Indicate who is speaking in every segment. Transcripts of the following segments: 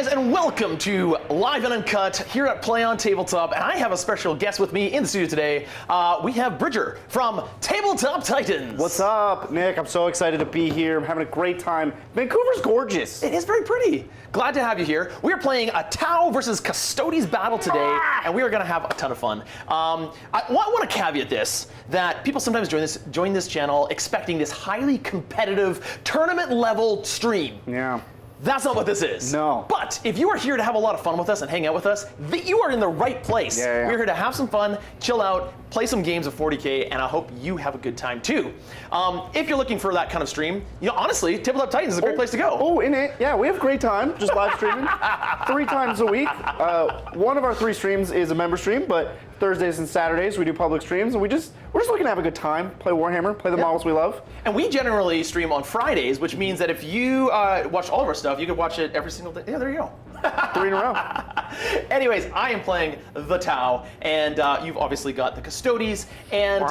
Speaker 1: guys, and welcome to Live and Uncut here at Playon Tabletop. And I have a special guest with me in the studio today. We have Bridger from Tabletop Titans.
Speaker 2: What's up, Nick? I'm so excited to be here. I'm having a great time. Vancouver's gorgeous.
Speaker 1: It is very pretty. Glad to have you here. We are playing a Tau versus Custodes battle today, and we are going to have a ton of fun. I want to caveat this, that people sometimes join this channel expecting this highly competitive tournament-level stream.
Speaker 2: Yeah.
Speaker 1: That's not what this is.
Speaker 2: No.
Speaker 1: But if you are here to have a lot of fun with us and hang out with us, you are in the right place.
Speaker 2: Yeah.
Speaker 1: We're here to have some fun, chill out, play some games of 40K, and I hope you have a good time too. If you're looking for that kind of stream, honestly, Tabletop Titans is a great place to go.
Speaker 2: Oh, in it. Yeah, we have a great time just live streaming 3 times a week. One of our 3 streams is a member stream, but Thursdays and Saturdays we do public streams, and we're just looking to have a good time, play Warhammer, play the models we love.
Speaker 1: And we generally stream on Fridays, which means that if you watch all of our stuff, you can watch it every single day. Yeah, there you go.
Speaker 2: 3 in a row.
Speaker 1: Anyways, I am playing the Tau, and you've obviously got the Custodes, and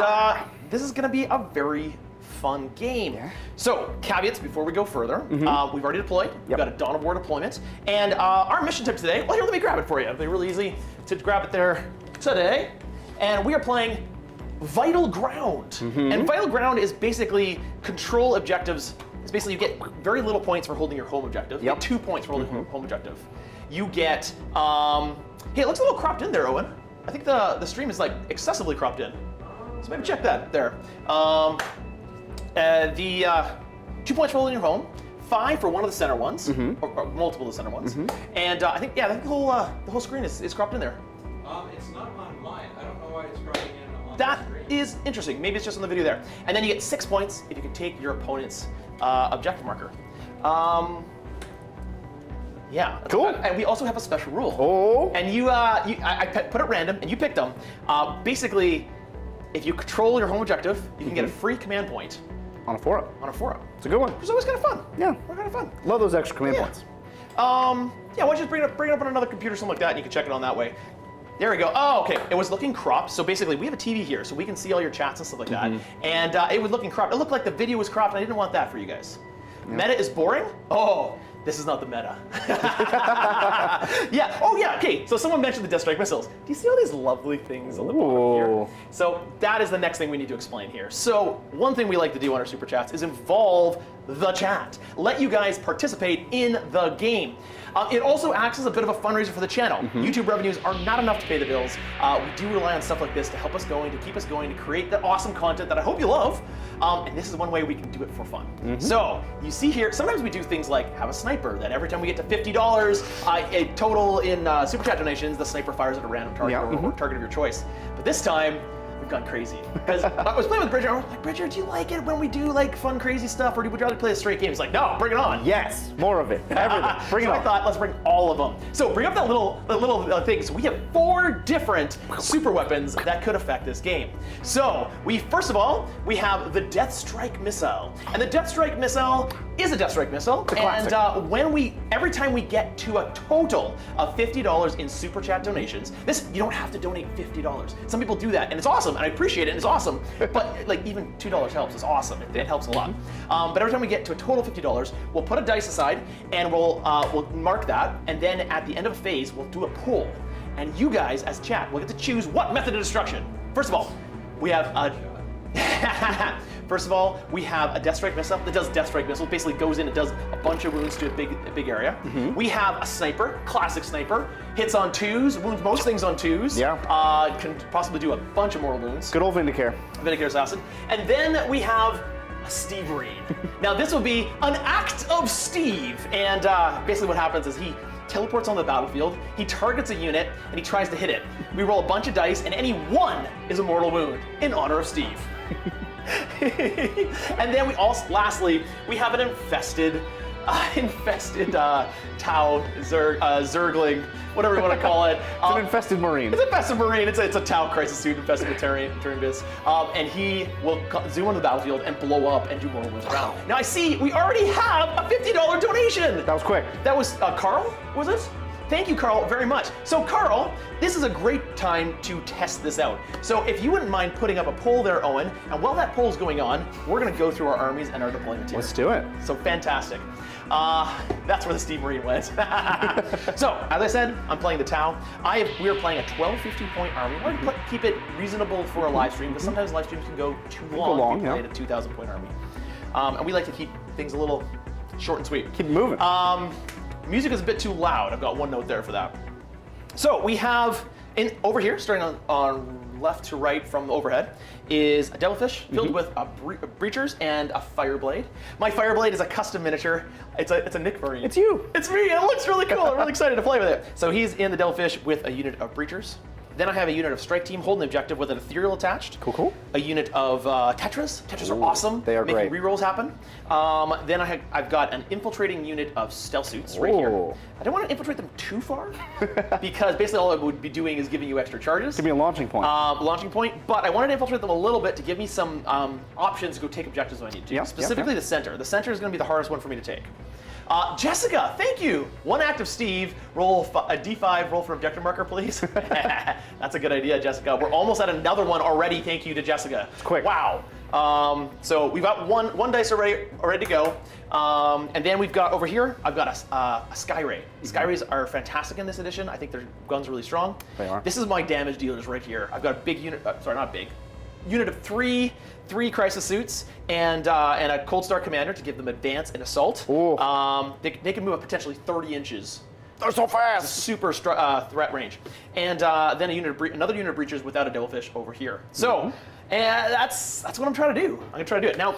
Speaker 1: this is going to be a very fun game.
Speaker 2: Yeah.
Speaker 1: So, caveats before we go further. We've already deployed. We've got a Dawn of War deployment, and our mission tip today, well, here, let me grab it for you. It'll be really easy to grab it there today. And we are playing Vital Ground. And Vital Ground is basically control objectives. It's basically you get very little points for holding your home objective. You get 2 points for holding home objective. You get, hey, it looks a little cropped in there, Owen. I think the stream is like excessively cropped in. So maybe check that there. 2 points for holding your home, 5 for one of the center ones, or multiple of the center ones. And I think the whole screen is cropped in there.
Speaker 3: It's not on mine. I don't know why it's cropping in on
Speaker 1: That
Speaker 3: the screen.
Speaker 1: is interesting. Maybe it's just on the video there. And then you get 6 points if you can take your opponent's objective marker. Yeah.
Speaker 2: Cool.
Speaker 1: And we also have a special rule.
Speaker 2: Oh.
Speaker 1: And I put it random, and you picked them. Basically, if you control your home objective, you can get a free command point
Speaker 2: On a 4-up.
Speaker 1: on a 4-up.
Speaker 2: It's a good one.
Speaker 1: Which is always kind of fun.
Speaker 2: Yeah.
Speaker 1: We're kind of fun.
Speaker 2: Love those extra command
Speaker 1: Yeah.
Speaker 2: points.
Speaker 1: Yeah, why don't you just bring it up on another computer, something like that, and you can check it on that way. There we go. Oh, okay. It was looking cropped. So basically, we have a TV here, so we can see all your chats and stuff like that. And it was looking cropped. It looked like the video was cropped, and I didn't want that for you guys. Meta is boring? Oh, this is not the meta. Yeah. Oh, yeah. Okay. So someone mentioned the Death Strike missiles. Do you see all these lovely things on the bottom here?
Speaker 2: Ooh.
Speaker 1: So that is the next thing we need to explain here. So one thing we like to do on our super chats is involve the chat. Let you guys participate in the game. It also acts as a bit of a fundraiser for the channel. YouTube revenues are not enough to pay the bills. We do rely on stuff like this to help us going, to keep us going, to create the awesome content that I hope you love. And this is one way we can do it for fun. So you see here, sometimes we do things like have a sniper that every time we get to $50 a total in super chat donations, the sniper fires at a random target or target of your choice. But this time, we've gone crazy. Because I was playing with Bridger, and I was like, Bridger, do you like it when we do like fun, crazy stuff, or would you rather play a straight game? He's like, no, bring it on.
Speaker 2: Yes. More of it. Everything. Bring it
Speaker 1: So
Speaker 2: on.
Speaker 1: I thought, let's bring all of them. So bring up that little thing. So we have 4 different super weapons that could affect this game. So first of all, we have the Death Strike missile, and the Death Strike missile is a Death Strike missile.
Speaker 2: classic.
Speaker 1: And every time we get to a total of $50 in super chat donations, you don't have to donate $50. Some people do that, and it's awesome, and I appreciate it, and it's awesome. But like even $2 helps. It's awesome. It helps a lot. But every time we get to a total of $50, we'll put a dice aside, and we'll mark that, and then at the end of a phase, we'll do a poll, and you guys as chat will get to choose what method of destruction. First of all, we have a First of all, we have a Death Strike missile that does Death Strike missile. Basically goes in and does a bunch of wounds to a big area. We have a sniper, classic sniper, hits on 2s, wounds most things on 2s.
Speaker 2: Yeah.
Speaker 1: Can possibly do a bunch of mortal wounds.
Speaker 2: Good old Vindicare.
Speaker 1: Vindicare Assassin. And then we have a Steve Reed. Now this will be an act of Steve. And basically what happens is he teleports on the battlefield, he targets a unit, and he tries to hit it. We roll a bunch of dice, and any one is a mortal wound in honor of Steve. And then lastly, we have an infested Tau Zergling, whatever you want to call it.
Speaker 2: It's an infested Marine.
Speaker 1: It's an infested Marine. It's a Tau crisis suit infested with terrain bits. And he will zoom onto the battlefield and blow up and do mortal wounds around. Now I see we already have a $50 donation.
Speaker 2: That was quick.
Speaker 1: That was Carl, was it? Thank you, Carl, very much. So, Carl, this is a great time to test this out. So, if you wouldn't mind putting up a poll there, Owen, and while that poll is going on, we're going to go through our armies and our deployment here.
Speaker 2: Let's do it.
Speaker 1: So, fantastic. That's where the Steve Marine went. So, as I said, I'm playing the Tau. We are playing a 12-15 point army. I want to keep it reasonable for a live stream, because sometimes live streams can go too long if you play a 2,000 point army. And we like to keep things a little short and sweet.
Speaker 2: Keep moving.
Speaker 1: Music is a bit too loud. I've got one note there for that. So we have, over here, starting on left to right from the overhead, is a Devilfish filled with Breachers and a Fireblade. My Fireblade is a custom miniature. It's a Nick Marine.
Speaker 2: It's you.
Speaker 1: It's me. It looks really cool. I'm really excited to play with it. So he's in the Devilfish with a unit of Breachers. Then I have a unit of Strike Team holding the objective with an Ethereal attached.
Speaker 2: Cool.
Speaker 1: A unit of Tetras. Tetras are awesome.
Speaker 2: They are
Speaker 1: making
Speaker 2: great.
Speaker 1: rerolls happen. Then I've got an infiltrating unit of Stealth Suits right here. I don't want to infiltrate them too far because basically all it would be doing is giving you extra charges.
Speaker 2: Give me a launching point.
Speaker 1: But I wanted to infiltrate them a little bit to give me some options to go take objectives when I need to. Specifically the center. The center is going to be the hardest one for me to take. Jessica, thank you. One active Steve, roll a D5, roll for objective marker, please. That's a good idea, Jessica. We're almost at another one already. Thank you to Jessica.
Speaker 2: It's quick.
Speaker 1: Wow. So we've got one dice already to go. And then we've got over here, I've got a Skyray. Skyrays are fantastic in this edition. I think their guns are really strong.
Speaker 2: They are.
Speaker 1: This is my damage dealers right here. I've got a big unit, unit of three Crisis Suits and a Cold Star Commander to give them advance and assault. They can move up potentially 30 inches.
Speaker 2: They're so fast.
Speaker 1: Super threat range. And then another unit of Breachers without a Devilfish over here. So that's what I'm trying to do. I'm going to try to do it. Now,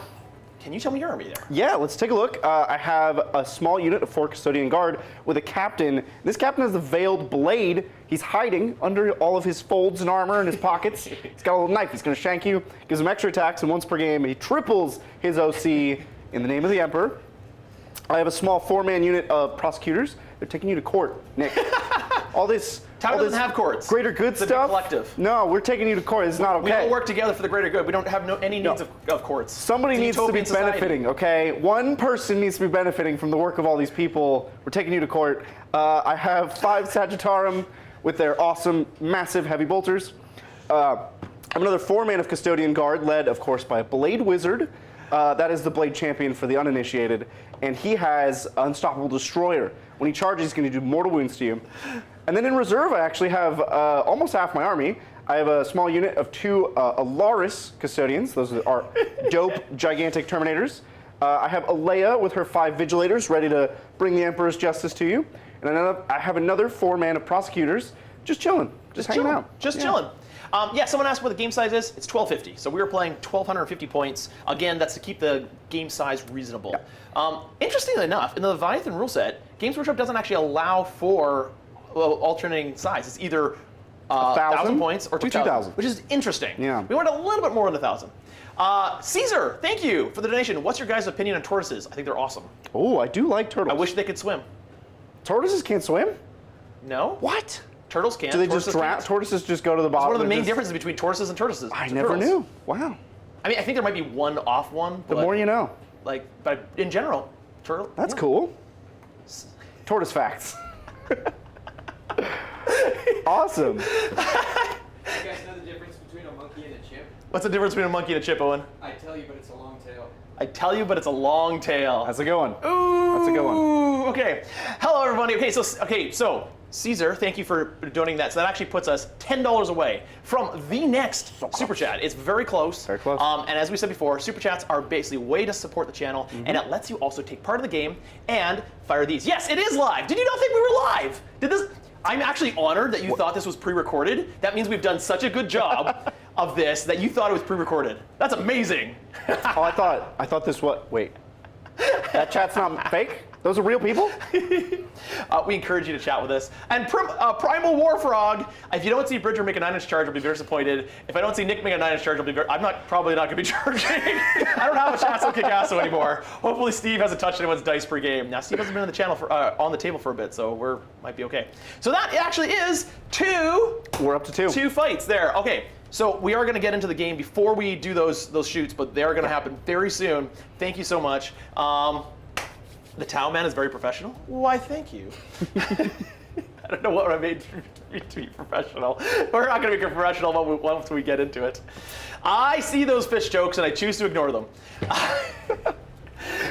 Speaker 1: can you tell me your army there?
Speaker 2: Yeah, let's take a look. I have a small unit of 4 Custodian Guard with a captain. This captain has the Veiled Blade. He's hiding under all of his folds and armor in his pockets. He's got a little knife. He's going to shank you. Gives him extra attacks, and once per game, he triples his OC in the name of the Emperor. I have a small 4-man unit of Prosecutors. They're taking you to court, Nick. all this
Speaker 1: doesn't have courts.
Speaker 2: Greater good
Speaker 1: it's
Speaker 2: stuff.
Speaker 1: A collective.
Speaker 2: No, we're taking you to court. It's not okay.
Speaker 1: We all work together for the greater good. We don't have any needs of courts.
Speaker 2: Somebody needs to be benefiting, okay? One person needs to be benefiting from the work of all these people. We're taking you to court. I have 5 Sagittarium with their awesome, massive heavy bolters. I have another 4-man of Custodian Guard, led, of course, by a Blade Wizard. That is the Blade Champion for the uninitiated. And he has Unstoppable Destroyer. When he charges, he's going to do mortal wounds to you. And then in reserve, I actually have almost half my army. I have a small unit of 2 Alaris Custodians. Those are dope, gigantic Terminators. I have Alea with her 5 Vigilators ready to bring the Emperor's justice to you. And I have another 4-man of Prosecutors just chilling, just hanging out.
Speaker 1: Just chilling. Someone asked what the game size is. It's 1250. So we were playing 1,250 points. Again, that's to keep the game size reasonable. Interestingly enough, in the Leviathan rule set, Games Workshop doesn't actually allow for alternating size. It's either 1,000 points or 2,000, which is interesting.
Speaker 2: Yeah.
Speaker 1: We want a little bit more than 1,000. Caesar, thank you for the donation. What's your guys' opinion on tortoises? I think they're awesome.
Speaker 2: Oh, I do like turtles.
Speaker 1: I wish they could swim.
Speaker 2: Tortoises can't swim?
Speaker 1: No.
Speaker 2: What?
Speaker 1: Turtles can't.
Speaker 2: Do they just drown? Tortoises just go to the bottom?
Speaker 1: That's one of the main differences between tortoises and tortoises.
Speaker 2: I never knew. Wow.
Speaker 1: I mean, I think there might be one off one.
Speaker 2: The more you know.
Speaker 1: But in general, turtle.
Speaker 2: That's cool. Tortoise facts. Awesome.
Speaker 3: You guys know the difference between a monkey and a chimp?
Speaker 1: What's the difference between a monkey and a chip, Owen?
Speaker 3: I tell you, but it's a long tail.
Speaker 1: I tell you, but it's a long tail.
Speaker 2: That's a good one.
Speaker 1: Ooh.
Speaker 2: That's a good one.
Speaker 1: Okay. Hello, everybody. So Caesar, thank you for donating that. So that actually puts us $10 away from the next Super Chat. It's very close.
Speaker 2: Very close.
Speaker 1: And as we said before, Super Chats are basically a way to support the channel, and it lets you also take part of the game and fire these. Yes, it is live. Did you not think we were live? I'm actually honored that you thought this was pre-recorded. That means we've done such a good job of this that you thought it was pre-recorded. That's amazing.
Speaker 2: Oh, I thought this was, wait. That chat's not fake? Those are real people?
Speaker 1: We encourage you to chat with us. And Primal Warfrog, if you don't see Bridger make a 9-inch charge, I'll be very disappointed. If I don't see Nick make a 9-inch charge, I'm probably not going to be charging. I don't have a Chasso Kikasso anymore. Hopefully Steve hasn't touched anyone's dice per game. Now Steve hasn't been on the channel on the table for a bit, so might be okay. So that actually is 2.
Speaker 2: We're up to 2.
Speaker 1: 2 fights there. Okay. So we are going to get into the game before we do those shoots, but they are going to happen very soon. Thank you so much. The Tau Man is very professional. Why, thank you. don't know what I made to be professional. We're not going to be professional once we get into it. I see those fish jokes and I choose to ignore them.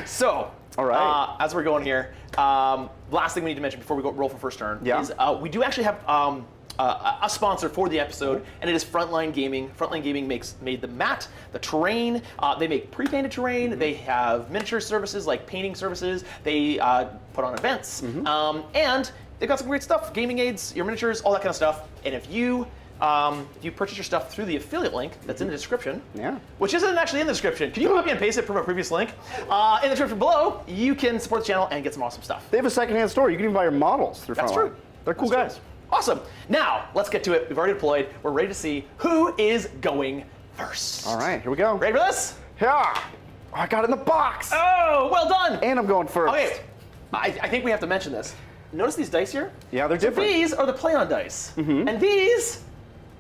Speaker 1: So,
Speaker 2: all right.
Speaker 1: As we're going here, last thing we need to mention before we go roll for first turn is we do actually have a sponsor for the episode, and it is Frontline Gaming. Frontline Gaming made the mat, the terrain. They make pre-painted terrain. They have miniature services like painting services. They put on events, and they've got some great stuff: gaming aids, your miniatures, all that kind of stuff. And if you purchase your stuff through the affiliate link that's in the description, which isn't actually in the description, can you copy and paste it from a previous link? In the description below, you can support the channel and get some awesome stuff.
Speaker 2: They have a secondhand store. You can even buy your models through
Speaker 1: That's
Speaker 2: Frontline.
Speaker 1: true.
Speaker 2: They're cool
Speaker 1: That's
Speaker 2: guys.
Speaker 1: true. Awesome. Now, let's get to it. We've already deployed. We're ready to see who is going first.
Speaker 2: All right, here we go.
Speaker 1: Ready for this?
Speaker 2: Yeah. Oh, I got it in the box.
Speaker 1: Oh, well done.
Speaker 2: And I'm going first.
Speaker 1: Okay, I think we have to mention this. Notice these dice here?
Speaker 2: Yeah, they're
Speaker 1: So
Speaker 2: different.
Speaker 1: these are the Playon dice. And these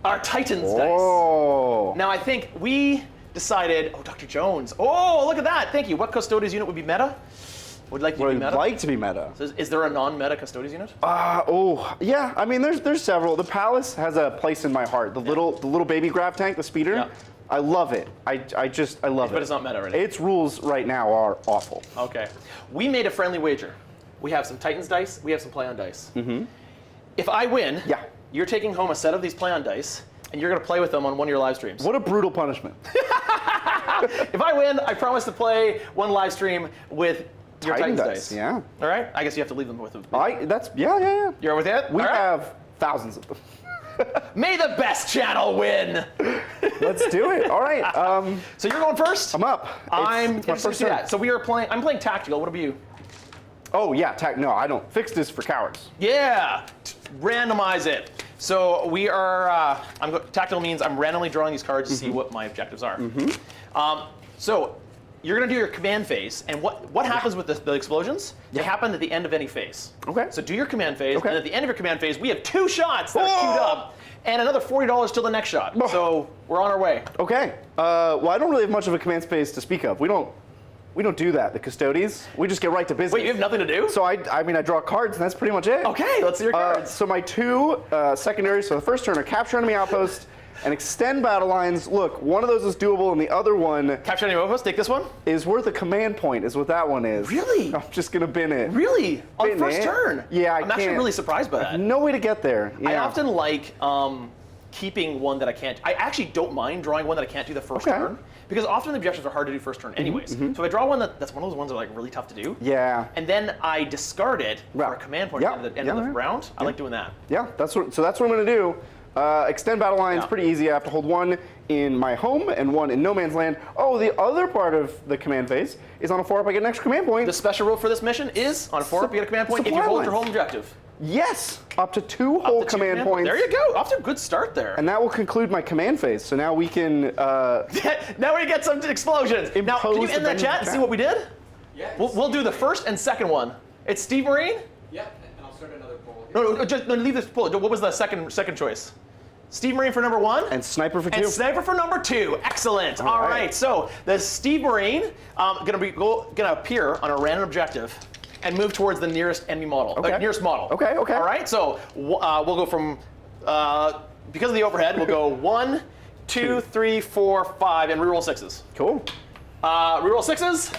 Speaker 1: are Titans dice.
Speaker 2: Oh.
Speaker 1: Now, I think we decided, Dr. Jones. Oh, look at that. Thank you. What Custodes unit would be meta? Would like to be
Speaker 2: Would
Speaker 1: meta?
Speaker 2: like to be meta.
Speaker 1: So is there a non-meta Custodes unit?
Speaker 2: Yeah. I mean, there's several. The Palace has a place in my heart. The little baby grav tank, the speeder.
Speaker 1: Yeah.
Speaker 2: I love it. I love it.
Speaker 1: But it's not meta right now.
Speaker 2: Its rules right now are awful.
Speaker 1: Okay. We made a friendly wager. We have some Titans dice. We have some Playon dice. If I win, you're taking home a set of these Playon dice, and you're going to play with them on one of your live streams.
Speaker 2: What a brutal punishment.
Speaker 1: If I win, I promise to play one live stream with your Titans dice.
Speaker 2: Yeah.
Speaker 1: All right. I guess you have to leave them with them.
Speaker 2: Yeah.
Speaker 1: You're with it?
Speaker 2: We
Speaker 1: All right.
Speaker 2: have thousands of them.
Speaker 1: May the best channel win.
Speaker 2: Let's do it. All right.
Speaker 1: So you're going first.
Speaker 2: I'm up.
Speaker 1: I'm
Speaker 2: It's my
Speaker 1: interested to
Speaker 2: first
Speaker 1: see
Speaker 2: turn.
Speaker 1: that. So we are playing. I'm playing tactical. What about you?
Speaker 2: Oh yeah. No, I don't. Fixed is for cowards.
Speaker 1: Yeah. Randomize it. So we are. Tactical means I'm randomly drawing these cards to see what my objectives are. So you're going to do your command phase, and what happens with the explosions? They happen at the end of any phase.
Speaker 2: Okay.
Speaker 1: So do your command phase,
Speaker 2: Okay.
Speaker 1: and at the end of your command phase, we have 2 shots that are queued up, and another $40 till the next shot. So we're on our way.
Speaker 2: Okay. Well, I don't really have much of a command space to speak of. We don't do that. The Custodes. We just get right to business.
Speaker 1: Wait, you have nothing to do?
Speaker 2: So I mean, I draw cards, and that's pretty much it.
Speaker 1: Okay, let's see your cards.
Speaker 2: So my 2 secondaries. So the first turn are capture enemy outpost and extend battle lines. Look, one of those is doable, and the other one
Speaker 1: Capture enemy outpost. Take this one.
Speaker 2: is worth a command point. Is what that one is.
Speaker 1: Really?
Speaker 2: I'm just gonna bin it.
Speaker 1: Really? On
Speaker 2: Bin
Speaker 1: first
Speaker 2: it.
Speaker 1: turn?
Speaker 2: Yeah,
Speaker 1: I'm actually
Speaker 2: can't.
Speaker 1: really surprised by that.
Speaker 2: No way to get there. Yeah.
Speaker 1: I often like keeping one that I can't. I actually don't mind drawing one that I can't do the first turn, because often the objectives are hard to do first turn anyways. So if I draw one that's one of those ones that are like really tough to do, and then I discard it for a command point at the end of the round, I like doing that.
Speaker 2: Yeah, that's what I'm gonna do. Extend battle lines, pretty easy. I have to hold 1 in my home and 1 in no man's land. Oh, the other part of the command phase is on a 4-up, I get an extra command point.
Speaker 1: The special rule for this mission is on a 4-up, you get a command point if you
Speaker 2: supply
Speaker 1: hold your
Speaker 2: lines.
Speaker 1: home objective.
Speaker 2: Yes, up to 2 whole
Speaker 1: Up to 2
Speaker 2: command points.
Speaker 1: There you go. Off to a good start there.
Speaker 2: And that will conclude my command phase. So now we can
Speaker 1: now we get some explosions. Now, can you
Speaker 2: Impose
Speaker 1: end that
Speaker 2: the
Speaker 1: chat and see
Speaker 2: chat.
Speaker 1: what we did?
Speaker 3: Yeah.
Speaker 1: We'll do the first and second one. It's Steve Marine.
Speaker 3: Yeah, and I'll start another poll here.
Speaker 1: No, leave this poll. What was the second choice? Steve Marine for number 1.
Speaker 2: and sniper for 2.
Speaker 1: And Sniper for number 2. Excellent. All right. So the Steve Marine gonna appear on a random objective and move towards the nearest enemy model. Nearest model.
Speaker 2: Okay.
Speaker 1: All right. So we'll go from because of the overhead, we'll go 1, 2, 3, 4, 5, and reroll 6s.
Speaker 2: Cool.
Speaker 1: Reroll 6s.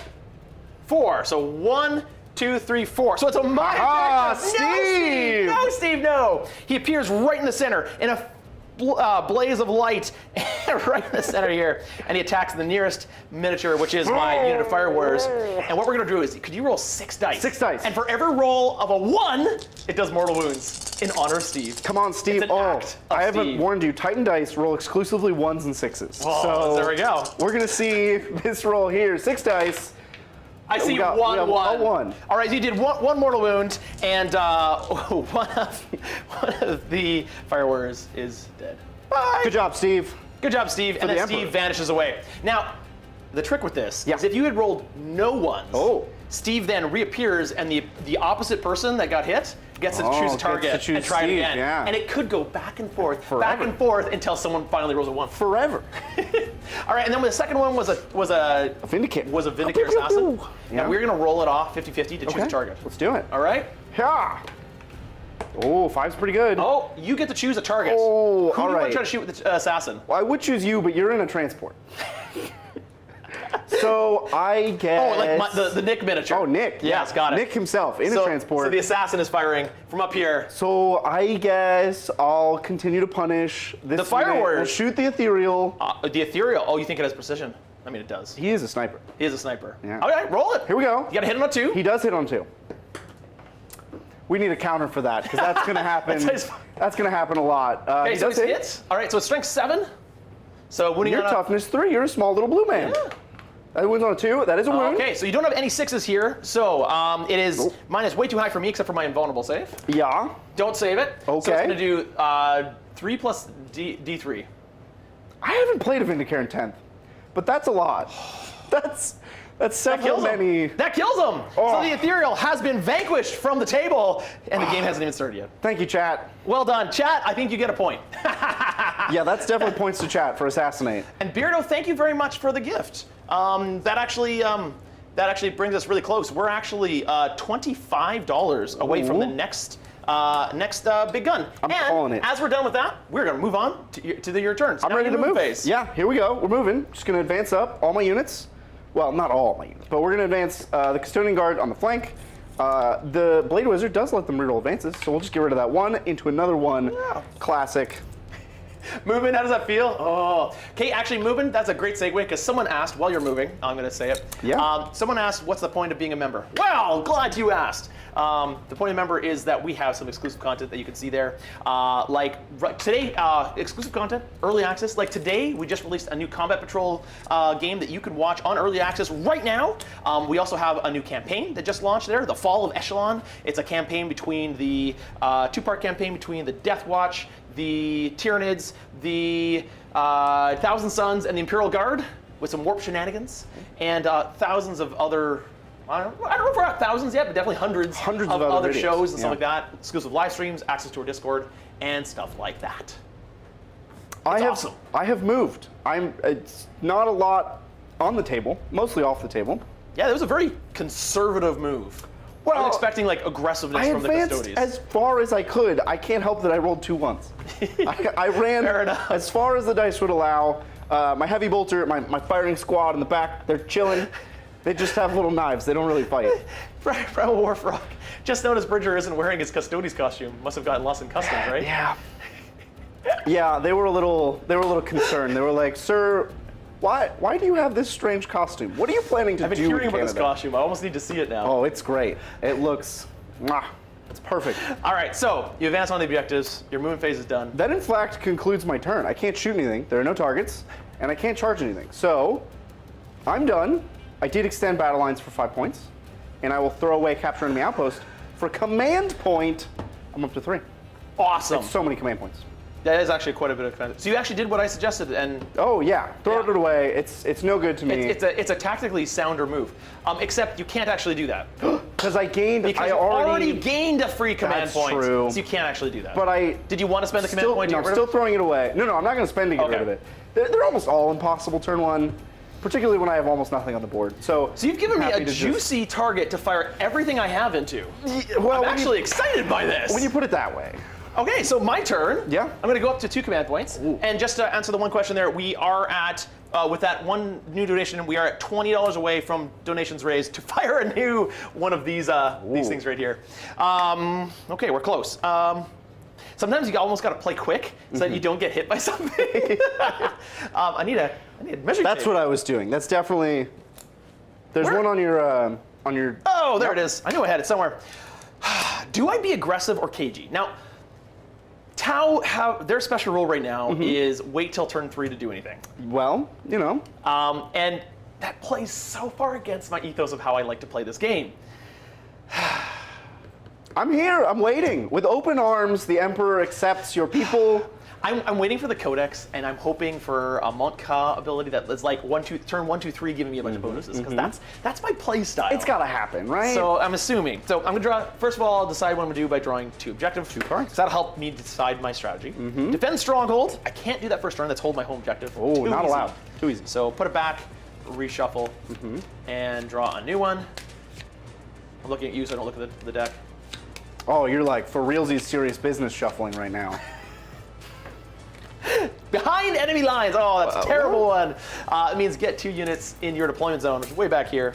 Speaker 1: 4. So 1, 2, 3, 4. So it's a my objective.
Speaker 2: Steve!
Speaker 1: No, Steve, no. He appears right in the center in a blaze of light right in the center here, and he attacks the nearest miniature, which is my unit of fire warriors. And what we're gonna do is, could you roll 6 dice?
Speaker 2: 6 dice.
Speaker 1: And for every roll of a 1, it does mortal wounds in honor of Steve.
Speaker 2: Come on, Steve.
Speaker 1: It's an act of
Speaker 2: I haven't
Speaker 1: Steve.
Speaker 2: warned you. Titan dice roll exclusively 1s and 6s.
Speaker 1: Oh,
Speaker 2: so
Speaker 1: there we go.
Speaker 2: We're gonna see this roll here. 6 dice.
Speaker 1: I see
Speaker 2: We got
Speaker 1: 1,
Speaker 2: a 1.
Speaker 1: All right, you did one mortal wound, and one of the fire warriors is dead. Bye.
Speaker 2: Good job, Steve.
Speaker 1: Good job, Steve. And
Speaker 2: the
Speaker 1: then
Speaker 2: Emperor.
Speaker 1: Steve vanishes away. Now, the trick with this is if you had rolled no ones, Steve then reappears, and the opposite person that got hit gets to choose a target and try it again.
Speaker 2: Yeah.
Speaker 1: And it could go back and forth until someone finally rolls a 1.
Speaker 2: Forever.
Speaker 1: All right, and then the second one was a
Speaker 2: Vindicator.
Speaker 1: Vindicator assassin.
Speaker 2: Yeah.
Speaker 1: And we're gonna roll it off 50-50 to choose a target.
Speaker 2: Let's do it.
Speaker 1: All right.
Speaker 2: Yeah. Oh, 5's pretty good.
Speaker 1: Oh, you get to choose a target.
Speaker 2: Oh,
Speaker 1: Who do
Speaker 2: all
Speaker 1: you want
Speaker 2: right.
Speaker 1: to try to shoot with the assassin?
Speaker 2: Well, I would choose you, but you're in a transport. So I guess.
Speaker 1: Oh, like the Nick miniature.
Speaker 2: Oh, Nick.
Speaker 1: Yes, got it.
Speaker 2: Nick himself in a transport.
Speaker 1: So the assassin is firing from up here.
Speaker 2: So I guess I'll continue to punish this.
Speaker 1: The Fire
Speaker 2: unit.
Speaker 1: Warriors.
Speaker 2: We'll shoot the ethereal.
Speaker 1: The ethereal. Oh, you think it has precision? I mean, it does.
Speaker 2: He is a sniper.
Speaker 1: He is a sniper.
Speaker 2: Yeah.
Speaker 1: All right, roll it.
Speaker 2: Here we go.
Speaker 1: You got to hit him on 2.
Speaker 2: He does hit on 2. We need a counter for that because that's going to happen. That's going to happen a lot.
Speaker 1: Okay,
Speaker 2: he
Speaker 1: so
Speaker 2: does
Speaker 1: it's
Speaker 2: hit.
Speaker 1: hits. All right, so it's strength 7. So winning
Speaker 2: Your
Speaker 1: on
Speaker 2: toughness 3. You're a small little blue man.
Speaker 1: Yeah.
Speaker 2: That wins on a 2. That is a wound.
Speaker 1: Okay, so you don't have any 6s here. So it is mine is way too high for me except for my invulnerable save.
Speaker 2: Yeah.
Speaker 1: Don't save it.
Speaker 2: Okay.
Speaker 1: So it's going to do 3 plus D3.
Speaker 2: I haven't played a Vindicare in 10th, but that's a lot. That's
Speaker 1: That
Speaker 2: several
Speaker 1: kills
Speaker 2: many.
Speaker 1: him. That kills him.
Speaker 2: Oh.
Speaker 1: So the ethereal has been vanquished from the table, and the game hasn't even started yet.
Speaker 2: Thank you, chat.
Speaker 1: Well done, chat. I think you get a point.
Speaker 2: Yeah, that's definitely points to chat for assassinate.
Speaker 1: And Beardo, thank you very much for the gift. That actually brings us really close. We're actually $25 away from the next big gun.
Speaker 2: I'm calling it.
Speaker 1: As we're done with that, we're going to move on to your turns.
Speaker 2: I'm
Speaker 1: Now
Speaker 2: ready
Speaker 1: you
Speaker 2: to move.
Speaker 1: Phase.
Speaker 2: Yeah, here we go. We're moving. Just going to advance up all my units. Well, not all my units, but we're going to advance the Custodian Guard on the flank. The Blade Wizard does let them reroll advances, so we'll just get rid of that one into another one.
Speaker 1: Yeah.
Speaker 2: Classic.
Speaker 1: Moving, how does that feel? Oh. Okay, actually moving, that's a great segue because someone asked while you're moving, I'm going to say it.
Speaker 2: Yeah.
Speaker 1: Someone asked, what's the point of being a member? Well, glad you asked. The point of member is that we have some exclusive content that you can see there. Today, exclusive content, early access. Like today, we just released a new Combat Patrol game that you can watch on early access right now. We also have a new campaign that just launched there, The Fall of Echelon. It's a campaign between the, two-part campaign between the Death Watch, the Tyranids, the Thousand Suns, and the Imperial Guard with some warp shenanigans, and thousands of other, I don't know if we're at thousands yet, but definitely hundreds of other
Speaker 2: videos.
Speaker 1: shows and stuff
Speaker 2: Yeah.
Speaker 1: like that, exclusive live streams, access to our Discord, and stuff like that. Awesome.
Speaker 2: I have moved. It's not a lot on the table, mostly off the table.
Speaker 1: Yeah, that was a very conservative move. I
Speaker 2: Well,
Speaker 1: was expecting like aggressiveness
Speaker 2: I
Speaker 1: from the
Speaker 2: advanced
Speaker 1: Custodes.
Speaker 2: as far as I could. I can't help that I rolled 2 1s. I ran
Speaker 1: Fair enough.
Speaker 2: as far as the dice would allow. My heavy bolter, my firing squad in the back, they're chilling. They just have little knives. They don't really fight.
Speaker 1: Primal Warfrog. Just noticed Bridger isn't wearing his Custodes costume. Must have gotten lost in customs, right?
Speaker 2: Yeah. Yeah, they were a little concerned. They were like, "Sir, why do you have this strange costume? What are you planning to
Speaker 1: I've been
Speaker 2: do
Speaker 1: hearing
Speaker 2: in
Speaker 1: about
Speaker 2: Canada?"
Speaker 1: this costume. I almost need to see it now.
Speaker 2: Oh, it's great. It looks, it's perfect.
Speaker 1: All right, so you advance on the objectives. Your movement phase is done.
Speaker 2: That in fact concludes my turn. I can't shoot anything. There are no targets, and I can't charge anything. So, I'm done. I did extend battle lines for 5 points, and I will throw away capture enemy outpost for command point. I'm up to 3.
Speaker 1: Awesome.
Speaker 2: So many command points.
Speaker 1: That is actually quite a bit of command. So you actually did what I suggested, and
Speaker 2: Oh yeah, throw
Speaker 1: Yeah.
Speaker 2: it away. It's no good to me.
Speaker 1: it's a tactically sounder move. Except you can't actually do that
Speaker 2: Because I gained.
Speaker 1: because
Speaker 2: I
Speaker 1: you already
Speaker 2: already
Speaker 1: gained a free command
Speaker 2: That's
Speaker 1: point.
Speaker 2: true.
Speaker 1: So you can't actually do that.
Speaker 2: But I
Speaker 1: did you want to spend the command
Speaker 2: still,
Speaker 1: point?
Speaker 2: no,
Speaker 1: To
Speaker 2: I'm
Speaker 1: get rid
Speaker 2: still
Speaker 1: of?
Speaker 2: throwing it away. No, I'm not going to spend to get rid
Speaker 1: Okay.
Speaker 2: of it. They're almost all impossible turn 1, particularly when I have almost nothing on the board. So
Speaker 1: So you've given me
Speaker 2: happy
Speaker 1: a
Speaker 2: to just-
Speaker 1: juicy target to fire everything I have into.
Speaker 2: Well,
Speaker 1: I'm
Speaker 2: when
Speaker 1: actually excited by this.
Speaker 2: when you put it that way.
Speaker 1: Okay, so my turn.
Speaker 2: Yeah.
Speaker 1: I'm going to go up to 2 command points. And just to answer the one question there, we are at, with that one new donation, we are at $20 away from donations raised to fire a new one of these things right here. Okay, we're close. Sometimes you almost got to play quick so that you don't get hit by something. I need a measuring
Speaker 2: That's
Speaker 1: tape.
Speaker 2: what I was doing. That's definitely. There's
Speaker 1: Where?
Speaker 2: one on your.
Speaker 1: Oh, there
Speaker 2: Yep.
Speaker 1: it is. I knew I had it somewhere. Do I be aggressive or cagey? Now, Tau, their special rule right now is wait till turn 3 to do anything.
Speaker 2: Well, you know.
Speaker 1: And that plays so far against my ethos of how I like to play this game.
Speaker 2: I'm here. I'm waiting with open arms. The Emperor accepts your people.
Speaker 1: I'm waiting for the Codex, and I'm hoping for a Montka ability that is like turn 1, 2, 3, giving me a bunch of bonuses, because that's my play style.
Speaker 2: It's gotta happen, right?
Speaker 1: So I'm assuming. So I'm gonna draw. First of all, I'll decide what I'm gonna do by drawing 2 objectives.
Speaker 2: 2 cards.
Speaker 1: So that'll help me decide my strategy. Defend stronghold. I can't do that first turn. That's hold my home objective.
Speaker 2: Oh,
Speaker 1: Too
Speaker 2: not
Speaker 1: easy.
Speaker 2: allowed. Too easy.
Speaker 1: So put it back, reshuffle, and draw a new one. I'm looking at you, so I don't look at the deck.
Speaker 2: Oh, you're like, for realsies, serious business shuffling right now.
Speaker 1: Behind enemy lines. Oh, that's a terrible one. It means get 2 units in your deployment zone, which is way back here.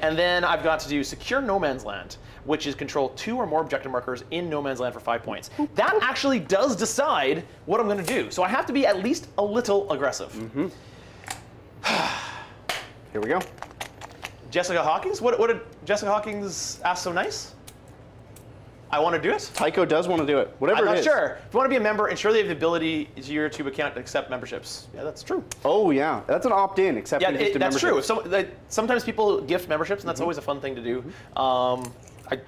Speaker 1: And then I've got to do secure no man's land, which is control 2 or more objective markers in no man's land for 5 points. That actually does decide what I'm going to do. So I have to be at least a little aggressive.
Speaker 2: Here we go.
Speaker 1: Jessica Hawkins? What did Jessica Hawkins ask so nice? I want to do it?
Speaker 2: Tycho does want to do it. Whatever
Speaker 1: I'm
Speaker 2: it
Speaker 1: not
Speaker 2: is.
Speaker 1: sure. If you want to be a member, ensure they have the ability to your YouTube account to accept memberships. Yeah, that's true.
Speaker 2: Oh, yeah. That's an opt-in, accepting gifted
Speaker 1: that's
Speaker 2: memberships.
Speaker 1: true. Sometimes people gift memberships, and that's always a fun thing to do.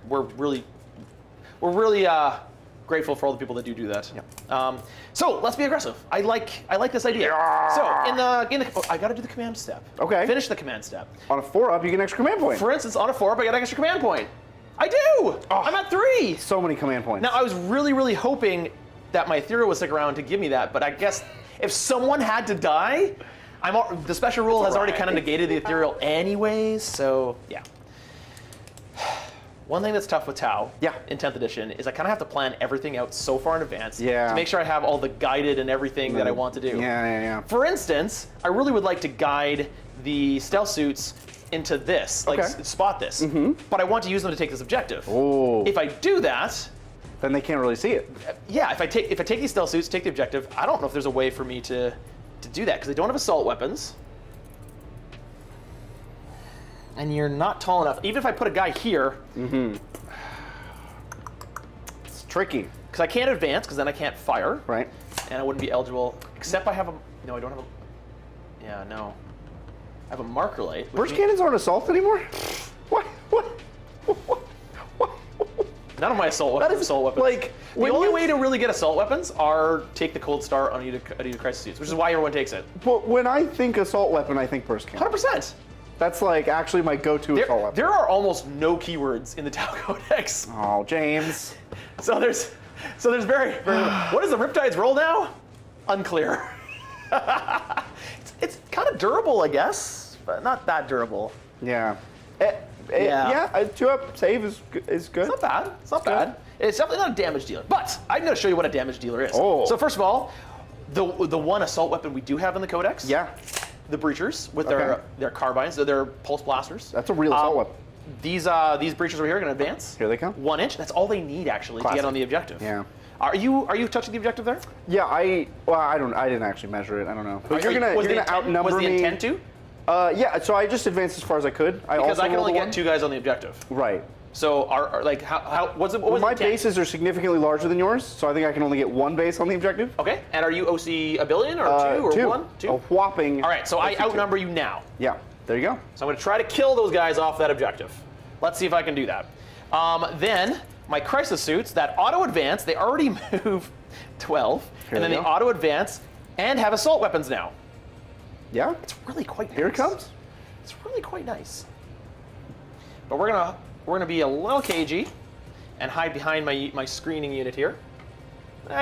Speaker 1: We're really grateful for all the people that do that.
Speaker 2: Yeah.
Speaker 1: So let's be aggressive. I like this idea. So I got to do the command step.
Speaker 2: Okay.
Speaker 1: Finish the command step.
Speaker 2: On a 4-up, you get an extra command point.
Speaker 1: For instance, on a 4-up, I get an extra command point. I do. I'm at 3.
Speaker 2: So many command points.
Speaker 1: Now, I was really hoping that my ethereal would stick around to give me that, but I guess if someone had to die, the special rule has already kind of negated the ethereal anyways, so yeah. One thing that's tough with Tau in 10th edition is I kind of have to plan everything out so far in advance to make sure I have all the guided and everything that I want to do.
Speaker 2: Yeah.
Speaker 1: For instance, I really would like to guide the stealth suits into this, like spot this, but I want to use them to take this objective.
Speaker 2: Oh.
Speaker 1: If I do that,
Speaker 2: then they can't really see it.
Speaker 1: Yeah, if I take these stealth suits, take the objective, I don't know if there's a way for me to do that because they don't have assault weapons. And you're not tall enough. Even if I put a guy here,
Speaker 2: it's tricky.
Speaker 1: Because I can't advance, because then I can't fire.
Speaker 2: Right.
Speaker 1: And I wouldn't be eligible, except I have a, no, I don't have a, yeah, no. I have a marker light.
Speaker 2: Burst cannons aren't assault anymore? What?
Speaker 1: None of my assault weapons.
Speaker 2: Like,
Speaker 1: the only way to really get assault weapons are take the cold star on Unit Crisis suits, which is why everyone takes it.
Speaker 2: But when I think assault weapon, I think burst cannon.
Speaker 1: 100%.
Speaker 2: That's like actually my go-to assault weapon.
Speaker 1: There are almost no keywords in the Tau Codex.
Speaker 2: Oh, James.
Speaker 1: So there's very what is the Riptide's role now? Unclear. it's kind of durable, I guess, but not that durable.
Speaker 2: Yeah. Yeah, a 2-up save is good.
Speaker 1: It's not bad. It's not bad. It's definitely not a damage dealer, but I'm going to show you what a damage dealer is.
Speaker 2: Oh.
Speaker 1: So first of all, the one assault weapon we do have in the Codex.
Speaker 2: Yeah.
Speaker 1: The Breachers with their carbines, their pulse blasters.
Speaker 2: That's a real assault weapon.
Speaker 1: These Breachers over here are going to advance.
Speaker 2: Here they come.
Speaker 1: 1 inch. That's all they need actually to get on the objective.
Speaker 2: Yeah.
Speaker 1: Are you touching the objective there?
Speaker 2: Yeah, I didn't actually measure it. I don't know. But you're gonna outnumber me.
Speaker 1: Was the intent to?
Speaker 2: Yeah. So I just advanced as far as I could.
Speaker 1: Because I can only get 2 guys on the objective.
Speaker 2: Right.
Speaker 1: So what's
Speaker 2: my
Speaker 1: the intent?
Speaker 2: bases are significantly larger than yours, so I think I can only get 1 base on the objective.
Speaker 1: Okay. And are you OC a billion or 2 or
Speaker 2: 2.
Speaker 1: 1? 2.
Speaker 2: A whopping.
Speaker 1: All right. So I
Speaker 2: OC2.
Speaker 1: outnumber you now.
Speaker 2: Yeah. There you go.
Speaker 1: So I'm going to try to kill those guys off that objective. Let's see if I can do that. Then my crisis suits that auto advance, they already move 12, and then they auto advance and have assault weapons now.
Speaker 2: Yeah.
Speaker 1: It's really quite nice.
Speaker 2: Here it comes.
Speaker 1: It's really quite nice. But we're gonna be a little cagey and hide behind my screening unit here.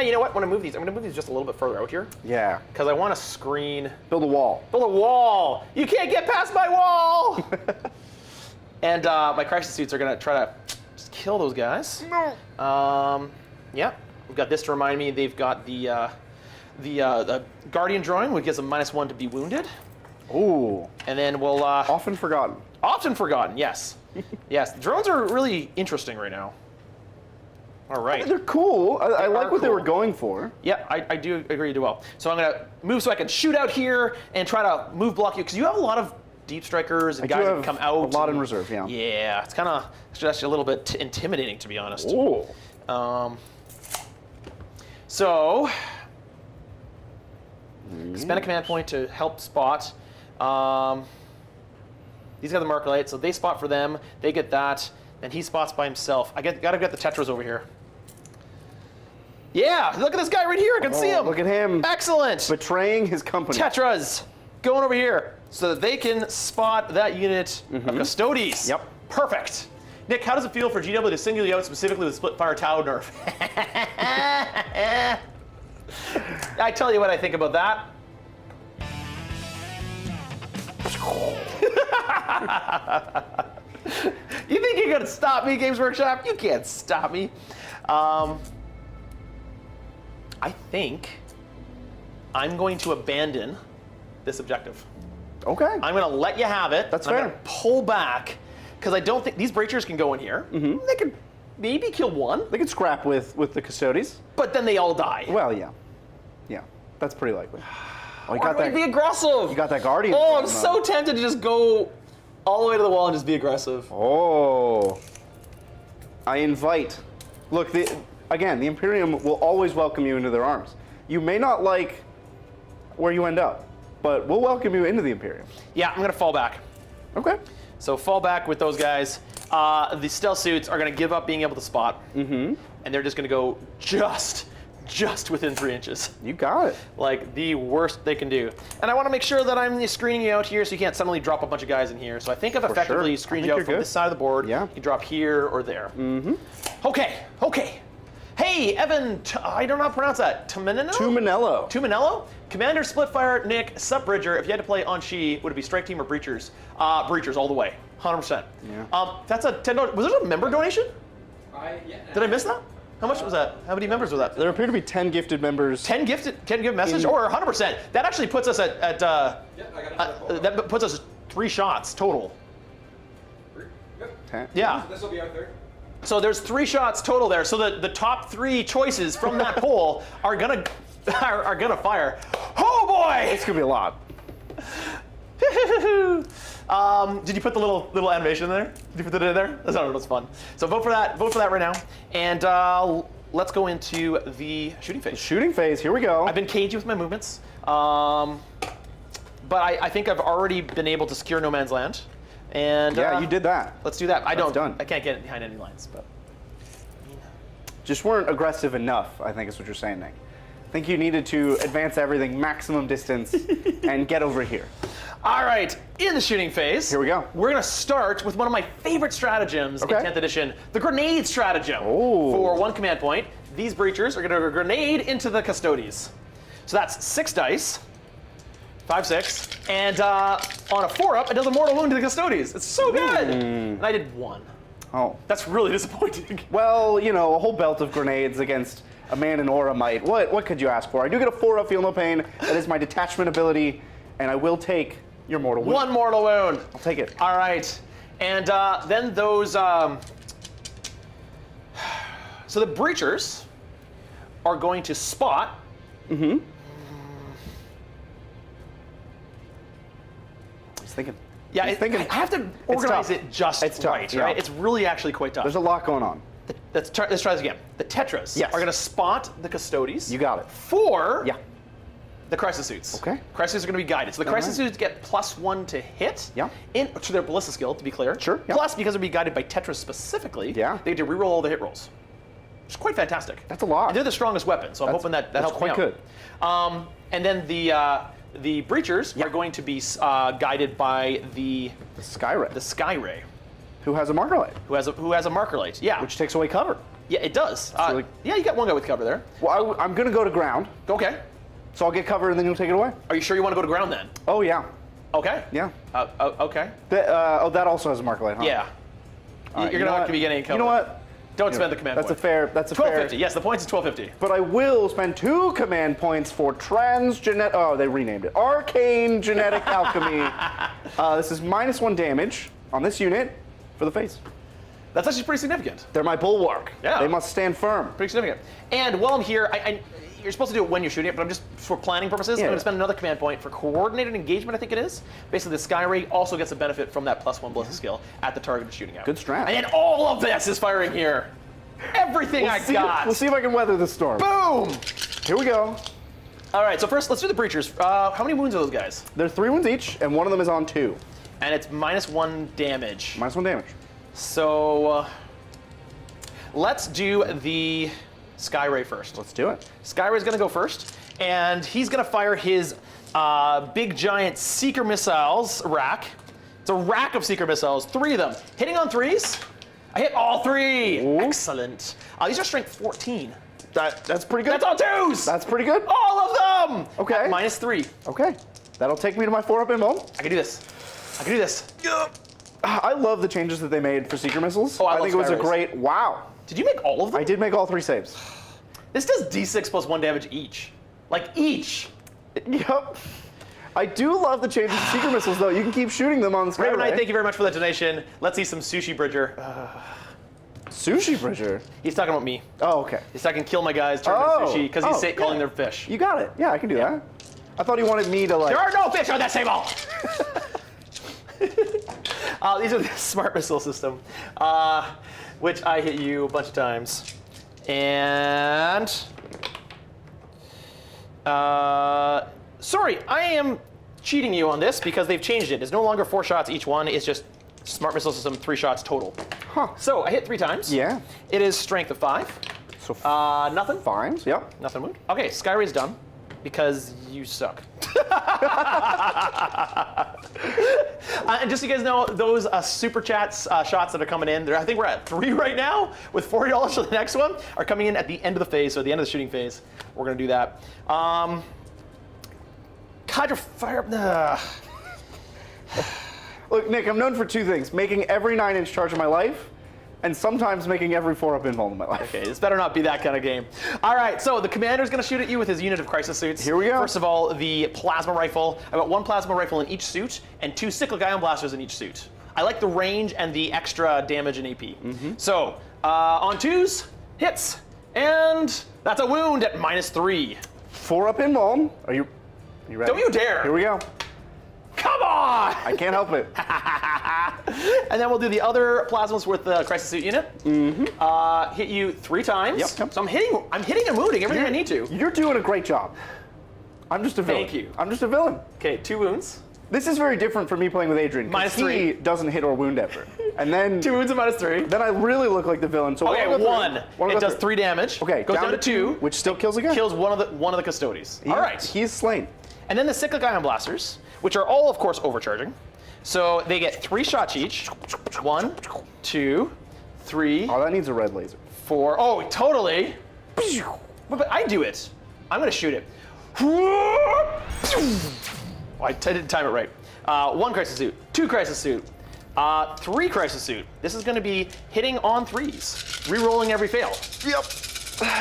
Speaker 1: You know what? When I move these, I'm gonna move these just a little bit further out here.
Speaker 2: Yeah.
Speaker 1: Because I want to screen.
Speaker 2: Build a wall.
Speaker 1: Build a wall. You can't get past my wall. And my crisis suits are gonna try to just kill those guys. No. Yeah. We've got this to remind me. They've got the Guardian drawing, which gives them -1 to be wounded.
Speaker 2: Ooh.
Speaker 1: And then we'll
Speaker 2: often forgotten.
Speaker 1: Often forgotten. Yes. Yes. The drones are really interesting right now. All right.
Speaker 2: They're cool. I like what they were
Speaker 1: cool.
Speaker 2: going for.
Speaker 1: Yeah, I do agree you do well. So I'm gonna move so I can shoot out here and try to move block you because you have a lot of deep strikers and guys that come out.
Speaker 2: A lot in reserve. Yeah.
Speaker 1: Yeah. It's just a little bit intimidating, to be honest.
Speaker 2: Ooh.
Speaker 1: So spend a command point to help spot. These got the marker light, so they spot for them. They get that, and he spots by himself. Gotta get the Tetras over here. Yeah, look at this guy right here. I can see him.
Speaker 2: Look at him.
Speaker 1: Excellent.
Speaker 2: Betraying his company.
Speaker 1: Tetras going over here so that they can spot that unit of Custodes.
Speaker 2: Yep.
Speaker 1: Perfect. Nick, how does it feel for GW to single you out specifically with split fire Tau nerf? I tell you what I think about that. You think you're gonna stop me, Games Workshop? You can't stop me. I think I'm going to abandon this objective.
Speaker 2: Okay.
Speaker 1: I'm going to let you have it.
Speaker 2: That's
Speaker 1: I'm
Speaker 2: fair.
Speaker 1: going to pull back because I don't think these breachers can go in here.
Speaker 2: Mm-hmm.
Speaker 1: They could maybe kill one,
Speaker 2: They can scrap with the Custodes.
Speaker 1: but then they all die.
Speaker 2: Well, yeah. Yeah, that's pretty likely. Oh, you
Speaker 1: Or
Speaker 2: got
Speaker 1: do I be
Speaker 2: that.
Speaker 1: aggressive?
Speaker 2: You got that Guardian.
Speaker 1: Oh, I'm
Speaker 2: thing,
Speaker 1: so
Speaker 2: though.
Speaker 1: tempted to just go all the way to the wall and just be aggressive.
Speaker 2: Oh. I invite. Look, again, the Imperium will always welcome you into their arms. You may not like where you end up, but we'll welcome you into the Imperium.
Speaker 1: Yeah, I'm going to fall back.
Speaker 2: Okay.
Speaker 1: So fall back with those guys. The stealth suits are going to give up being able to spot. Mm-hmm. And they're just going to go just within 3 inches.
Speaker 2: You got it.
Speaker 1: Like the worst they can do. And I want to make sure that I'm screening you out here so you can't suddenly drop a bunch of guys in here. So I think I've effectively
Speaker 2: sure.
Speaker 1: screened
Speaker 2: I
Speaker 1: you
Speaker 2: think
Speaker 1: out from
Speaker 2: you're
Speaker 1: this
Speaker 2: good.
Speaker 1: side of the board.
Speaker 2: Yeah.
Speaker 1: You can drop here or there. Mm-hmm. Okay. Hey, Evan, I don't know how to pronounce that.
Speaker 2: Tumanello.
Speaker 1: Tumanello? Commander, Splitfire, Nick, Sup Bridger. If you had to play on She, would it be Strike Team or Breachers? Breachers all the way, 100%.
Speaker 2: Yeah.
Speaker 1: That's a $10. Was it a member donation?
Speaker 3: Yeah.
Speaker 1: Did I miss that? How much was that? How many members was that?
Speaker 2: There appear to be 10 gifted members.
Speaker 1: 10 gifted message or 100%. That actually puts us at
Speaker 3: Yeah, I got it.
Speaker 1: that puts us 3 shots total.
Speaker 3: Yep.
Speaker 2: 10.
Speaker 1: Yeah.
Speaker 3: This will be our third.
Speaker 1: So there's 3 shots total there. So the top 3 choices from that poll are gonna fire. Oh boy!
Speaker 2: This could be a lot.
Speaker 1: Did you put the little animation in there? Did you put that in there? That's not what's fun. So vote for that right now, and let's go into the shooting phase.
Speaker 2: Shooting phase, here we go.
Speaker 1: I've been cagey with my movements, but I think I've already been able to secure no man's land. And
Speaker 2: Yeah, you did that.
Speaker 1: Let's do that. I
Speaker 2: done.
Speaker 1: can't get it behind any lines, but
Speaker 2: Just weren't aggressive enough, I think is what you're saying, Nick. I think you needed to advance everything maximum distance and get over here.
Speaker 1: all right. In the shooting phase,
Speaker 2: Here we go.
Speaker 1: We're gonna start with one of my favorite stratagems
Speaker 2: Okay.
Speaker 1: in 10th edition, the grenade stratagem.
Speaker 2: Oh.
Speaker 1: For 1 command point, these breachers are gonna grenade into the Custodes. So that's 6 dice. 5, 6, and on a 4-up, it does a mortal wound to the Custodes. It's so good. And I did 1.
Speaker 2: Oh.
Speaker 1: That's really disappointing.
Speaker 2: Well, you know, a whole belt of grenades against a man in aura might. What could you ask for? I do get a 4-up, feel no pain. That is my detachment ability, and I will take your mortal wound.
Speaker 1: 1 mortal wound.
Speaker 2: I'll take it.
Speaker 1: All right, and then those. So the breachers are going to spot.
Speaker 2: Mm-hmm. I was thinking.
Speaker 1: Yeah,
Speaker 2: He's thinking.
Speaker 1: I have to organize
Speaker 2: tough.
Speaker 1: it just
Speaker 2: It's tough,
Speaker 1: right,
Speaker 2: yeah.
Speaker 1: right? It's really actually quite tough.
Speaker 2: There's a lot going on.
Speaker 1: Let's try this again. The Tetras
Speaker 2: Yes.
Speaker 1: are going to spot the Custodes.
Speaker 2: You got it.
Speaker 1: For
Speaker 2: Yeah.
Speaker 1: the crisis suits.
Speaker 2: Okay.
Speaker 1: Crisis suits are going to be guided. So the crisis suits get +1 to hit.
Speaker 2: Yeah.
Speaker 1: To their ballista skill, to be clear.
Speaker 2: Sure, yeah.
Speaker 1: Plus, because they'll be guided by Tetras specifically,
Speaker 2: Yeah.
Speaker 1: they get to reroll all the hit rolls. Which is quite fantastic.
Speaker 2: That's a lot.
Speaker 1: And they're the strongest weapon, so I'm hoping that helps
Speaker 2: quite
Speaker 1: me out. And then the breachers are going to be guided by the
Speaker 2: Skyray.
Speaker 1: Sky Ray,
Speaker 2: Who has a marker light,
Speaker 1: who has a marker light. Yeah.
Speaker 2: which takes away cover.
Speaker 1: Yeah, it does.
Speaker 2: really-
Speaker 1: Yeah, you got 1 guy with cover there.
Speaker 2: Well, I'm going to go to ground,
Speaker 1: Okay.
Speaker 2: so I'll get cover and then you'll take it away.
Speaker 1: Are you sure you want to go to ground then?
Speaker 2: Oh, yeah.
Speaker 1: Okay.
Speaker 2: Yeah.
Speaker 1: Okay.
Speaker 2: That also has a marker light, huh?
Speaker 1: Yeah.
Speaker 2: All right,
Speaker 1: You're
Speaker 2: you
Speaker 1: gonna
Speaker 2: know
Speaker 1: have
Speaker 2: what?
Speaker 1: to be getting cover.
Speaker 2: You know what?
Speaker 1: Don't spend the command
Speaker 2: That's
Speaker 1: point.
Speaker 2: a fair.
Speaker 1: 1250. Yes, the points is 1250.
Speaker 2: But I will spend 2 command points for transgenetic. Oh, they renamed it. Arcane Genetic Alchemy. This is -1 damage on this unit for the face.
Speaker 1: That's actually pretty significant.
Speaker 2: They're my bulwark.
Speaker 1: Yeah.
Speaker 2: They must stand firm.
Speaker 1: Pretty significant. And while I'm here, you're supposed to do it when you're shooting it, but I'm just for planning purposes.
Speaker 2: Yeah.
Speaker 1: I'm going to spend another command point for coordinated engagement. I think it is. Basically, the Sky Ray also gets a benefit from that +1 ballista skill at the target it's shooting at.
Speaker 2: Good strat.
Speaker 1: And then all of this is firing here. Everything I got.
Speaker 2: We'll see if I can weather the storm.
Speaker 1: Boom.
Speaker 2: Here we go.
Speaker 1: All right. So first, let's do the breachers. How many wounds are those guys?
Speaker 2: They're 3 wounds each, and one of them is on 2.
Speaker 1: And it's -1 damage.
Speaker 2: -1 damage.
Speaker 1: So let's do the Sky Ray first.
Speaker 2: Let's do it.
Speaker 1: Sky Ray's gonna go first, and he's gonna fire his big giant seeker missiles rack. It's a rack of seeker missiles, 3 of them. Hitting on 3s. I hit all 3.
Speaker 2: Ooh.
Speaker 1: Excellent. These are strength 14.
Speaker 2: That's pretty good.
Speaker 1: That's all 2s.
Speaker 2: That's pretty good.
Speaker 1: all of them.
Speaker 2: Okay.
Speaker 1: At -3.
Speaker 2: Okay. That'll take me to my 4-up invuln.
Speaker 1: I can do this. I can do this.
Speaker 2: I love the changes that they made for seeker missiles.
Speaker 1: Oh, I
Speaker 2: I
Speaker 1: love
Speaker 2: think it was a
Speaker 1: Skyrays.
Speaker 2: great, wow.
Speaker 1: Did you make all of them?
Speaker 2: I did make all 3 saves.
Speaker 1: This does d6 plus 1 damage each. Like, each.
Speaker 2: Yep. I do love the changes to seeker missiles, though. You can keep shooting them on the
Speaker 1: Raven Knight,
Speaker 2: Skyray.
Speaker 1: thank you very much for that donation. Let's see some Sushi Bridger.
Speaker 2: Sushi Bridger.
Speaker 1: He's talking about me.
Speaker 2: Oh, okay.
Speaker 1: He's talking kill my guys, turn them into sushi, because he's calling them fish.
Speaker 2: You got it. Yeah, I can do that. I thought he wanted me to, like...
Speaker 1: There are no fish on that table! These are the smart missile system, which I hit you a bunch of times. And... sorry, I am cheating you on this because they've changed it. It's no longer 4 shots each one. It's just smart missile system, 3 shots total.
Speaker 2: Huh.
Speaker 1: So I hit 3 times.
Speaker 2: Yeah.
Speaker 1: It is strength of 5.
Speaker 2: So
Speaker 1: Nothing.
Speaker 2: fines. Yep.
Speaker 1: Nothing wound. Okay, Skyray's done because you suck. And just so you guys know, those super chats shots that are coming in, I think we're at 3 right now, with $40 for the next one, are coming in at the end of the phase, so at the end of the shooting phase. We're going to do that. Hydro Fire.
Speaker 2: Look, Nick, I'm known for 2 things. Making every 9-inch charge of my life, and sometimes making every 4-up invuln in my life.
Speaker 1: Okay, this better not be that kind of game. All right, so the commander's going to shoot at you with his unit of crisis suits.
Speaker 2: Here we go.
Speaker 1: First of all, the plasma rifle. I've got 1 plasma rifle in each suit and 2 cyclic ion blasters in each suit. I like the range and the extra damage and AP. So, on 2s, hits, and that's a wound at -3.
Speaker 2: 4-up invuln. Are you ready?
Speaker 1: Don't you dare.
Speaker 2: Here we go.
Speaker 1: Come on!
Speaker 2: I can't help it.
Speaker 1: And then we'll do the other plasmas with the crisis suit unit. Hit you 3 times.
Speaker 2: Yep.
Speaker 1: So I'm hitting and wounding everything I need to.
Speaker 2: You're doing a great job. I'm just a villain.
Speaker 1: Thank you.
Speaker 2: I'm just a villain.
Speaker 1: Okay, 2 wounds.
Speaker 2: This is very different from me playing with Adrian. 'Cause
Speaker 1: -3.
Speaker 2: He doesn't hit or wound ever. And then
Speaker 1: 2 wounds and -3.
Speaker 2: Then I really look like the villain. So
Speaker 1: Okay,
Speaker 2: one.
Speaker 1: 1. It does 3 damage.
Speaker 2: Okay,
Speaker 1: Goes down to 2.
Speaker 2: which still kills a guy.
Speaker 1: Kills one of the Custodes. All right.
Speaker 2: He's slain.
Speaker 1: And then the cyclic ion blasters, which are all, of course, overcharging. So they get 3 shots each. 1, 2, 3,
Speaker 2: Oh, that needs a red laser.
Speaker 1: 4. Oh, totally. But I do it. I'm going to shoot it. I didn't time it right. 1 crisis suit, 2 crisis suit, 3 crisis suit. This is going to be hitting on 3s, re-rolling every fail.
Speaker 2: Yep.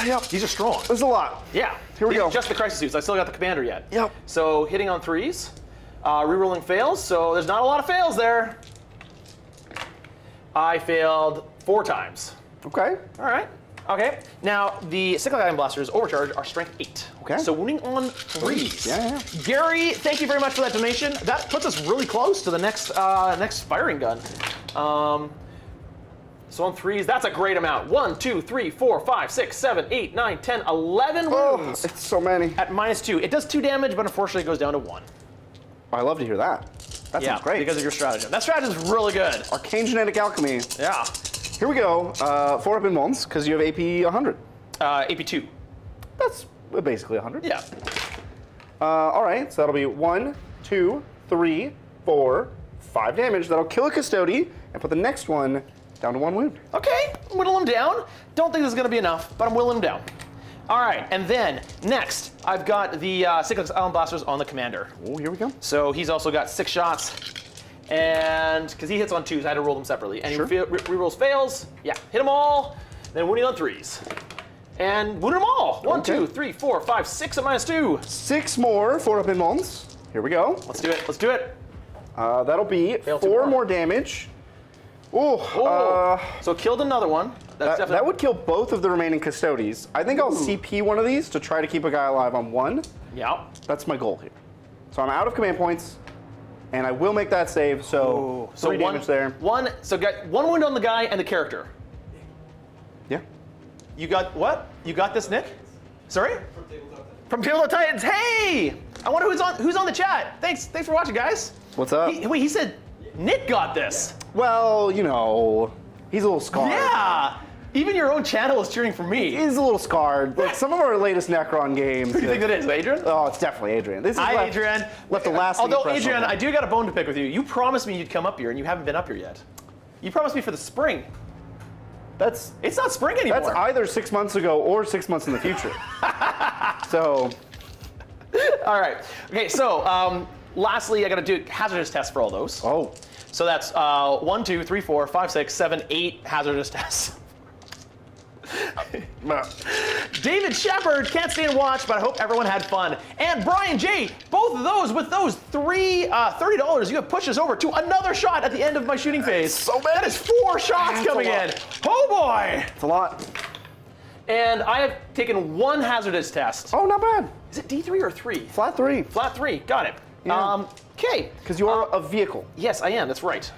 Speaker 2: Yep.
Speaker 1: These are strong.
Speaker 2: There's a lot.
Speaker 1: Yeah.
Speaker 2: Here we
Speaker 1: These
Speaker 2: go.
Speaker 1: are just the crisis suits. I still got the commander yet.
Speaker 2: Yep.
Speaker 1: So hitting on 3s, re-rolling fails. So there's not a lot of fails there. I failed 4 times.
Speaker 2: Okay.
Speaker 1: All right. Okay. Now the cyclic ion blasters overcharge are strength 8.
Speaker 2: Okay.
Speaker 1: So wounding on 3s.
Speaker 2: Yeah.
Speaker 1: Gary, thank you very much for that donation. That puts us really close to the next firing gun. So on 3s, that's a great amount. 1, 2, 3, 4, 5, 6, 7, 8, 9, 10, 11
Speaker 2: Oh,
Speaker 1: wounds
Speaker 2: it's so many.
Speaker 1: at -2. It does 2 damage, but unfortunately it goes down to 1.
Speaker 2: I love to hear that. That sounds great.
Speaker 1: because of your stratagem. That stratagem is really good.
Speaker 2: Arcane Genetic Alchemy.
Speaker 1: Yeah.
Speaker 2: Here we go. 4-up invulns, because you have AP 100.
Speaker 1: AP2.
Speaker 2: That's basically 100.
Speaker 1: Yeah.
Speaker 2: All right, so that'll be 1, 2, 3, 4, 5 damage. That'll kill a Custode and put the next one down to 1 wound.
Speaker 1: Okay, whittle him down. Don't think this is going to be enough, but I'm whittling him down. All right, and then next, I've got the cyclic ion blasters on the commander.
Speaker 2: Oh, here we go.
Speaker 1: So he's also got 6 shots, and because he hits on 2s, I had to roll them separately. And
Speaker 2: Sure.
Speaker 1: he re-rolls fails. Yeah, hit them all. Then wounding on 3s, and wounded them all. 1,
Speaker 2: Okay.
Speaker 1: 2, 3, 4, 5, 6 at -2.
Speaker 2: 6 more 4-up invulns. Here we go.
Speaker 1: Let's do it. Let's do it.
Speaker 2: That'll be
Speaker 1: Fail 2
Speaker 2: 4
Speaker 1: more.
Speaker 2: more damage. Ooh,
Speaker 1: Oh, so killed another one. That's
Speaker 2: that would kill both of the remaining Custodes. I think I'll CP one of these to try to keep a guy alive on 1.
Speaker 1: Yeah.
Speaker 2: That's my goal here. So I'm out of command points, and I will make that save, so 3 damage there.
Speaker 1: So got 1 wound on the guy and the character.
Speaker 2: Yeah.
Speaker 1: You got what? You got this, Nick? Sorry?
Speaker 3: From Tabletop Titans.
Speaker 1: From Tabletop Titans. Hey! I wonder who's on the chat. Thanks for watching, guys.
Speaker 2: What's up?
Speaker 1: Wait, he said Nick got this.
Speaker 2: Well, you know, he's a little scarred.
Speaker 1: Yeah. Even your own channel is cheering for me.
Speaker 2: He's a little scarred. Like some of our latest Necron games.
Speaker 1: Who do you think that is, Adrian?
Speaker 2: Oh, it's definitely Adrian. This is
Speaker 1: Hi,
Speaker 2: left,
Speaker 1: Adrian.
Speaker 2: left a lasting
Speaker 1: Although,
Speaker 2: impression
Speaker 1: Adrian,
Speaker 2: on
Speaker 1: I
Speaker 2: him.
Speaker 1: do got a bone to pick with you. You promised me you'd come up here, and you haven't been up here yet. You promised me for the spring.
Speaker 2: That's
Speaker 1: It's not spring anymore.
Speaker 2: That's either 6 months ago or 6 months in the future. So,
Speaker 1: All right. Okay, so lastly, I got to do hazardous tests for all those.
Speaker 2: Oh.
Speaker 1: So that's 1, 2, 3, 4, 5, 6, 7, 8 hazardous tests. David Shepard, can't stay and watch, but I hope everyone had fun. And Brian J, both of those, with those $30, you have pushed us over to another shot at the end of my shooting phase.
Speaker 2: So many.
Speaker 1: That is 4 shots coming in. Oh boy.
Speaker 2: It's a lot.
Speaker 1: And I have taken 1 hazardous test.
Speaker 2: Oh, not bad.
Speaker 1: Is it D3 or 3?
Speaker 2: Flat 3.
Speaker 1: Flat 3, got it.
Speaker 2: Yeah.
Speaker 1: Okay.
Speaker 2: Because you are a vehicle.
Speaker 1: Yes, I am, that's right.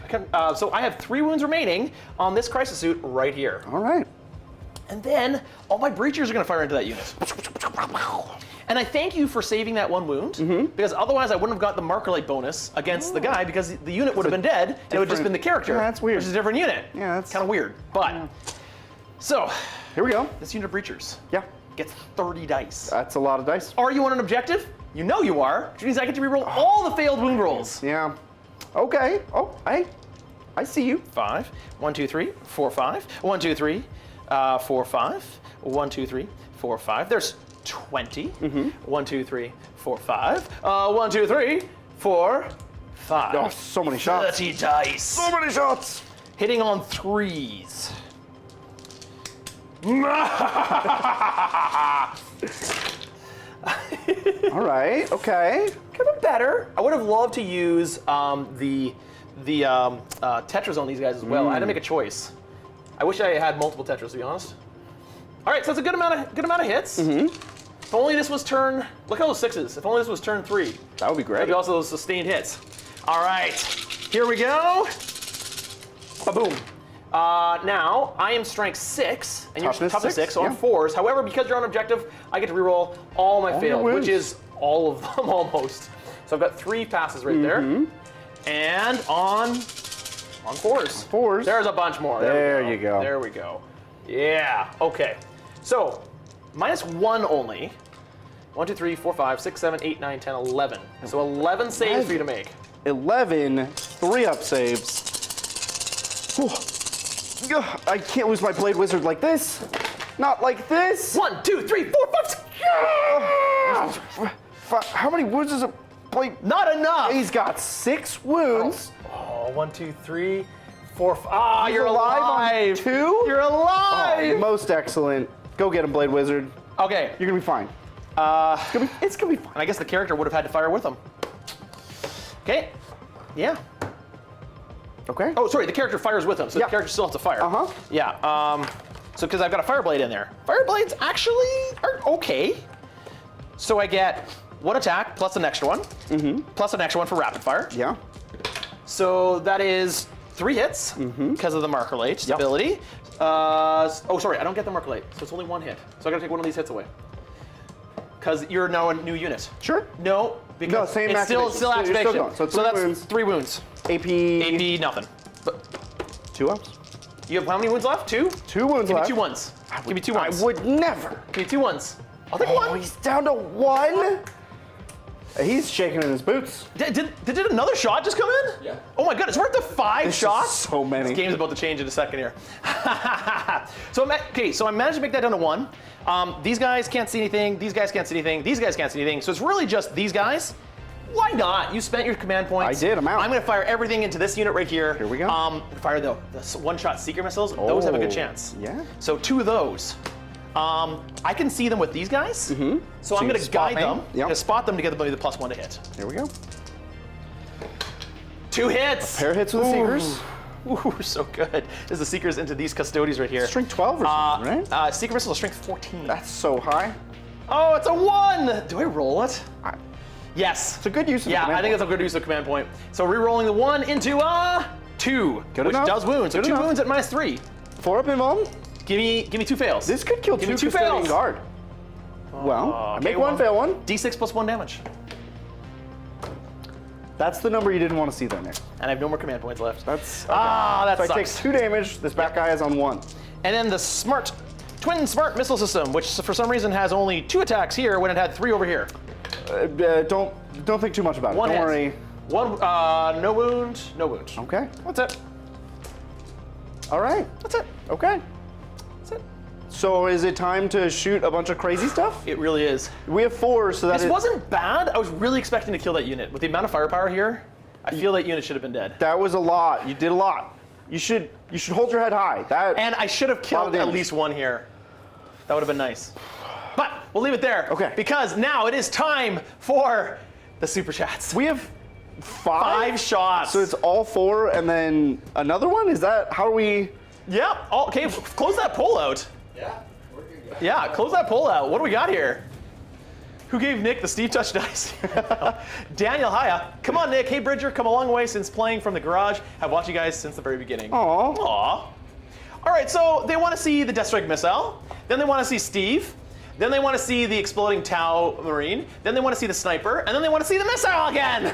Speaker 1: So I have 3 wounds remaining on this crisis suit right here.
Speaker 2: All right.
Speaker 1: And then all my breachers are going to fire into that unit. And I thank you for saving that 1 wound, because otherwise I wouldn't have got the marker light bonus against the guy, because the unit would have been dead, and it would have just been the character.
Speaker 2: Yeah, that's weird.
Speaker 1: Which is a different unit.
Speaker 2: Yeah, that's
Speaker 1: kind of weird. But, so,
Speaker 2: here we go.
Speaker 1: this unit of breachers
Speaker 2: Yeah.
Speaker 1: gets 30 dice.
Speaker 2: That's a lot of dice.
Speaker 1: Are you on an objective? You know you are, which means I get to reroll all the failed wound rolls.
Speaker 2: Yeah. Okay. Oh, I see you.
Speaker 1: 5. 1, 2, 3, 4, 5. 1, 2, 3, 4, 5. 1, 2, 3, 4, 5. There's 20. 1, 2, 3, 4, 5. 1, 2, 3, 4, 5.
Speaker 2: Oh, so many shots.
Speaker 1: 30 dice.
Speaker 2: So many shots.
Speaker 1: Hitting on 3s.
Speaker 2: All right. Okay.
Speaker 1: Could have been better. I would have loved to use the Tetras on these guys as well. I had to make a choice. I wish I had multiple Tetras, to be honest. All right, so that's a good amount of hits. If only this was turn. Look at those 6s. If only this was turn 3.
Speaker 2: That would be great.
Speaker 1: Maybe also those sustained hits. All right, here we go. Ba-boom. Now, I am strength 6, and you're
Speaker 2: Toughness
Speaker 1: toughness 6,
Speaker 2: 6,
Speaker 1: so I'm
Speaker 2: yeah.
Speaker 1: 4s. However, because you're on objective, I get to reroll all my
Speaker 2: All
Speaker 1: failed,
Speaker 2: your
Speaker 1: which
Speaker 2: wounds.
Speaker 1: is all of them almost. So I've got 3 passes right there. And on 4s.
Speaker 2: 4s.
Speaker 1: There's a bunch more.
Speaker 2: There
Speaker 1: we
Speaker 2: you go.
Speaker 1: There we go. Yeah, okay. So, -1 only. 1, 2, 3, 4, 5, 6, 7, 8, 9, 10, 11. So 11 saves for you to make.
Speaker 2: 11 3-up saves. Whew. Ugh, I can't lose my Blade Wizard like this. Not like this.
Speaker 1: 1, 2, 3, 4, 5, 6.
Speaker 2: How many wounds does a Blade?
Speaker 1: Not enough.
Speaker 2: He's got 6 wounds.
Speaker 1: Oh, 1, 2, 3, 4, 5. Ah,
Speaker 2: He's
Speaker 1: you're
Speaker 2: alive on
Speaker 1: alive.
Speaker 2: 2?
Speaker 1: You're alive.
Speaker 2: Oh, most excellent. Go get him, Blade Wizard.
Speaker 1: Okay.
Speaker 2: You're gonna be fine. It's gonna be fine.
Speaker 1: And I guess the character would have had to fire with him. Okay. Yeah.
Speaker 2: Okay.
Speaker 1: Oh, sorry. The character fires with him, so
Speaker 2: Yeah.
Speaker 1: the character still has to fire.
Speaker 2: Uh-huh.
Speaker 1: Yeah. So because I've got a Fireblade in there. Fireblades actually are okay. So I get 1 attack plus an extra one, plus an extra one for rapid fire.
Speaker 2: Yeah.
Speaker 1: So that is 3 hits because of the Marker Light ability. Oh, sorry, I don't get the Marker Light, so it's only 1 hit. So I gotta take one of these hits away. Because you're now a new unit.
Speaker 2: Sure.
Speaker 1: No, because
Speaker 2: No, same
Speaker 1: it's still
Speaker 2: activation. You're
Speaker 1: activation.
Speaker 2: still going. So 3
Speaker 1: that's
Speaker 2: wounds.
Speaker 1: 3 wounds.
Speaker 2: AP.
Speaker 1: AP, nothing. But
Speaker 2: 2 ups.
Speaker 1: you have how many wounds left? 2?
Speaker 2: 2 wounds
Speaker 1: Give
Speaker 2: left.
Speaker 1: me 2 ones. Give me 2 ones.
Speaker 2: I would never.
Speaker 1: Give me 2 ones. I'll take
Speaker 2: Oh,
Speaker 1: 1.
Speaker 2: he's down to 1. He's shaking in his boots.
Speaker 1: Did another shot just come in?
Speaker 3: Yeah.
Speaker 1: Oh my goodness, we're up to 5
Speaker 2: This is
Speaker 1: shots?
Speaker 2: so many.
Speaker 1: This game's about to change in a second here. So I managed to make that down to 1. These guys can't see anything, these guys can't see anything, these guys can't see anything. So it's really just these guys. Why not? You spent your command points.
Speaker 2: I did, I'm out.
Speaker 1: I'm gonna fire everything into this unit right here.
Speaker 2: Here we go.
Speaker 1: Fire the one-shot seeker missiles, those have a good
Speaker 2: Oh,
Speaker 1: chance.
Speaker 2: yeah.
Speaker 1: So 2 of those. I can see them with these guys. So I'm
Speaker 2: you
Speaker 1: gonna
Speaker 2: can spot
Speaker 1: guide
Speaker 2: me.
Speaker 1: them.
Speaker 2: Yep.
Speaker 1: I'm gonna spot them to get the +1 to hit.
Speaker 2: Here we go.
Speaker 1: 2 hits.
Speaker 2: Pair hits with the Seekers.
Speaker 1: Ooh, so good. This is the Seekers into these Custodes right here.
Speaker 2: Strength 12 or something, right?
Speaker 1: Seeker missile is strength 14.
Speaker 2: That's so high.
Speaker 1: Oh, it's a 1! Do I roll it? Yes.
Speaker 2: It's a good use of
Speaker 1: Yeah,
Speaker 2: command
Speaker 1: I think it's a good use of command point. So re-rolling the 1 into 2,
Speaker 2: Good
Speaker 1: which
Speaker 2: enough.
Speaker 1: does wound. So
Speaker 2: Good
Speaker 1: 2
Speaker 2: enough.
Speaker 1: wounds at -3.
Speaker 2: 4 up involved.
Speaker 1: Give me 2 fails.
Speaker 2: This could kill
Speaker 1: Give
Speaker 2: 2
Speaker 1: me 2
Speaker 2: Custodian
Speaker 1: fails.
Speaker 2: guard. Well, I
Speaker 1: Okay,
Speaker 2: make 1 fail 1.
Speaker 1: D6 plus 1 damage.
Speaker 2: That's the number you didn't want to see there, Nick.
Speaker 1: And I have no more command points left.
Speaker 2: That's
Speaker 1: that
Speaker 2: so
Speaker 1: sucks.
Speaker 2: I take 2 damage. This back guy is on 1.
Speaker 1: And then the twin smart missile system, which for some reason has only 2 attacks here when it had 3 over here.
Speaker 2: Don't think too much about it.
Speaker 1: 1
Speaker 2: Don't
Speaker 1: hit.
Speaker 2: worry.
Speaker 1: 1, no wound, no wound.
Speaker 2: Okay.
Speaker 1: That's it.
Speaker 2: All right.
Speaker 1: That's it.
Speaker 2: Okay.
Speaker 1: That's it.
Speaker 2: So is it time to shoot a bunch of crazy stuff?
Speaker 1: It really is.
Speaker 2: We have 4, so
Speaker 1: This wasn't bad. I was really expecting to kill that unit. With the amount of firepower here, I feel that unit should have been dead.
Speaker 2: That was a lot. You did a lot. You should hold your head high.
Speaker 1: And I should have killed at least one here. That would have been nice. But we'll leave it there.
Speaker 2: Okay.
Speaker 1: Because now it is time for the super chats.
Speaker 2: We have 5
Speaker 1: shots.
Speaker 2: So it's all 4 and then another one? Is that how are we?
Speaker 1: Yep. Okay, close that poll out.
Speaker 3: Yeah, we're good.
Speaker 1: Yeah, close that poll out. What do we got here? Who gave Nick the Steve Touch dice? Daniel Haya. Come on, Nick. Hey, Bridger. Come a long way since playing from the garage. Have watched you guys since the very beginning.
Speaker 2: Aw.
Speaker 1: Aw. All right, so they want to see the Death Strike missile. Then they want to see Steve. Then they want to see the exploding Tau Marine. Then they want to see the sniper. And then they want to see the missile again.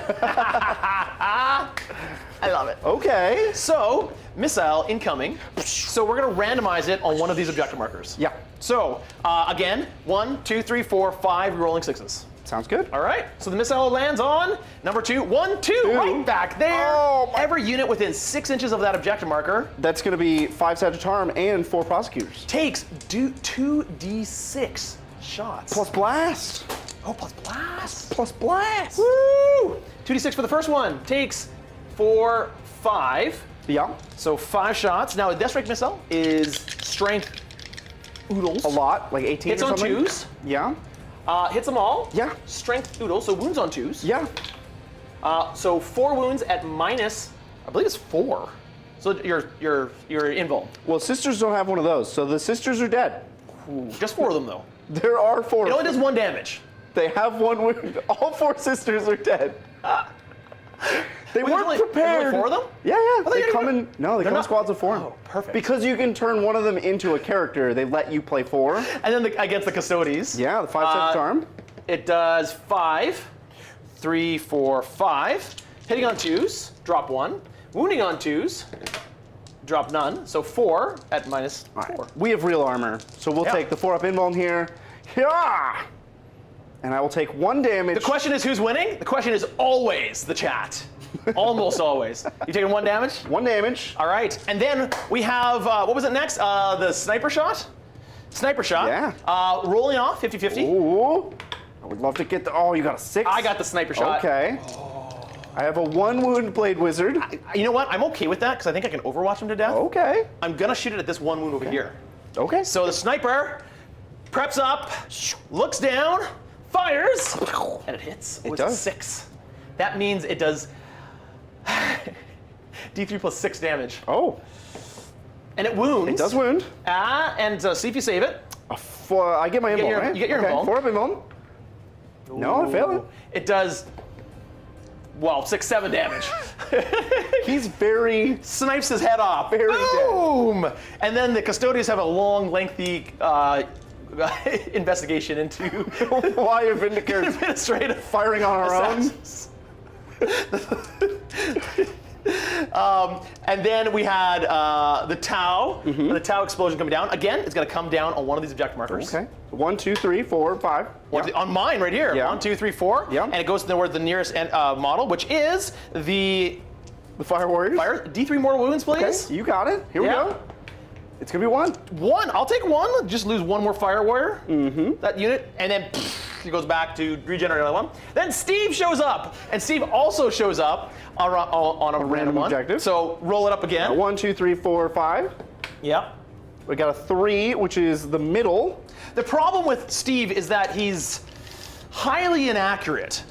Speaker 1: I love it.
Speaker 2: Okay.
Speaker 1: So, missile incoming. So we're going to randomize it on one of these objective markers.
Speaker 2: Yeah.
Speaker 1: So, again, 1, 2, 3, 4, 5 rolling 6s.
Speaker 2: Sounds good.
Speaker 1: All right, so the missile lands on number 2, 1, 2, right back there.
Speaker 2: Oh, my-
Speaker 1: Every unit within 6 inches of that objective marker
Speaker 2: That's going to be 5 Sagittarum and 4 Prosecutors.
Speaker 1: takes 2d6 shots.
Speaker 2: Plus blast.
Speaker 1: Oh, plus blast.
Speaker 2: Plus blast.
Speaker 1: Woo! 2d6 for the first one takes 4, 5.
Speaker 2: Yeah.
Speaker 1: So 5 shots. Now a Death Strike missile is strength oodles.
Speaker 2: A lot, like 18
Speaker 1: Hits
Speaker 2: or
Speaker 1: on
Speaker 2: something.
Speaker 1: 2s.
Speaker 2: Yeah.
Speaker 1: Hits them all.
Speaker 2: Yeah.
Speaker 1: Strength oodles, so wounds on 2s.
Speaker 2: Yeah.
Speaker 1: So 4 wounds at minus, I believe it's 4. So you're invuln.
Speaker 2: Well, sisters don't have one of those, so the sisters are dead.
Speaker 1: Just 4 of them though.
Speaker 2: There are 4.
Speaker 1: It only does 1 damage.
Speaker 2: They have 1 wound. All 4 sisters are dead. They
Speaker 1: Wait,
Speaker 2: weren't
Speaker 1: there's
Speaker 2: prepared.
Speaker 1: only 4 of them?
Speaker 2: Yeah, yeah.
Speaker 1: they
Speaker 2: They come
Speaker 1: didn't
Speaker 2: in. No, they
Speaker 1: They're
Speaker 2: come in
Speaker 1: not-
Speaker 2: squads of 4.
Speaker 1: Oh, perfect.
Speaker 2: Because you can turn one of them into a character. They let you play 4.
Speaker 1: And then against the Custodes.
Speaker 2: Yeah, the 5 Sagittarum.
Speaker 1: It does 5, 3, 4, 5. Hitting on 2s, drop 1. Wounding on 2s, drop none. So 4 at minus 4.
Speaker 2: We have real armor, so we'll
Speaker 1: Yeah.
Speaker 2: take the 4-up invuln here. Yeah! And I will take 1 damage.
Speaker 1: The question is who's winning? The question is always the chat. Almost always. You taking 1 damage?
Speaker 2: 1 damage.
Speaker 1: All right. And then we have, what was it next? The sniper shot? Sniper shot.
Speaker 2: Yeah.
Speaker 1: Rolling off, 50-50.
Speaker 2: Ooh. I would love to get the. Oh, you got a 6?
Speaker 1: I got the sniper shot.
Speaker 2: Okay. I have a 1 wound blade wizard.
Speaker 1: You know what? I'm okay with that because I think I can overwatch him to death.
Speaker 2: Okay.
Speaker 1: I'm going to shoot it at this 1 wound over here.
Speaker 2: Okay.
Speaker 1: So the sniper preps up, looks down, fires, and it hits.
Speaker 2: It
Speaker 1: It's
Speaker 2: does.
Speaker 1: a 6. That means it does D3 plus 6 damage.
Speaker 2: Oh,
Speaker 1: And it wounds.
Speaker 2: it does wound.
Speaker 1: And see if you save it.
Speaker 2: I get my invuln,
Speaker 1: your-
Speaker 2: right?
Speaker 1: you get your
Speaker 2: okay.
Speaker 1: invuln.
Speaker 2: 4-up invuln. No, I fail it.
Speaker 1: It does, well, 6, 7 damage.
Speaker 2: He's very.
Speaker 1: Snipes his head off.
Speaker 2: Very dead.
Speaker 1: Boom! And then the Custodes have a long, lengthy investigation into
Speaker 2: Why are Vindicators
Speaker 1: administrative
Speaker 2: firing on our own?
Speaker 1: assassins. And then we had the Tau, the Tau explosion coming down. Again, it's going to come down on one of these objective markers.
Speaker 2: Okay. 1, 2, 3, 4, 5.
Speaker 1: One- On mine right here.
Speaker 2: Yeah.
Speaker 1: 1, 2, 3, 4.
Speaker 2: Yeah.
Speaker 1: And it goes to where the nearest model, which is the
Speaker 2: The Fire Warriors.
Speaker 1: fire. D3 mortal wounds, please.
Speaker 2: Okay, you got it. Here we
Speaker 1: Yeah.
Speaker 2: go. It's gonna be 1.
Speaker 1: 1. I'll take 1. Just lose 1 more fire warrior. That unit, and then he goes back to regenerate another 1. Then Steve shows up, and Steve also shows up on a random one.
Speaker 2: objective.
Speaker 1: So roll it up again.
Speaker 2: 1, 2, 3, 4, 5.
Speaker 1: Yep.
Speaker 2: We got a 3, which is the middle.
Speaker 1: The problem with Steve is that he's highly inaccurate.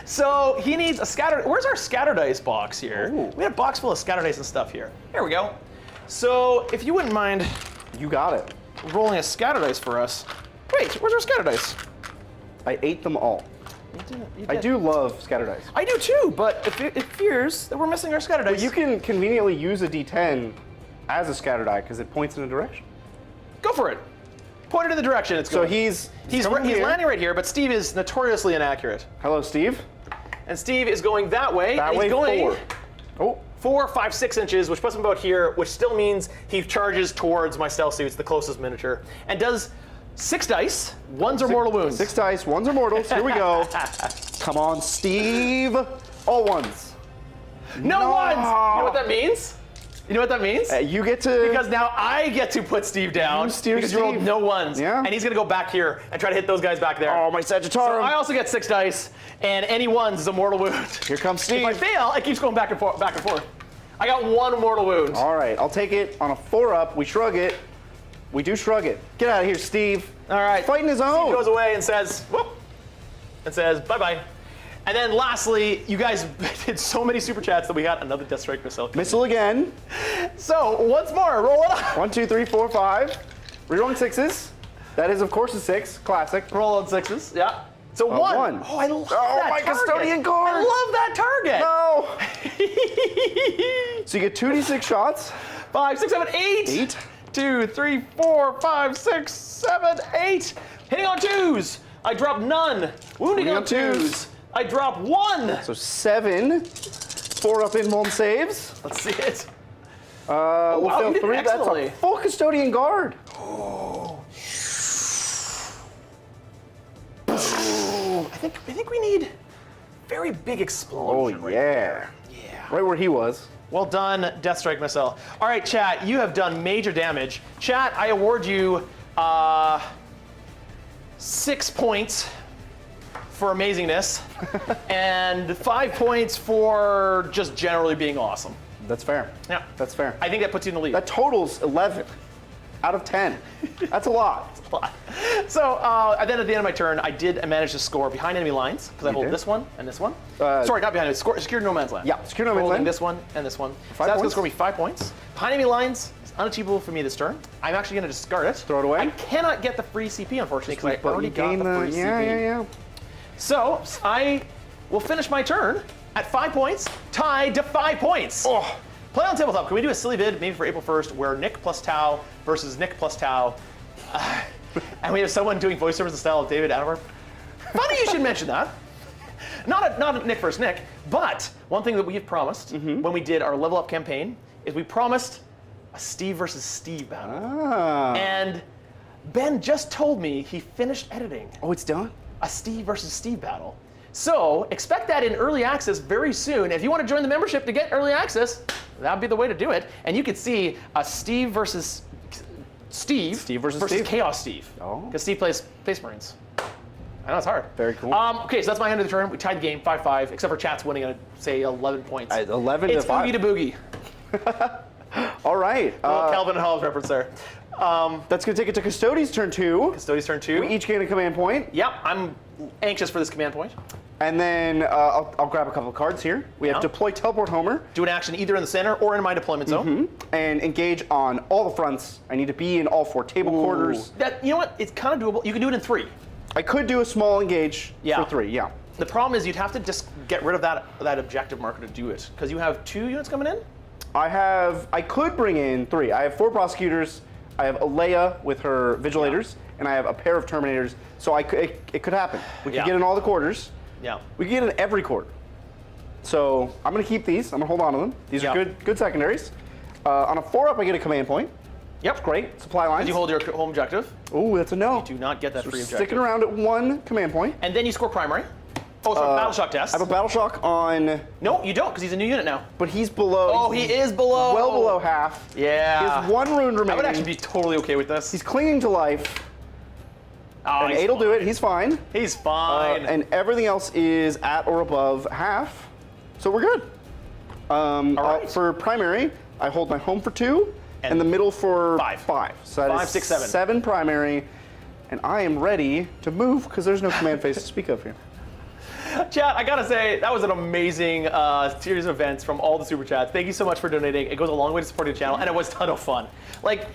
Speaker 1: So he needs a scatter. Where's our scatter dice box here?
Speaker 2: Ooh.
Speaker 1: We had a box full of scatter dice and stuff here. Here we go. So if you wouldn't mind
Speaker 2: You got it.
Speaker 1: rolling a scatter dice for us. Wait, where's our scatter dice?
Speaker 2: I ate them all.
Speaker 1: You
Speaker 2: I
Speaker 1: did.
Speaker 2: do love scatter dice.
Speaker 1: I do too, but it fears that we're missing our scatter dice.
Speaker 2: You can conveniently use a D10 as a scatter die because it points in a direction.
Speaker 1: Go for it. Point it in the direction it's
Speaker 2: So
Speaker 1: going.
Speaker 2: he's
Speaker 1: He's
Speaker 2: coming here.
Speaker 1: landing right here, but Steve is notoriously inaccurate.
Speaker 2: Hello, Steve.
Speaker 1: And Steve is going that way.
Speaker 2: That
Speaker 1: and
Speaker 2: way,
Speaker 1: he's going
Speaker 2: 4. Oh,
Speaker 1: 4, 5, 6 inches, which puts him about here, which still means he charges towards my stealth suits, the closest miniature, and does 6 dice. 1s are mortal wounds.
Speaker 2: 6 dice, 1s are mortals. Here we go. Come on, Steve. All 1s.
Speaker 1: No
Speaker 2: No.
Speaker 1: ones! You know what that means? You know what that means?
Speaker 2: You get to...
Speaker 1: Because now I get to put Steve down
Speaker 2: You steer
Speaker 1: because you rolled
Speaker 2: Steve.
Speaker 1: no ones.
Speaker 2: Yeah.
Speaker 1: And he's going to go back here and try to hit those guys back there.
Speaker 2: Oh, my Sagittarius.
Speaker 1: So I also get 6 dice, and any ones is a mortal wound.
Speaker 2: Here comes Steve.
Speaker 1: If I fail, it keeps going back and forth. I got 1 mortal wound.
Speaker 2: All right, I'll take it on a 4-up. We shrug it. We do shrug it. Get out of here, Steve.
Speaker 1: All right.
Speaker 2: Fighting his own.
Speaker 1: Steve goes away and says, whoop, and says, bye-bye. And then lastly, you guys did so many super chats that we got another Death Strike missile.
Speaker 2: Missile again.
Speaker 1: So, once more, roll it up.
Speaker 2: 1, 2, 3, 4, 5. Rerolling 6s. That is, of course, a 6. Classic.
Speaker 1: Roll on 6s, yeah. So 1.
Speaker 2: 1.
Speaker 1: Oh, I love that
Speaker 2: my
Speaker 1: target.
Speaker 2: custodian guard.
Speaker 1: I love that target.
Speaker 2: No. So you get 2d6 shots.
Speaker 1: 5, 6, 7, 8.
Speaker 2: 8.
Speaker 1: 2, 3, 4, 5, 6, 7, 8. Hitting on 2s. I drop none. Wounding on 2s. I drop 1.
Speaker 2: So 7. 4-up invuln saves.
Speaker 1: Let's see it.
Speaker 2: We'll
Speaker 1: wow,
Speaker 2: fail
Speaker 1: you did
Speaker 2: 3. That's
Speaker 1: excellently.
Speaker 2: a full custodian guard.
Speaker 1: I think we need very big explosion.
Speaker 2: Oh, yeah.
Speaker 1: Yeah.
Speaker 2: Right where he was.
Speaker 1: Well done, Death Strike Missile. All right, chat, you have done major damage. Chat, I award you 6 points for amazingness and 5 points for just generally being awesome.
Speaker 2: That's fair.
Speaker 1: Yeah.
Speaker 2: That's fair.
Speaker 1: I think that puts you in the lead.
Speaker 2: That totals 11 out of 10. That's a lot.
Speaker 1: So then at the end of my turn, I did manage to score behind enemy lines because I hold
Speaker 2: did?
Speaker 1: this one and this one. Sorry, not behind it. Secured no man's land.
Speaker 2: Yeah, secured no man's
Speaker 1: Holding
Speaker 2: land.
Speaker 1: this one and this one. So
Speaker 2: 5
Speaker 1: that's going to
Speaker 2: points.
Speaker 1: score me 5 points. Behind enemy lines is unachievable for me this turn. I'm actually going to discard it.
Speaker 2: Throw it away.
Speaker 1: I cannot get the free CP unfortunately because I
Speaker 2: But
Speaker 1: already
Speaker 2: you
Speaker 1: got
Speaker 2: gain
Speaker 1: the free CP.
Speaker 2: Yeah.
Speaker 1: So I will finish my turn at 5 points, tied to 5 points.
Speaker 2: Oh.
Speaker 1: Play on tabletop. Can we do a silly vid maybe for April 1st where Nick plus Tau versus Nick plus Tau, and we have someone doing voiceovers in the style of David Attenborough? Funny you should mention that. Not a Nick versus Nick, but one thing that we have promised when we did our level up campaign is we promised a Steve versus Steve battle.
Speaker 2: Ah.
Speaker 1: And Ben just told me he finished editing
Speaker 2: Oh, it's done?
Speaker 1: a Steve versus Steve battle. So expect that in early access very soon. If you want to join the membership to get early access, that'd be the way to do it. And you could see a Steve versus Steve.
Speaker 2: Steve versus Steve.
Speaker 1: Chaos Steve.
Speaker 2: Oh.
Speaker 1: Because Steve plays Space Marines. I know it's hard.
Speaker 2: Very cool.
Speaker 1: Okay, so that's my end of the turn. We tied the game 5-5, except for Chat's winning at say 11 points.
Speaker 2: 11
Speaker 1: it's
Speaker 2: to 5.
Speaker 1: Oogie to Boogie.
Speaker 2: All right.
Speaker 1: Calvin and Hobbes reference there.
Speaker 2: That's going to take it to Custodes' turn 2.
Speaker 1: Custodes turn 2.
Speaker 2: We each gain a command point.
Speaker 1: Yep, I'm anxious for this command point.
Speaker 2: And then I'll grab a couple of cards here. We have
Speaker 1: Yeah.
Speaker 2: Deploy Teleport Homer.
Speaker 1: Do an action either in the center or in my deployment zone.
Speaker 2: And engage on all the fronts. I need to be in all 4 table quarters.
Speaker 1: That, you know what? It's kind of doable. You can do it in 3.
Speaker 2: I could do a small engage
Speaker 1: Yeah.
Speaker 2: for 3, yeah.
Speaker 1: The problem is you'd have to just get rid of that objective marker to do it, because you have 2 units coming in.
Speaker 2: I could bring in 3. I have 4 prosecutors. I have Alea with her vigilators, and I have a pair of terminators. So it could happen. We could
Speaker 1: Yeah.
Speaker 2: get in all the quarters.
Speaker 1: Yeah.
Speaker 2: We could get in every quarter. So I'm going to keep these. I'm going to hold on to them. These
Speaker 1: Yeah.
Speaker 2: are good secondaries. On a 4-up, I get a command point.
Speaker 1: Yep.
Speaker 2: Great. Supply lines.
Speaker 1: You hold your home objective.
Speaker 2: Ooh, that's a no.
Speaker 1: Do not get that
Speaker 2: So
Speaker 1: free
Speaker 2: sticking
Speaker 1: objective.
Speaker 2: around at 1 command point.
Speaker 1: And then you score primary. Oh, sorry, battle shock test.
Speaker 2: I have a battle shock on,
Speaker 1: No, you don't, because he's a new unit now.
Speaker 2: but he's below.
Speaker 1: Oh, he is below.
Speaker 2: Well below half.
Speaker 1: Yeah.
Speaker 2: He has 1 rune remaining.
Speaker 1: I would actually be totally okay with this.
Speaker 2: He's clinging to life.
Speaker 1: Oh,
Speaker 2: And
Speaker 1: he's
Speaker 2: 8 will do
Speaker 1: fine.
Speaker 2: it. He's fine.
Speaker 1: He's fine.
Speaker 2: And everything else is at or above half. So we're good.
Speaker 1: All right.
Speaker 2: For primary, I hold my home for 2 and,
Speaker 1: And
Speaker 2: the middle for
Speaker 1: 5.
Speaker 2: 5. So that
Speaker 1: 5,
Speaker 2: is
Speaker 1: 6, 7.
Speaker 2: 7 primary. And I am ready to move because there's no command phase to speak of here.
Speaker 1: Chat, I gotta say, that was an amazing series of events from all the super chats. Thank you so much for donating. It goes a long way to supporting the channel, and it was a ton of fun. Like,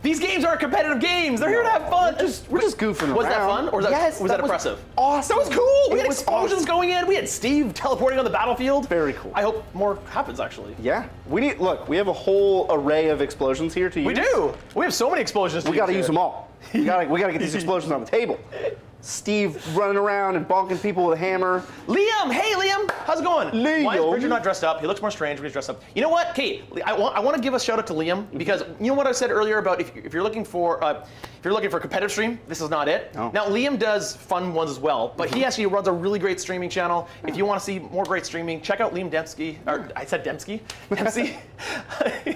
Speaker 1: these games aren't competitive games. They're here to have fun.
Speaker 2: We're just goofing around.
Speaker 1: Was that fun, or was that,
Speaker 2: Yes,
Speaker 1: was that impressive?
Speaker 2: Awesome.
Speaker 1: That was cool. We
Speaker 2: It
Speaker 1: had
Speaker 2: was
Speaker 1: explosions
Speaker 2: awesome.
Speaker 1: going in. We had Steve teleporting on the battlefield.
Speaker 2: Very cool.
Speaker 1: I hope more happens, actually.
Speaker 2: Yeah. We have a whole array of explosions here to use.
Speaker 1: We do. We have so many explosions.
Speaker 2: We got to use them all. We got to get these explosions on the table. Steve running around and bonking people with a hammer.
Speaker 1: Liam, hey Liam, how's it going?
Speaker 2: Liam.
Speaker 1: Why is Bridger not dressed up? He looks more strange when he's dressed up. You know what, Kate? I want to give a shout out to Liam because you know what I said earlier about if you're looking for competitive stream, this is not it.
Speaker 2: No.
Speaker 1: Now Liam does fun ones as well, but he actually runs a really great streaming channel. If you want to see more great streaming, check out Liam Dempsey. Or I said Dempsey. Dempsey.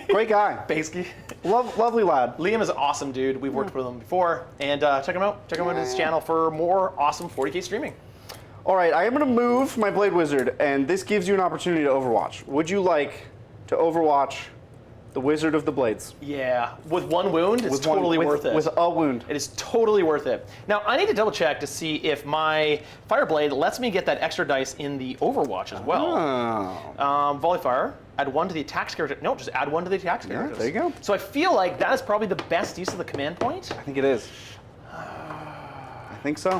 Speaker 2: Great guy.
Speaker 1: Basky.
Speaker 2: Lovely lad.
Speaker 1: Liam is an awesome dude. We've worked with him before, and check him out. Check him out on his channel for more awesome 40K streaming.
Speaker 2: All right, I am going to move my Blade Wizard, and this gives you an opportunity to Overwatch. Would you like to Overwatch the Wizard of the Blades?
Speaker 1: Yeah, with one wound, it's totally worth it.
Speaker 2: With a wound.
Speaker 1: It is totally worth it. Now, I need to double check to see if my Fireblade lets me get that extra dice in the Overwatch as well.
Speaker 2: Oh.
Speaker 1: Volley Fire, add 1 to the attacks character. No, just add 1 to the attacks
Speaker 2: Yeah,
Speaker 1: characters.
Speaker 2: there you go.
Speaker 1: So I feel like that is probably the best use of the command point.
Speaker 2: I think it is. I think so.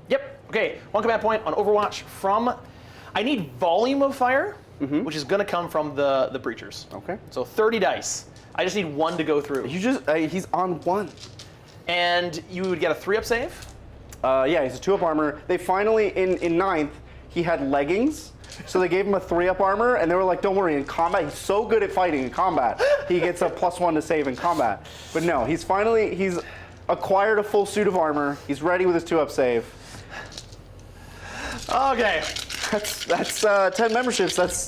Speaker 1: Yep. Okay, 1 command point on Overwatch from. I need volume of fire, which is going to come from the breachers.
Speaker 2: Okay.
Speaker 1: So 30 dice. I just need 1 to go through.
Speaker 2: You just he's on 1.
Speaker 1: And you would get a 3-up save.
Speaker 2: Yeah, he's a 2-up armor. They finally in 9th he had leggings, so they gave him a 3-up armor, and they were like, "Don't worry, in combat he's so good at fighting in combat, he gets a +1 to save in combat." But no, he's acquired a full suit of armor. He's ready with his 2-up save.
Speaker 1: Okay.
Speaker 2: That's 10 memberships. That's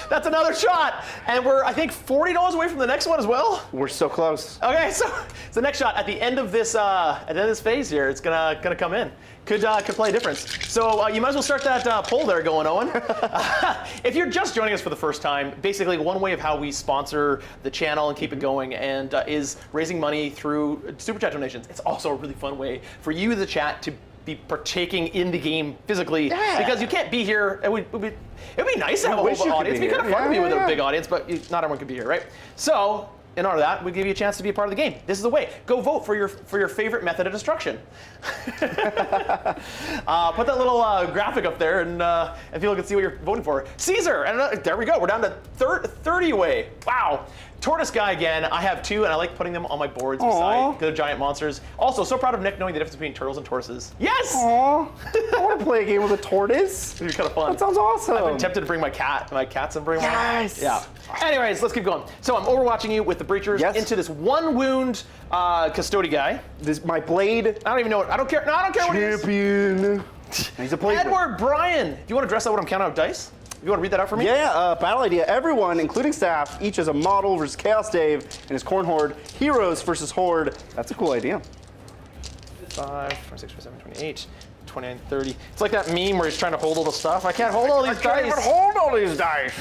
Speaker 1: That's another shot, and we're I think $40 away from the next one as well.
Speaker 2: we're so close.
Speaker 1: Okay, so it's the next shot at the end of this phase here. It's gonna come in. Could play a difference. So you might as well start that poll there going, Owen. If you're just joining us for the first time, basically one way of how we sponsor the channel and keep it going and is raising money through super chat donations. It's also a really fun way for you, the chat, to be partaking in the game physically because you can't be here. It would be nice to have a whole audience. It'd be kind of fun to be with a big audience, but not everyone can be here, right? So in order to that, we give you a chance to be a part of the game. This is the way. Go vote for your favorite method of destruction. Put that little graphic up there, and people can see what you're voting for. Caesar, and there we go. We're down to 30 away. Wow. Tortoise guy again. I have 2, and I like putting them on my boards beside the giant monsters. Also, so proud of Nick knowing the difference between turtles and tortoises. Yes!
Speaker 2: Aww. I want to play a game with a tortoise.
Speaker 1: It'd be kind of fun.
Speaker 2: That sounds awesome.
Speaker 1: I've been tempted to bring my cats and bring
Speaker 2: Yes!
Speaker 1: one. Yeah. Anyways, let's keep going. So I'm overwatching you with the breachers into this 1 wound Custodes guy.
Speaker 2: This my blade.
Speaker 1: I don't even know what. I don't care. No, I don't care what it is.
Speaker 2: Champion. He's a blade.
Speaker 1: Edward Bryan. Do you want to dress out what I'm counting out dice? You want to read that out for me?
Speaker 2: Yeah, battle idea. Everyone, including staff, each has a model versus Chaos Dave and his Corn Horde. Heroes versus Horde. That's a cool idea.
Speaker 1: 5, 26, 27, 28, 29, 30. It's like that meme where he's trying to hold all the stuff. I can't hold all these dice.
Speaker 2: I can't even hold all these dice.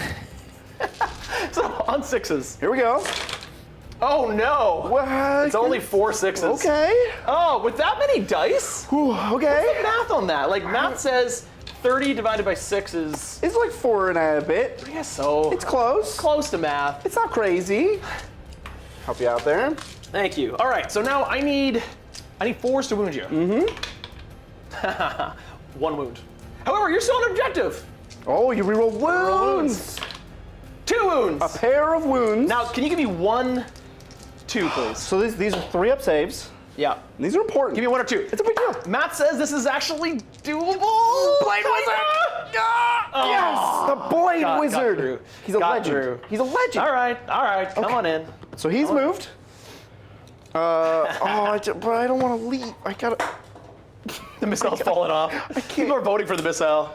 Speaker 1: So on 6s.
Speaker 2: Here we go.
Speaker 1: Oh no.
Speaker 2: What?
Speaker 1: It's only 4 6s.
Speaker 2: Okay.
Speaker 1: Oh, with that many dice?
Speaker 2: Whew, okay.
Speaker 1: What's the math on that? Like math says 30 divided by 6 is.
Speaker 2: It's like 4 and a bit.
Speaker 1: I guess so.
Speaker 2: It's close.
Speaker 1: Close to math.
Speaker 2: It's not crazy. Help you out there.
Speaker 1: Thank you. All right, so now I need 4s to wound you. Mm-hmm. 1 wound. However, you're still on objective.
Speaker 2: Oh, you reroll wounds.
Speaker 1: 2 wounds.
Speaker 2: A pair of wounds.
Speaker 1: Now, can you give me 1, 2, please?
Speaker 2: So these are 3-up saves.
Speaker 1: Yeah.
Speaker 2: These are important.
Speaker 1: Give me 1 or 2.
Speaker 2: It's a big deal.
Speaker 1: Matt says this is actually doable.
Speaker 2: Blade Wizard! Yes! The Blade Wizard!
Speaker 1: Through.
Speaker 2: He's a legend.
Speaker 1: Through.
Speaker 2: He's a legend.
Speaker 1: All right, come on in.
Speaker 2: So he's moved. But I don't want to leave. I gotta.
Speaker 1: The missile's falling off. People are voting for the missile.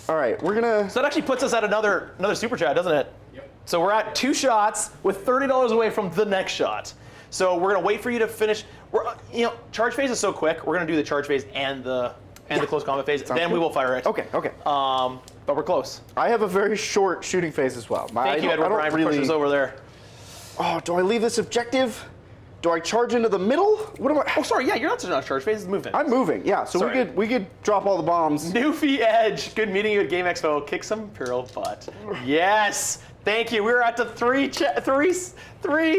Speaker 2: All right, we're gonna.
Speaker 1: So that actually puts us at another super chat, doesn't it? Yep. So we're at 2 shots with $30 away from the next shot. So we're gonna wait for you to finish. Charge phase is so quick. We're gonna do the charge phase and the close combat phase. Then we will fire it.
Speaker 2: Okay.
Speaker 1: But we're close.
Speaker 2: I have a very short shooting phase as well.
Speaker 1: Thank you, Edward Bryan, for pushing us over there.
Speaker 2: Oh, do I leave this objective? Do I charge into the middle? What am I?
Speaker 1: Oh, sorry. Yeah, you're not on charge phase. It's moving.
Speaker 2: I'm moving. Yeah. So
Speaker 1: Sorry.
Speaker 2: we could drop all the bombs.
Speaker 1: Newfie Edge. Good meeting you at Game Expo. Kick some Imperial butt. Yes. Thank you. We're at the 3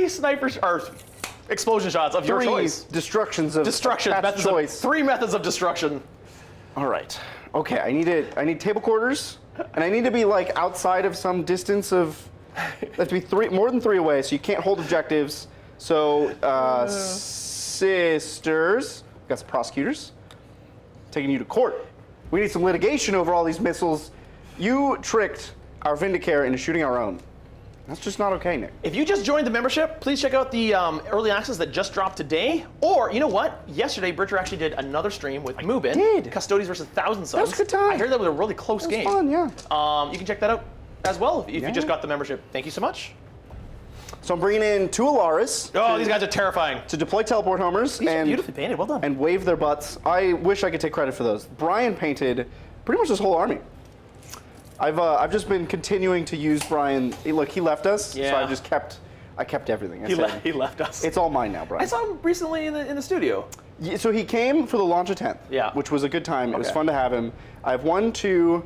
Speaker 1: snipers or explosion shots of your choice.
Speaker 2: Destructions of Pat's choice.
Speaker 1: 3 methods of destruction.
Speaker 2: All right. Okay. I need table quarters, and I need to be like outside of some distance of. Have to be more than 3 away, so you can't hold objectives. So sisters, got some prosecutors taking you to court. We need some litigation over all these missiles. You tricked our Vindicare into shooting our own. That's just not okay, Nick.
Speaker 1: If you just joined the membership, please check out the early access that just dropped today. Or, you know what? Yesterday, Bridger actually did another stream with Mubin.
Speaker 2: did.
Speaker 1: Custodes versus Thousand Suns.
Speaker 2: That was a good time.
Speaker 1: I heard that was a really close game.
Speaker 2: Fun, yeah.
Speaker 1: You can check that out as well if you just got the membership. Thank you so much.
Speaker 2: So I'm bringing in 2 Alaris.
Speaker 1: Oh, these guys are terrifying.
Speaker 2: To deploy teleport homers
Speaker 1: These are
Speaker 2: and
Speaker 1: beautifully painted. Well done.
Speaker 2: and wave their butts. I wish I could take credit for those. Brian painted pretty much this whole army. I've just been continuing to use Brian. Look, he left us, so
Speaker 1: Yeah.
Speaker 2: I kept everything.
Speaker 1: He left us.
Speaker 2: It's all mine now,
Speaker 1: I
Speaker 2: Brian.
Speaker 1: saw him recently in the studio.
Speaker 2: Yeah, so he came for the launch of 10th,
Speaker 1: Yeah.
Speaker 2: which was a good time. It was
Speaker 1: Okay.
Speaker 2: fun to have him. I have 1, 2.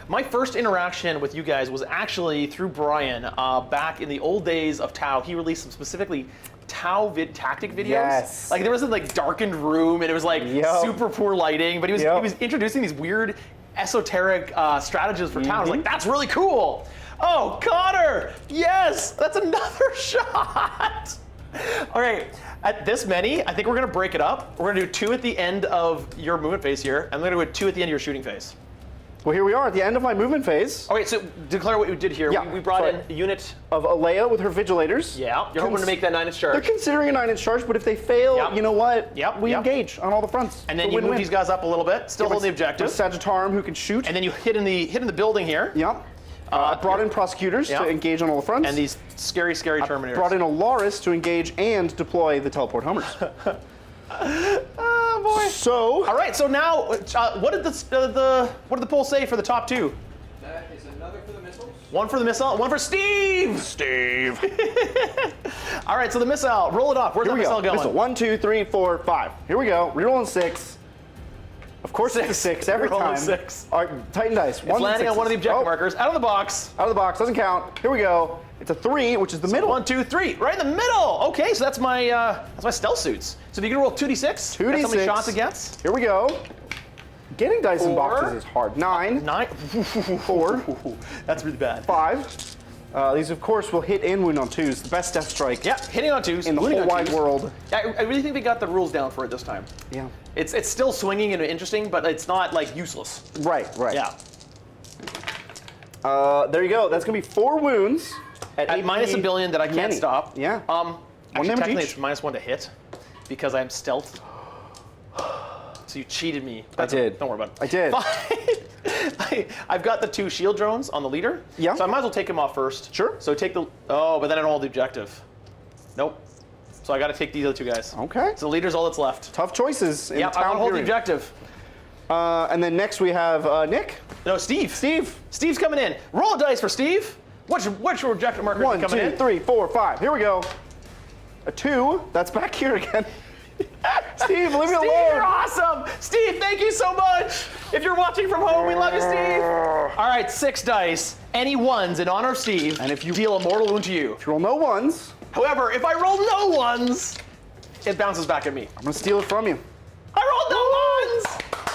Speaker 1: My first interaction with you guys was actually through Brian back in the old days of Tau. He released some specifically Tau tactic videos.
Speaker 2: Yes.
Speaker 1: Like there was a darkened room and it was
Speaker 2: Yep.
Speaker 1: super poor lighting, but he was introducing these weird esoteric strategies for Tau. I was like, that's really cool. Oh, Connor! Yes! That's another shot! All right, at this many, I think we're gonna break it up. We're gonna do 2 at the end of your movement phase here, and we're gonna do 2 at the end of your shooting phase.
Speaker 2: Well, here we are at the end of my movement phase.
Speaker 1: Okay, so declare what we did here.
Speaker 2: Yeah,
Speaker 1: We brought
Speaker 2: sorry.
Speaker 1: in a unit.
Speaker 2: Of Alea with her Vigilators.
Speaker 1: Yeah, you're hoping to make that 9-inch
Speaker 2: They're
Speaker 1: charge.
Speaker 2: considering a 9-inch charge, but if they fail,
Speaker 1: Yep.
Speaker 2: you know what?
Speaker 1: Yep,
Speaker 2: We
Speaker 1: yep.
Speaker 2: engage on all the fronts.
Speaker 1: And then
Speaker 2: It's a
Speaker 1: you move
Speaker 2: win-win.
Speaker 1: these guys up a little bit, still hold the objective.
Speaker 2: With Sagittarum who can shoot.
Speaker 1: And then you hit in the building here.
Speaker 2: Yep. I brought in Prosecutors
Speaker 1: Yep.
Speaker 2: to engage on all the fronts.
Speaker 1: And these scary Terminators.
Speaker 2: Brought in Alaris to engage and deploy the teleport homers.
Speaker 1: Oh boy.
Speaker 2: So,
Speaker 1: All right, so now, what did the poll say for the top 2?
Speaker 3: That is another for the missiles.
Speaker 1: 1 for the missile, 1 for Steve.
Speaker 2: Steve.
Speaker 1: All right, so the missile, roll it off. Where's
Speaker 2: Here
Speaker 1: that
Speaker 2: we
Speaker 1: missile
Speaker 2: go.
Speaker 1: going?
Speaker 2: Missile. 1, 2, 3, 4, 5. Here we go. Rerolling 6. Of course it's a 6 every
Speaker 1: Rerolling
Speaker 2: time.
Speaker 1: 6.
Speaker 2: All right, Titan dice.
Speaker 1: It's landing on one of the objective markers. Out of the box.
Speaker 2: Out of the box. Doesn't count. Here we go. It's a 3, which is the middle.
Speaker 1: 1, 2, 3, right in the middle. Okay, so that's my stealth suits. So if you can roll 2d6, that's how many
Speaker 2: 2d6.
Speaker 1: shots it gets.
Speaker 2: Here we go. Getting dice in
Speaker 1: 4.
Speaker 2: boxes is hard. 9,
Speaker 1: 9.
Speaker 2: 4,
Speaker 1: That's really bad.
Speaker 2: 5. These, of course, will hit and wound on 2s. The best death strike
Speaker 1: Yeah, hitting on 2s.
Speaker 2: in the
Speaker 1: wounding
Speaker 2: whole
Speaker 1: on
Speaker 2: wide
Speaker 1: 2s.
Speaker 2: world.
Speaker 1: I really think they got the rules down for it this time.
Speaker 2: Yeah.
Speaker 1: It's still swinging and interesting, but it's not useless.
Speaker 2: Right.
Speaker 1: Yeah.
Speaker 2: There you go. That's going to be 4 wounds.
Speaker 1: At
Speaker 2: AP
Speaker 1: minus a billion that I can't
Speaker 2: many.
Speaker 1: stop.
Speaker 2: Yeah.
Speaker 1: Actually,
Speaker 2: damage
Speaker 1: technically
Speaker 2: each.
Speaker 1: it's minus 1 to hit because I'm stealth. So you cheated me.
Speaker 2: I did.
Speaker 1: Don't worry about it.
Speaker 2: I did.
Speaker 1: Fine. I've got the 2 shield drones on the leader.
Speaker 2: Yeah.
Speaker 1: So I might as well take him off first.
Speaker 2: Sure.
Speaker 1: So take the. Oh, but then I don't hold the objective. Nope. So I got to take these other 2 guys.
Speaker 2: Okay.
Speaker 1: So the leader's all that's left.
Speaker 2: Tough choices in
Speaker 1: Yeah, I
Speaker 2: town
Speaker 1: want to hold the
Speaker 2: period.
Speaker 1: objective.
Speaker 2: And then next we have Nick.
Speaker 1: No, Steve.
Speaker 2: Steve.
Speaker 1: Steve's coming in. Roll a dice for Steve. Which objective marker is
Speaker 2: 1,
Speaker 1: coming
Speaker 2: 2,
Speaker 1: in?
Speaker 2: 3, 4, 5. Here we go. A 2. That's back here again. Steve, leave me
Speaker 1: Steve,
Speaker 2: alone.
Speaker 1: you're awesome! Steve, thank you so much! If you're watching from home, we love you, Steve! All right, 6 dice. Any 1s in honor of Steve,
Speaker 2: And if you-
Speaker 1: deal a mortal wound to you.
Speaker 2: If you roll no 1s,
Speaker 1: However, if I roll no 1s, it bounces back at me.
Speaker 2: I'm going to steal it from you.
Speaker 1: I rolled no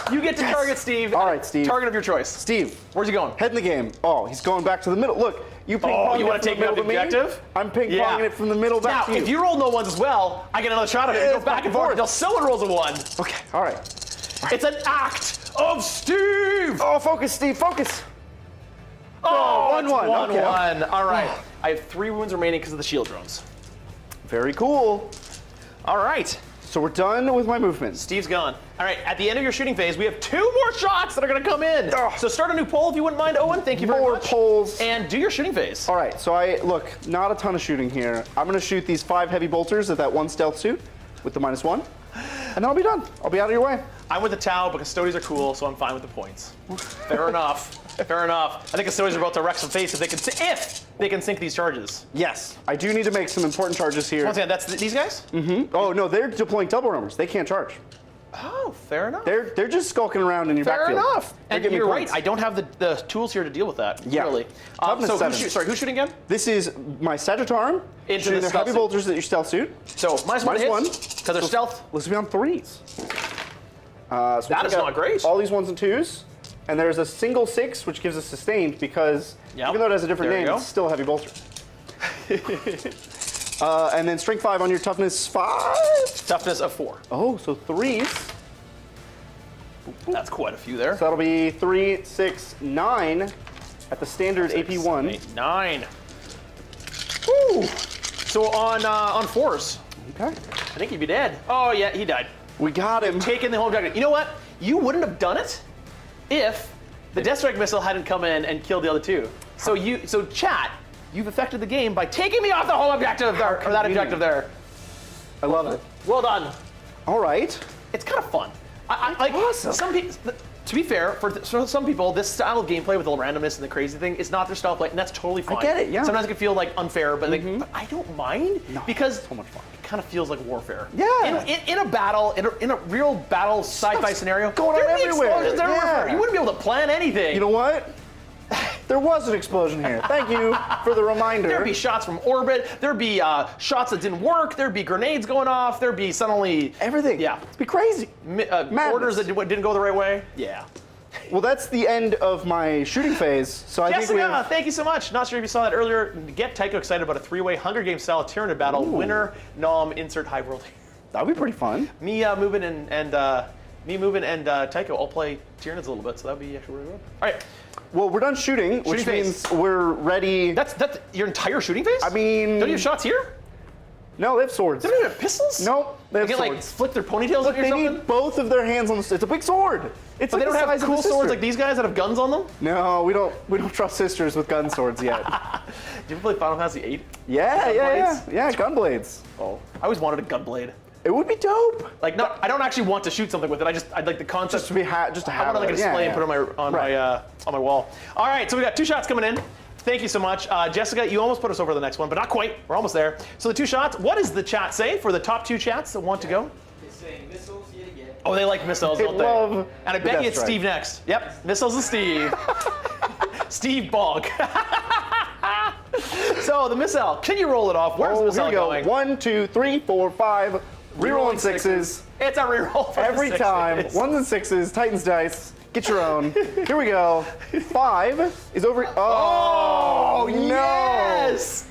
Speaker 1: 1s! You get to target Steve.
Speaker 2: All right, Steve.
Speaker 1: Target of your choice.
Speaker 2: Steve,
Speaker 1: Where's he going?
Speaker 2: head in the game. Oh, he's going back to the middle. Look, you ping
Speaker 1: Oh,
Speaker 2: pong
Speaker 1: you
Speaker 2: it
Speaker 1: wanna
Speaker 2: from
Speaker 1: take
Speaker 2: the
Speaker 1: me off
Speaker 2: middle
Speaker 1: the
Speaker 2: to
Speaker 1: objective?
Speaker 2: I'm ping ponging
Speaker 1: Yeah.
Speaker 2: it from the middle back
Speaker 1: Now,
Speaker 2: to you.
Speaker 1: if you roll no 1s as well, I get another shot of it. It
Speaker 2: Yeah,
Speaker 1: goes back and forth until someone rolls a 1.
Speaker 2: Okay, all right.
Speaker 1: It's an act of Steve!
Speaker 2: Oh, focus, Steve, focus.
Speaker 1: Oh,
Speaker 2: 1-1.
Speaker 1: One,
Speaker 2: Okay.
Speaker 1: one. All right. I have 3 wounds remaining because of the shield drones.
Speaker 2: Very cool.
Speaker 1: All right.
Speaker 2: So we're done with my movements.
Speaker 1: Steve's gone. All right. At the end of your shooting phase, we have 2 more shots that are going to come in.
Speaker 2: Ugh.
Speaker 1: So start a new poll if you wouldn't mind, Owen. Thank you very
Speaker 2: More
Speaker 1: much.
Speaker 2: polls.
Speaker 1: And do your shooting phase.
Speaker 2: All right, so not a ton of shooting here. I'm gonna shoot these 5 heavy bolters at that 1 stealth suit with the -1, and then I'll be done. I'll be out of your way.
Speaker 1: I'm with the Tau, but Custodes are cool, so I'm fine with the points. Fair enough. Fair enough. I think Custodes are about to wreck some face if they can sink these charges.
Speaker 2: Yes, I do need to make some important charges here.
Speaker 1: Once again, that's these guys?
Speaker 2: Oh no, they're deploying double numbers. They can't charge.
Speaker 1: Oh, fair enough.
Speaker 2: They're just skulking around in your
Speaker 1: Fair
Speaker 2: backfield.
Speaker 1: enough.
Speaker 2: They're
Speaker 1: And
Speaker 2: giving me
Speaker 1: you're right.
Speaker 2: points.
Speaker 1: I don't have the tools here to deal with that.
Speaker 2: Yeah.
Speaker 1: Really.
Speaker 2: Toughness
Speaker 1: So
Speaker 2: 7.
Speaker 1: who's shooting again?
Speaker 2: This is my Sagittarum
Speaker 1: Into
Speaker 2: shooting
Speaker 1: the
Speaker 2: their
Speaker 1: stealth
Speaker 2: heavy
Speaker 1: suit.
Speaker 2: bolters at your stealth suit.
Speaker 1: So minus one
Speaker 2: -1
Speaker 1: hits because they're stealth.
Speaker 2: Let's be on 3s. So
Speaker 1: That
Speaker 2: check
Speaker 1: is
Speaker 2: out
Speaker 1: not great.
Speaker 2: All these 1s and 2s, and there's a single 6 which gives us sustained because
Speaker 1: Yep.
Speaker 2: even though it has a different
Speaker 1: There you
Speaker 2: name,
Speaker 1: go.
Speaker 2: it's still a heavy bolter. And then strength 5 on your toughness 5.
Speaker 1: Toughness of 4.
Speaker 2: Oh, so 3s.
Speaker 1: That's quite a few there.
Speaker 2: So that'll be 3, 6, 9 at the standard AP 1.
Speaker 1: 8, 9. Woo! So on 4s,
Speaker 2: Okay.
Speaker 1: I think he'd be dead. Oh yeah, he died.
Speaker 2: We got him.
Speaker 1: Taking the home objective. You know what? You wouldn't have done it if the Death Strike missile hadn't come in and killed the other two. So chat, you've affected the game by taking me off the home objective there, or that objective there.
Speaker 2: I love it.
Speaker 1: Well done.
Speaker 2: All right.
Speaker 1: It's kind of fun. I like
Speaker 2: awesome.
Speaker 1: some people. To be fair, for some people, this style of gameplay with the randomness and the crazy thing is not their style of play, and that's totally fine.
Speaker 2: get it, yeah.
Speaker 1: Sometimes it can feel like unfair, but, but I don't mind because
Speaker 2: so much fun.
Speaker 1: it kind of feels like warfare.
Speaker 2: Yeah.
Speaker 1: In a battle, in a real battle sci-fi scenario,
Speaker 2: going on
Speaker 1: there'd be
Speaker 2: everywhere.
Speaker 1: explosions everywhere.
Speaker 2: Yeah.
Speaker 1: You wouldn't be able to plan anything.
Speaker 2: You know what? There was an explosion here. Thank you for the reminder.
Speaker 1: There'd be shots from orbit. There'd be shots that didn't work. There'd be grenades going off. There'd be suddenly
Speaker 2: everything.
Speaker 1: Yeah.
Speaker 2: It'd be crazy.
Speaker 1: Orders that didn't go the right way. Yeah.
Speaker 2: Well, that's the end of my shooting phase. So I think we
Speaker 1: Jessica,
Speaker 2: have...
Speaker 1: thank you so much. Not sure if you saw that earlier. Get Tycho excited about a 3-way Hunger Games style Tyranid battle.
Speaker 2: Ooh.
Speaker 1: Winner, nom, insert high world.
Speaker 2: That'd be pretty fun.
Speaker 1: Me moving and Tycho all play Tyranids a little bit, so that'd be actually really good. All right.
Speaker 2: Well, we're done shooting, which
Speaker 1: Shooting
Speaker 2: means
Speaker 1: phase.
Speaker 2: we're ready.
Speaker 1: That's your entire shooting phase?
Speaker 2: I mean...
Speaker 1: Don't you have shots here?
Speaker 2: No, they have swords.
Speaker 1: Don't you have pistols?
Speaker 2: Nope, they
Speaker 1: They
Speaker 2: have
Speaker 1: can like
Speaker 2: swords.
Speaker 1: flick their ponytails
Speaker 2: Look,
Speaker 1: at you or
Speaker 2: they
Speaker 1: something?
Speaker 2: need both of their hands on the... It's a big sword. It's
Speaker 1: But
Speaker 2: like
Speaker 1: they don't
Speaker 2: the
Speaker 1: have
Speaker 2: size of
Speaker 1: cool
Speaker 2: a
Speaker 1: swords
Speaker 2: sister.
Speaker 1: like these guys that have guns on them?
Speaker 2: No, we don't trust sisters with gun swords yet.
Speaker 1: Do you ever play Final Fantasy VIII?
Speaker 2: Yeah, gun blades.
Speaker 1: Oh, I always wanted a gun blade.
Speaker 2: It would be dope.
Speaker 1: Like, not, I don't actually want to shoot something with it. I'd like the concept.
Speaker 2: Just to be just to
Speaker 1: I
Speaker 2: have
Speaker 1: want to like
Speaker 2: it.
Speaker 1: display and put it on my wall. All right, so we got 2 shots coming in. Thank you so much, Jessica. You almost put us over to the next one, but not quite. We're almost there. So the 2 shots. What does the chat say for the top 2 chats that want to go?
Speaker 3: It's saying missiles yet again.
Speaker 1: Oh, they like missiles,
Speaker 2: They
Speaker 1: don't they?
Speaker 2: love
Speaker 1: And I
Speaker 2: the
Speaker 1: bet
Speaker 2: Death
Speaker 1: you it's
Speaker 2: Strike.
Speaker 1: Steve next. Yep, missiles and Steve. Steve Bog. So the missile. Can you roll it off? Where's the
Speaker 2: Oh,
Speaker 1: missile
Speaker 2: here we go.
Speaker 1: going?
Speaker 2: 1, 2, 3, 4, 5. Rerolling 6s.
Speaker 1: It's a reroll for
Speaker 2: Every
Speaker 1: the 6s.
Speaker 2: time. 1s and 6s. Titans dice. Get your own. Here we go. 5 is over. Oh, no.
Speaker 1: Yes!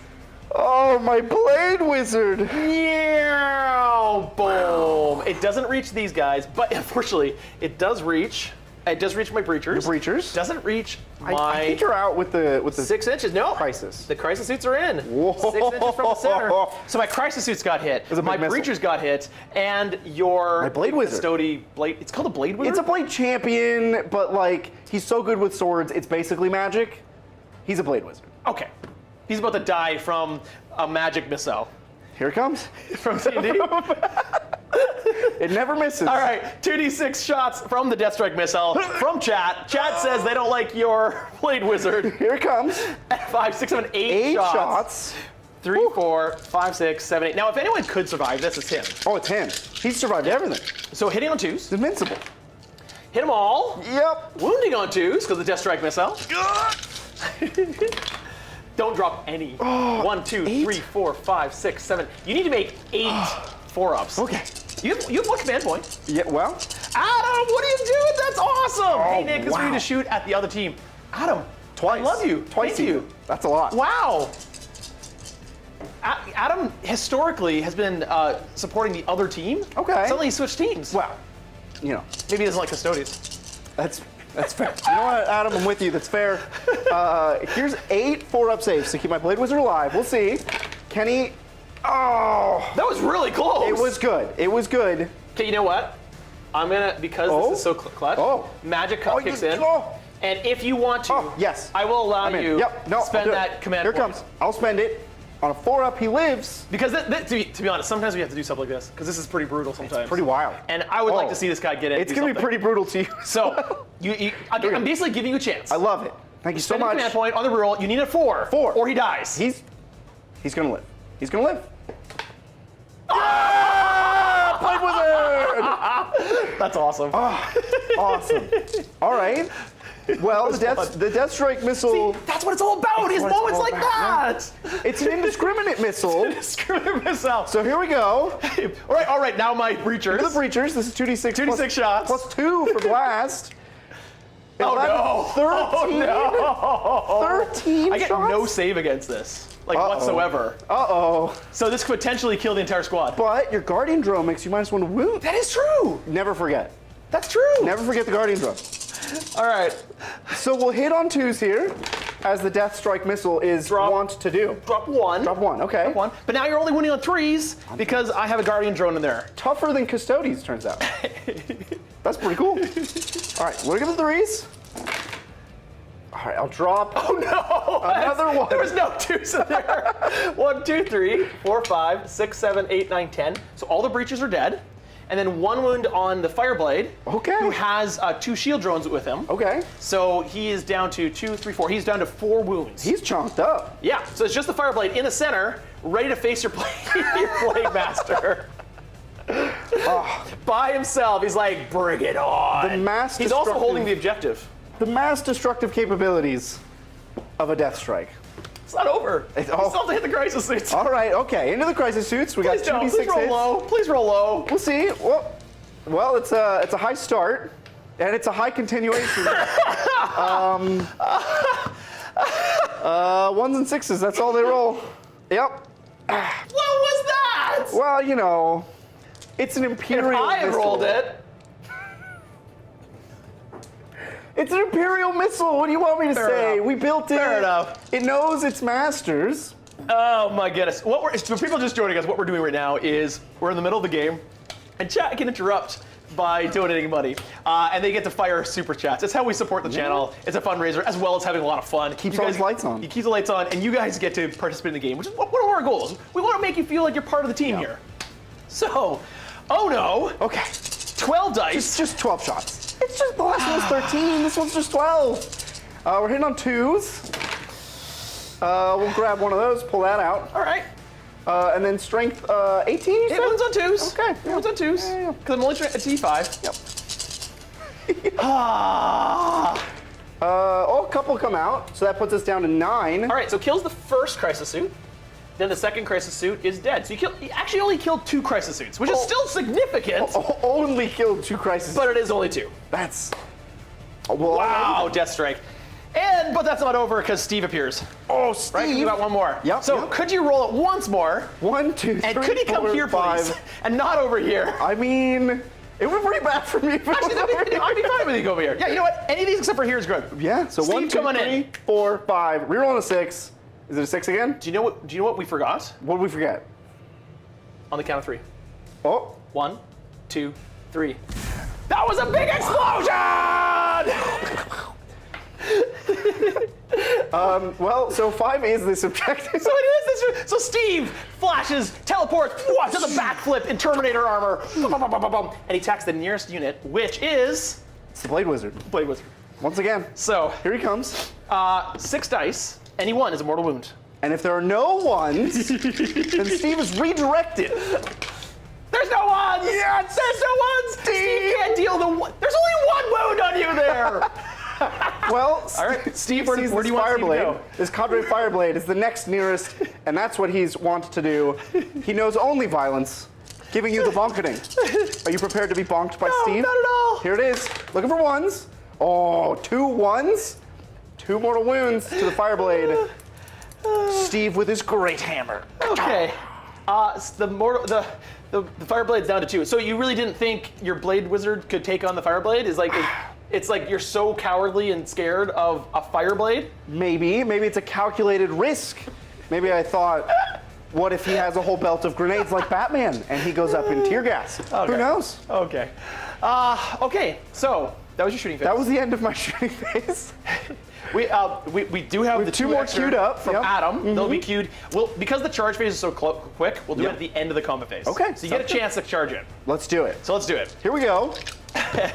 Speaker 2: Oh, my blade wizard.
Speaker 1: Yeah! Boom! It doesn't reach these guys, but unfortunately, it does reach. It does reach my breachers.
Speaker 2: The breachers.
Speaker 1: Doesn't reach
Speaker 2: I
Speaker 1: my
Speaker 2: think you're out with the
Speaker 1: 6 inches. No.
Speaker 2: crisis.
Speaker 1: The crisis suits are in.
Speaker 2: Whoa.
Speaker 1: 6 inches from the center. So my crisis suits got hit.
Speaker 2: a big
Speaker 1: My
Speaker 2: missile.
Speaker 1: breachers got hit, and your
Speaker 2: My blade wizard.
Speaker 1: Custode blade. It's called a blade wizard.
Speaker 2: It's a blade champion, but like he's so good with swords, it's basically magic. He's a blade wizard.
Speaker 1: Okay. He's about to die from a magic missile.
Speaker 2: Here it comes.
Speaker 1: From D&D?
Speaker 2: It never misses.
Speaker 1: All right, 2d6 shots from the Death Strike missile from chat. Chat says they don't like your blade wizard.
Speaker 2: Here it comes.
Speaker 1: 5, 6, 7, 8
Speaker 2: 8
Speaker 1: shots.
Speaker 2: shots.
Speaker 1: 3, 4, 5, 6, 7, 8. Now, if anyone could survive this, it's him.
Speaker 2: Oh, it's him. He's survived everything.
Speaker 1: So hitting on 2s,
Speaker 2: He's invincible.
Speaker 1: hit them all.
Speaker 2: Yep.
Speaker 1: Wounding on 2s because the Death Strike missile. Don't drop any. 1, 2,
Speaker 2: 8?
Speaker 1: 3, 4, 5, 6, 7. You need to make 8 4-ups.
Speaker 2: Okay.
Speaker 1: You have 1 command point.
Speaker 2: Yeah, well,
Speaker 1: Adam, what are you doing? That's awesome. Hey, Nick, this is for you
Speaker 2: wow.
Speaker 1: to shoot at the other team. Adam,
Speaker 2: twice.
Speaker 1: I love you.
Speaker 2: Twice
Speaker 1: Thank you.
Speaker 2: even. That's a lot.
Speaker 1: Wow. Adam historically has been supporting the other team.
Speaker 2: Okay.
Speaker 1: Suddenly he switched teams.
Speaker 2: Well, you know,
Speaker 1: Maybe he doesn't like Custodians.
Speaker 2: that's fair. You know what, Adam? I'm with you. That's fair. Here's 8 4-up saves to keep my blade wizard alive. We'll see. Can he? Oh,
Speaker 1: That was really close.
Speaker 2: it was good. It was good.
Speaker 1: Okay, you know what? I'm gonna, because
Speaker 2: Oh.
Speaker 1: this is so clutch,
Speaker 2: Oh.
Speaker 1: Magic Cup
Speaker 2: Oh,
Speaker 1: kicks
Speaker 2: you-
Speaker 1: in.
Speaker 2: oh.
Speaker 1: And if you want to,
Speaker 2: Oh, yes.
Speaker 1: I will allow
Speaker 2: I'm in.
Speaker 1: you
Speaker 2: Yep. No. I'll
Speaker 1: spend
Speaker 2: do it.
Speaker 1: that command
Speaker 2: Here it
Speaker 1: point.
Speaker 2: comes. I'll spend it. On a 4-up, he lives.
Speaker 1: Because to be honest, sometimes we have to do stuff like this, because this is pretty brutal sometimes.
Speaker 2: Pretty wild.
Speaker 1: And I would like
Speaker 2: Oh.
Speaker 1: to see this guy get in.
Speaker 2: It's gonna be pretty brutal to you.
Speaker 1: So, I'm basically giving you a chance.
Speaker 2: I love it. Thank you so
Speaker 1: Spend a
Speaker 2: much.
Speaker 1: command point on the reroll. You need a 4.
Speaker 2: 4.
Speaker 1: Or he dies.
Speaker 2: He's gonna live. He's gonna live. Ah! Blade wizard!
Speaker 1: That's awesome.
Speaker 2: Awesome. All right. Well, the Death Strike missile.
Speaker 1: That's what it's all about. Is
Speaker 2: what it's
Speaker 1: moments
Speaker 2: all
Speaker 1: like
Speaker 2: about,
Speaker 1: that.
Speaker 2: It's an indiscriminate missile.
Speaker 1: Screw missile.
Speaker 2: So here we go.
Speaker 1: All right. Now my breachers.
Speaker 2: The breachers. This is 2d6.
Speaker 1: 2d6 shots.
Speaker 2: Plus 2 for blast.
Speaker 1: Oh no!
Speaker 2: 13?
Speaker 1: Oh, no!
Speaker 2: 13
Speaker 1: I get
Speaker 2: shots?
Speaker 1: no save against this, like whatsoever.
Speaker 2: Uh-oh.
Speaker 1: So this could potentially kill the entire squad.
Speaker 2: But your Guardian Drone makes you -1 to wound.
Speaker 1: That is true.
Speaker 2: Never forget.
Speaker 1: That's true.
Speaker 2: Never forget the Guardian Drone.
Speaker 1: All right.
Speaker 2: So we'll hit on 2s here, as the Death Strike missile is wont to do.
Speaker 1: Drop 1.
Speaker 2: Drop 1, okay.
Speaker 1: Drop 1. But now you're only winning on 3s because I have a Guardian Drone in there.
Speaker 2: Tougher than Custodes, turns out. That's pretty cool. All right, look at the 3s. All right, I'll drop.
Speaker 1: Oh no!
Speaker 2: Another one.
Speaker 1: There was no 2s in there. 1, 2, 3, 4, 5, 6, 7, 8, 9, 10. So all the breachers are dead. And then 1 wound on the Fireblade.
Speaker 2: Okay.
Speaker 1: Who has 2 shield drones with him.
Speaker 2: Okay.
Speaker 1: So he is down to 2, 3, 4. He's down to 4 wounds.
Speaker 2: He's chonked up.
Speaker 1: Yeah. So it's just the Fireblade in the center, ready to face your Blade Master. By himself. He's like, bring it on.
Speaker 2: The mass
Speaker 1: He's also
Speaker 2: destructive-
Speaker 1: holding the objective.
Speaker 2: The mass destructive capabilities of a Death Strike.
Speaker 1: It's not over. We still have to hit the crisis suits.
Speaker 2: All right, okay, into the crisis suits. We
Speaker 1: Please
Speaker 2: got
Speaker 1: don't.
Speaker 2: 2d6
Speaker 1: Please roll
Speaker 2: hits.
Speaker 1: low. Please roll low.
Speaker 2: We'll see. Well, it's a high start, and it's a high continuation. 1s and 6s. That's all they roll. Yep.
Speaker 1: What was that?
Speaker 2: Well, you know, it's an Imperial
Speaker 1: If I had
Speaker 2: missile.
Speaker 1: rolled it.
Speaker 2: It's an Imperial missile. What do you want me to
Speaker 1: Fair
Speaker 2: say?
Speaker 1: enough.
Speaker 2: We built it.
Speaker 1: Fair enough.
Speaker 2: It knows its masters.
Speaker 1: Oh my goodness. For people just joining us, what we're doing right now is we're in the middle of the game, and chat can interrupt by donating money, and they get to fire super chats. It's how we support the channel. It's a fundraiser, as well as having a lot of fun.
Speaker 2: Keeps
Speaker 1: You
Speaker 2: all
Speaker 1: guys-
Speaker 2: the lights on.
Speaker 1: You keep the lights on, and you guys get to participate in the game, which is one of our goals. We want to make you feel like you're part of the team here. So, oh no.
Speaker 2: Okay.
Speaker 1: 12 dice.
Speaker 2: It's just 12 shots. It's just, the last one's 13, this one's just 12. We're hitting on 2s. We'll grab one of those, pull that out.
Speaker 1: All right.
Speaker 2: And then strength 18, you
Speaker 1: It
Speaker 2: said?
Speaker 1: one's on 2s.
Speaker 2: Okay,
Speaker 1: It one's on 2s.
Speaker 2: Yeah.
Speaker 1: Because I'm only trying at D5.
Speaker 2: Yep.
Speaker 1: Ah.
Speaker 2: A couple come out, so that puts us down to 9.
Speaker 1: All right, so kills the first crisis suit. Then the second crisis suit is dead. So you actually only killed 2 crisis suits, which is still significant,
Speaker 2: Only killed 2 crises.
Speaker 1: but it is only 2.
Speaker 2: That's... Well,
Speaker 1: Wow, Death Strike. But that's not over because Steve appears.
Speaker 2: Oh, Steve.
Speaker 1: Right? We got one more.
Speaker 2: Yep,
Speaker 1: So
Speaker 2: yep.
Speaker 1: could you roll it once more?
Speaker 2: 1, 2, 3,
Speaker 1: And could he come
Speaker 2: 4,
Speaker 1: here,
Speaker 2: 5.
Speaker 1: please? And not over here.
Speaker 2: I mean, it would be pretty bad for me.
Speaker 1: Actually, I'd be fine with you go over here. Yeah, you know what? Any of these except for here is good.
Speaker 2: Yeah, so
Speaker 1: Steve
Speaker 2: 1, 2,
Speaker 1: coming
Speaker 2: 3,
Speaker 1: in.
Speaker 2: 4, 5. Rerolling a 6. Is it a 6 again?
Speaker 1: Do you know what we forgot?
Speaker 2: What did we forget?
Speaker 1: On the count of 3.
Speaker 2: Oh,
Speaker 1: 1, 2, 3. That was a big explosion!
Speaker 2: well, so 5 is this objective.
Speaker 1: So it is this. So Steve flashes, teleports, to the backflip in Terminator armor, and he attacks the nearest unit, which is
Speaker 2: It's the Blade Wizard.
Speaker 1: Blade Wizard.
Speaker 2: Once again,
Speaker 1: So
Speaker 2: here he comes.
Speaker 1: 6 dice. Any one is a mortal wound.
Speaker 2: And if there are no ones, then Steve is redirected.
Speaker 1: There's no ones. Yes. There's no ones. Steve can't deal the one. There's only 1 wound on you there.
Speaker 2: Well,
Speaker 1: All right, Steve, where do
Speaker 2: sees
Speaker 1: you
Speaker 2: this
Speaker 1: want Steve to
Speaker 2: Fireblade.
Speaker 1: go?
Speaker 2: This Cadre Fireblade is the next nearest, and that's what he's wont to do. He knows only violence, giving you the bonketing. Are you prepared to be bonked by
Speaker 1: No,
Speaker 2: Steve?
Speaker 1: not at all.
Speaker 2: Here it is. Looking for 1s. Oh, 2 1s. 2 mortal wounds to the Fireblade. Steve with his great hammer.
Speaker 1: Okay. The Fireblade's down to 2. So you really didn't think your Blade Wizard could take on the Fireblade? It's like you're so cowardly and scared of a Fireblade?
Speaker 2: Maybe it's a calculated risk. Maybe I thought, what if he has a whole belt of grenades like Batman and he goes up in tear gas?
Speaker 1: Okay.
Speaker 2: Who knows?
Speaker 1: Okay. Okay, so that was your shooting phase.
Speaker 2: That was the end of my shooting phase.
Speaker 1: We do have the
Speaker 2: 2
Speaker 1: two
Speaker 2: more
Speaker 1: extra
Speaker 2: queued up,
Speaker 1: from
Speaker 2: yep.
Speaker 1: Adam. They'll be queued. Well, because the charge phase is so quick, we'll do
Speaker 2: Yep.
Speaker 1: it at the end of the combat phase.
Speaker 2: Okay,
Speaker 1: So you get a
Speaker 2: sounds good.
Speaker 1: chance to charge in.
Speaker 2: Let's do it.
Speaker 1: So let's do it.
Speaker 2: Here we go.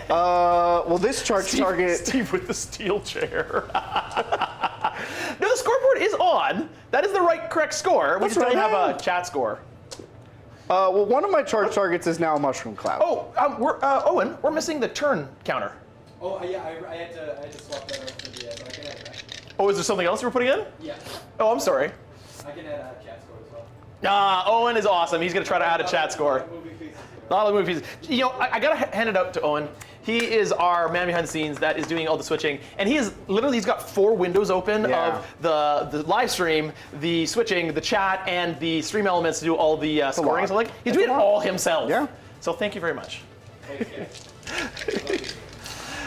Speaker 2: Well, this charge target.
Speaker 1: Steve with the steel chair. No, the scoreboard is on. That is the correct score. We
Speaker 2: That's
Speaker 1: just don't
Speaker 2: right.
Speaker 1: have a chat score.
Speaker 2: Well, one of my charge targets is now a mushroom cloud.
Speaker 1: Oh, Owen, we're missing the turn counter.
Speaker 3: Oh, yeah, I had to swap that out for the, but I can add that.
Speaker 1: Oh, is there something else you were putting in?
Speaker 3: Yeah,
Speaker 1: Oh, I'm sorry.
Speaker 3: I can add a chat score as well.
Speaker 1: Owen is awesome. He's going to try to add a chat score.
Speaker 3: Movie pieces.
Speaker 1: A lot of movie pieces. You know, I gotta hand it out to Owen. He is our man behind the scenes that is doing all the switching, and he's got 4 windows open of the live stream, the switching, the chat, and the stream elements to do all the scoring and stuff like. He's doing it all himself.
Speaker 2: Yeah.
Speaker 1: So thank you very much.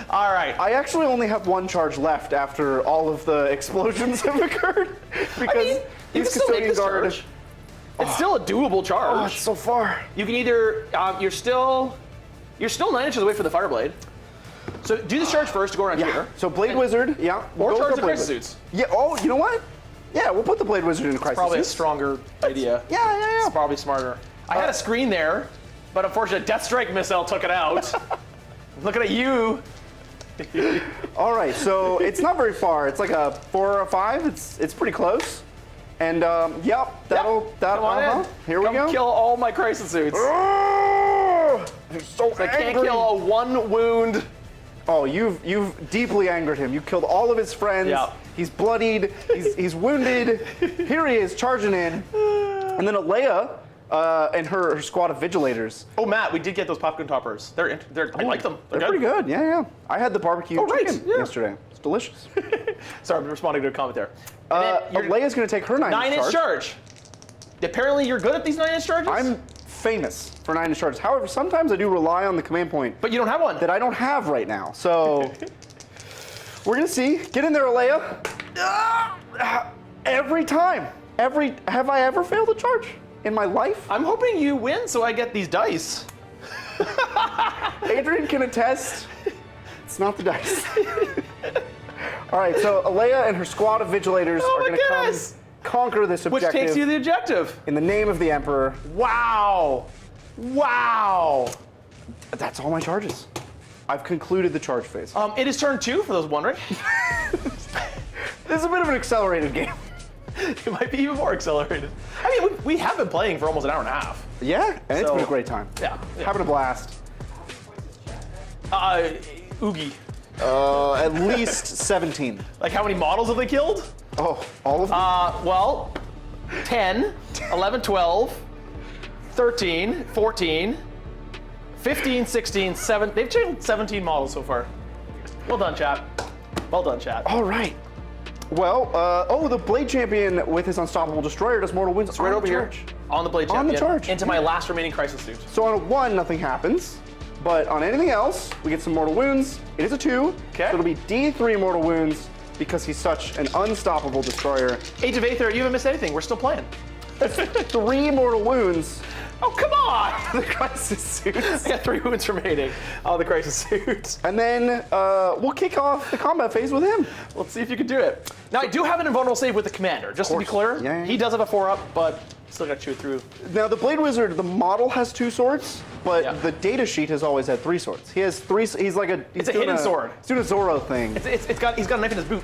Speaker 1: All right.
Speaker 2: I actually only have 1 charge left after all of the explosions have occurred because
Speaker 1: you can still make this charge. It's still a doable charge.
Speaker 2: Oh, it's so far.
Speaker 1: You can either you're still 9 inches away from the fire blade. So do this charge first to go around here.
Speaker 2: So Blade Wizard, yeah.
Speaker 1: Or
Speaker 2: we'll
Speaker 1: charge
Speaker 2: go
Speaker 1: the
Speaker 2: Blade
Speaker 1: crisis
Speaker 2: Wizard.
Speaker 1: suits.
Speaker 2: Yeah. Oh, you know what? Yeah, we'll put the Blade Wizard in Crisis
Speaker 1: Probably
Speaker 2: Suits.
Speaker 1: a stronger idea.
Speaker 2: Yeah.
Speaker 1: It's probably smarter. I had a screen there, but unfortunately, Death Strike missile took it out. Looking at you.
Speaker 2: All right, so it's not very far. It's like a 4 or a 5. It's pretty close. And that'll
Speaker 1: Come on in.
Speaker 2: Here we go.
Speaker 1: Kill all my crisis suits.
Speaker 2: Oh, I'm so
Speaker 1: I can't
Speaker 2: angry.
Speaker 1: kill a 1 wound.
Speaker 2: Oh, you've deeply angered him. You killed all of his friends.
Speaker 1: Yeah.
Speaker 2: He's bloodied. He's wounded. Here he is charging in, and then Alea and her squad of vigilators.
Speaker 1: Oh, Matt, we did get those popcorn toppers. I like them.
Speaker 2: They're pretty good. Yeah. I had the barbecue chicken
Speaker 1: yeah.
Speaker 2: yesterday. It's delicious.
Speaker 1: Sorry, I'm responding to a comment there.
Speaker 2: Alea's going to take her 9-inch
Speaker 1: charge. Apparently, you're good at these 9-inch charges.
Speaker 2: I'm famous for 9-inch charges. However, sometimes I do rely on the command point
Speaker 1: but you don't have one.
Speaker 2: that I don't have right now. So we're going to see. Get in there, Alea. Every time. Have I ever failed a charge in my life?
Speaker 1: I'm hoping you win so I get these dice.
Speaker 2: Adrian can attest. It's not the dice. All right, so Alea and her squad of vigilators are going to come conquer this objective.
Speaker 1: Which takes you to the objective.
Speaker 2: In the name of the Emperor.
Speaker 1: Wow.
Speaker 2: That's all my charges. I've concluded the charge phase.
Speaker 1: It is turn 2 for those wondering.
Speaker 2: This is a bit of an accelerated game.
Speaker 1: It might be even more accelerated. I mean, we have been playing for almost an hour and a half.
Speaker 2: Yeah, and it's been a great time.
Speaker 1: Yeah.
Speaker 2: Having a blast.
Speaker 1: Oogie.
Speaker 2: At least 17.
Speaker 1: Like how many models have they killed?
Speaker 2: Oh, all of them?
Speaker 1: Well, 10, 11, 12, 13, 14, 15, 16, 7. They've killed 17 models so far. Well done, chat. Well done, chat.
Speaker 2: All right. Well, the Blade Champion with his Unstoppable Destroyer does mortal wounds.
Speaker 1: It's right over here. On the Blade
Speaker 2: On
Speaker 1: Champion.
Speaker 2: the charge.
Speaker 1: Into my last remaining crisis suit.
Speaker 2: So on a 1, nothing happens. But on anything else, we get some mortal wounds. It is a 2.
Speaker 1: Okay.
Speaker 2: So it'll be D3 mortal wounds because he's such an unstoppable destroyer.
Speaker 1: Age of Aether, you haven't missed anything. We're still playing.
Speaker 2: 3 mortal wounds.
Speaker 1: Oh, come on!
Speaker 2: The crisis suits.
Speaker 1: I got 3 wounds remaining on the crisis suit.
Speaker 2: And then we'll kick off the combat phase with him.
Speaker 1: Let's see if you can do it. Now, I do have an invulnerable save with the commander, just to be clear.
Speaker 2: Yeah.
Speaker 1: He does have a 4-up, but still got to chew it through.
Speaker 2: Now, the Blade Wizard, the model has 2 swords, but
Speaker 1: Yeah.
Speaker 2: the data sheet has always had 3 swords. He has 3. He's like a.
Speaker 1: It's a hidden sword.
Speaker 2: He's doing a Zorro thing.
Speaker 1: He's got a knife in his boot.